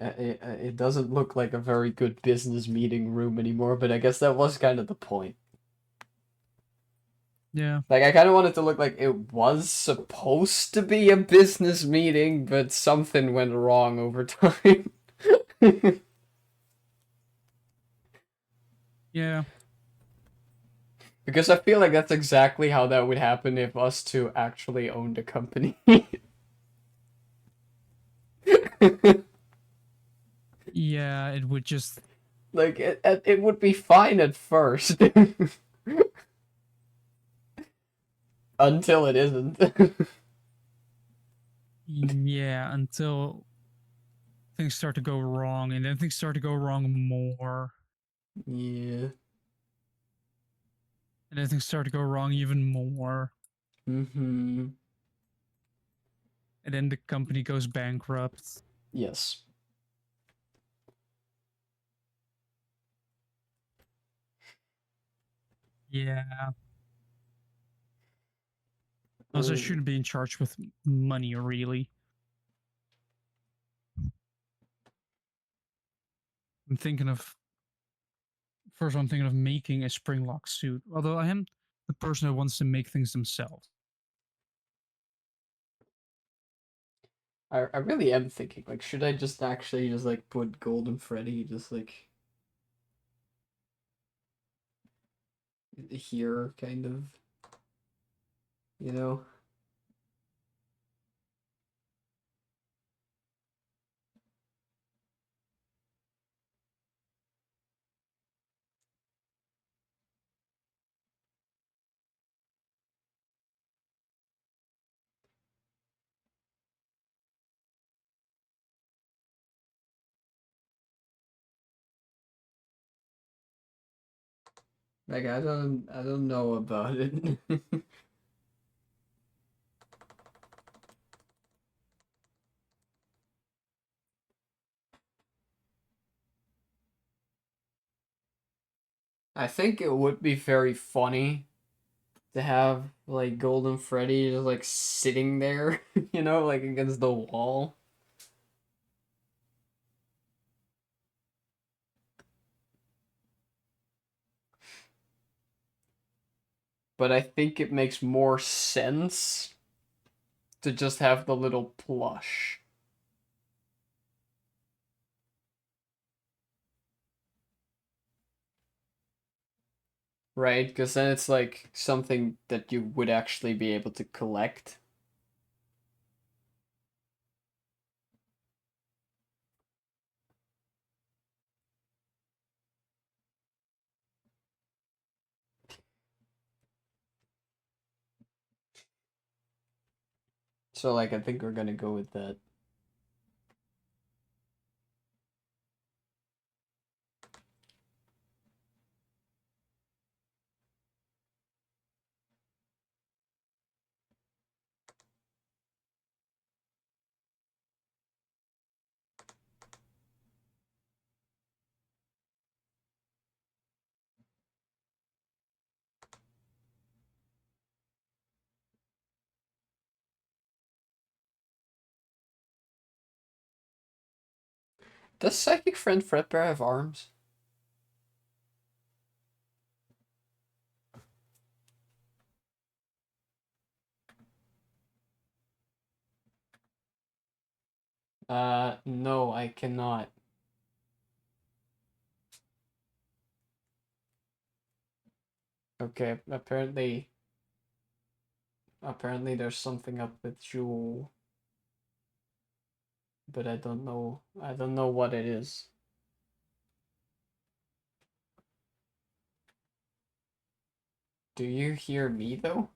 It doesn't look like a very good business meeting room anymore, but I guess that was kind of the point. Yeah, Like, I kind of want it to look like it was supposed to be a business meeting, but something went wrong over time. yeah, Because I feel like that's exactly how that would happen if us two actually owned a company. yeah. It would just, Like, it would be fine at first. Until it isn't. yeah, until things start to go wrong, and then things start to go wrong more, Yeah. and then things start to go wrong even more, Mm-hmm. and then the company goes bankrupt. Yes. Yeah. Also, Uh, shouldn't be in charge with money, really. I'm thinking of First, I'm thinking of making a spring lock suit. Although I am the person that wants to make things themselves. I really am thinking, like, should I just actually just, like, put Golden Freddy just, like, here, kind of? You know? Like, I don't know about it. I think it would be very funny to have, like, Golden Freddy just, like, sitting there, you know, like, against the wall. But I think it makes more sense to just have the little plush. Right? Because then it's like something that you would actually be able to collect. So, like, I think we're gonna go with that. Does Psychic Friend Fredbear have arms? No, I cannot. Okay, apparently there's something up with Jewel, but I don't know what it is. Do you hear me though?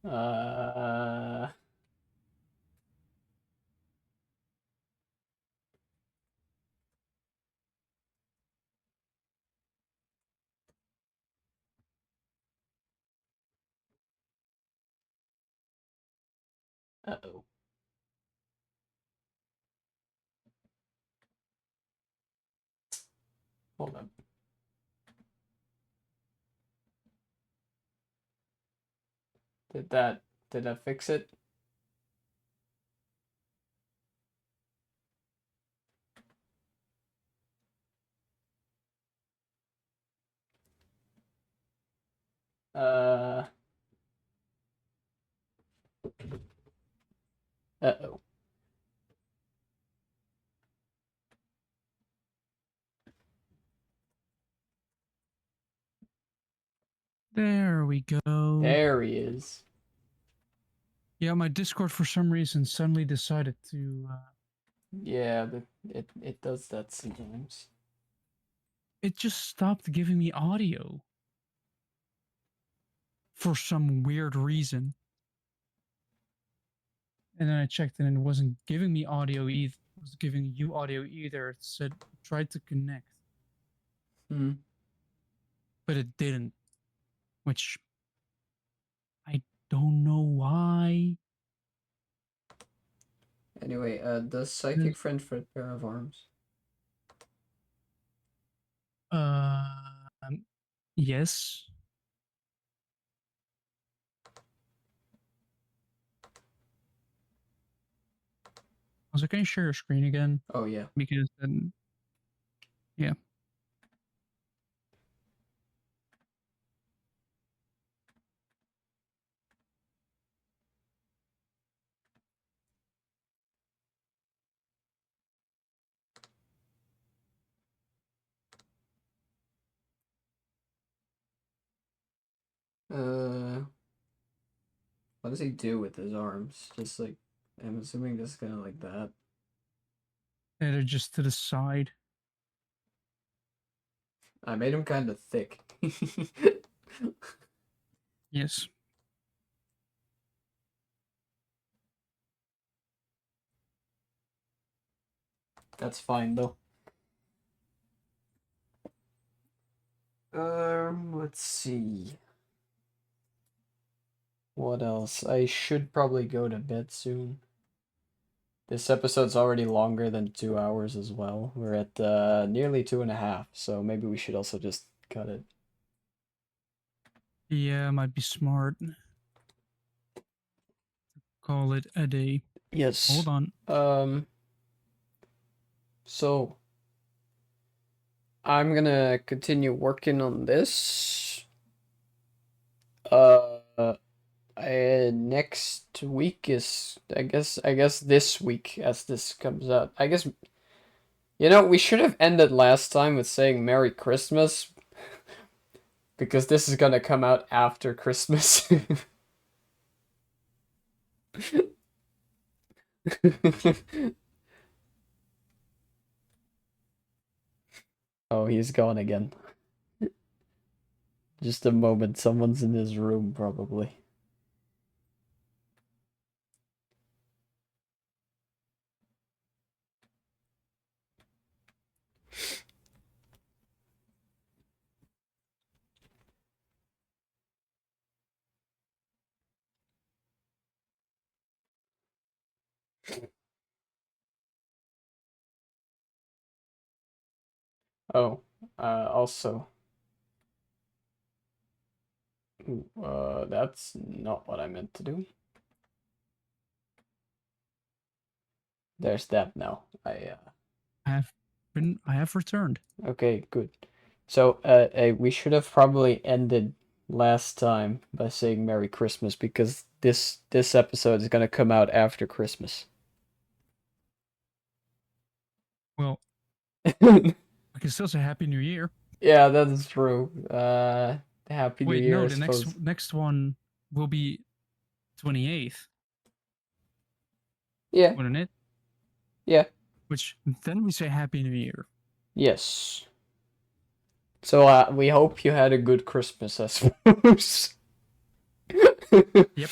Uh, uh-oh. Hold on. Did that fix it? Uh, uh-oh. There we go. There he is. Yeah, my Discord for some reason suddenly decided to. Yeah, it does that sometimes. It just stopped giving me audio for some weird reason. And then I checked and it wasn't giving me audio either. It was giving you audio either. It said tried to connect, Hmm. but it didn't, which I don't know why. Anyway, does This- Psychic Friend Fredbear have arms? Um, yes. Also, can you share your screen again? Oh yeah. Because then, yeah. Uh, what does he do with his arms? Just like, I'm assuming just kind of like that. They're just to the side. I made him kind of thick. Yes. That's fine though. Let's see. What else? I should probably go to bed soon. This episode's already longer than 2 hours as well. We're at nearly 2.5, so maybe we should also just cut it. Yeah, might be smart. Call it a day. Yes. Hold on. So I'm gonna continue working on this. Uh, Next week is I guess this week as this comes out. I guess we should have ended last time with saying Merry Christmas because this is gonna come out after Christmas. Oh, he's gone again. Just a moment, someone's in his room probably. Oh, also, That's not what I meant to do. There's that now. I have returned. Okay, good. So, we should have probably ended last time by saying Merry Christmas because this episode is gonna come out after Christmas. Well, I can still say Happy New Year. Yeah, that is true. Happy New Wait, Year, no, I the suppose. next one will be 28th, Yeah, wouldn't it? yeah, Which then we say Happy New Year. yes. So, we hope you had a good Christmas, I suppose. Yep.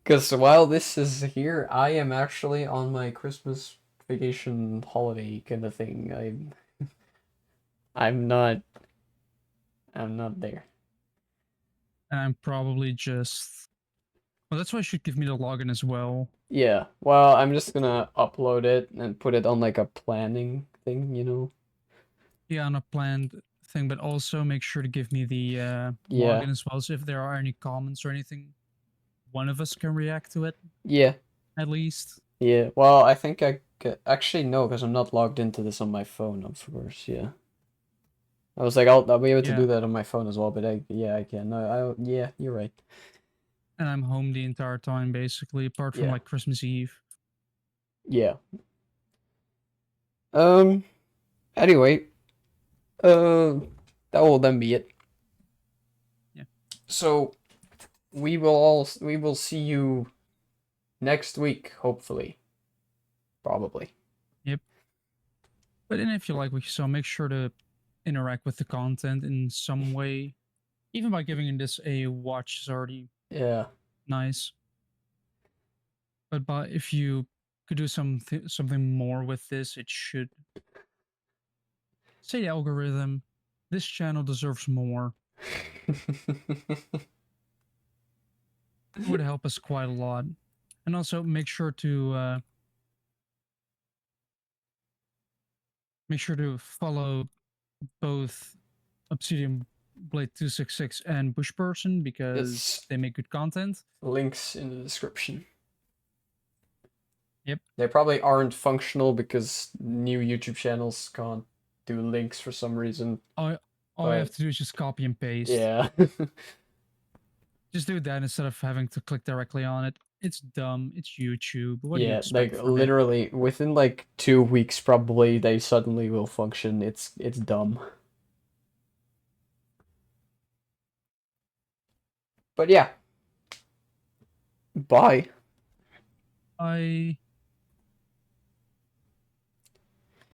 Because while this is here, I am actually on my Christmas vacation holiday kind of thing. I'm not I'm not there. And I'm probably just. Well, that's why you should give me the login as well. Yeah. Well, I'm just gonna upload it and put it on like a planning thing, you know? Yeah, on a planned thing, but also make sure to give me the Yeah. login as well. So if there are any comments or anything, one of us can react to it Yeah. at least. Yeah. Well, I think actually no, because I'm not logged into this on my phone, of course. Yeah. I was like, I'll be able to Yeah, do that on my phone as well, but yeah, I can. No, yeah, you're right. and I'm home the entire time basically, apart from Yeah. like Christmas Eve. Yeah. Um. Anyway, uh, that will then be it. Yeah. So we will see you next week, hopefully. Probably. Yep. But then if you like what you saw, make sure to interact with the content in some way. Even by giving this a watch is already Yeah. nice. But if you could do something more with this, it should say the algorithm. This channel deserves more. It would help us quite a lot. And also make sure to follow both Obsidian Blade 266 and Bush Person because It's they make good content. links in the description. Yep. They probably aren't functional because new YouTube channels can't do links for some reason. All you have But to do is just copy and paste. yeah. Just do that instead of having to click directly on it. It's dumb. It's YouTube. What do you Yeah, like expect from it? literally within like 2 weeks probably they suddenly will function. It's dumb. But yeah. Bye. I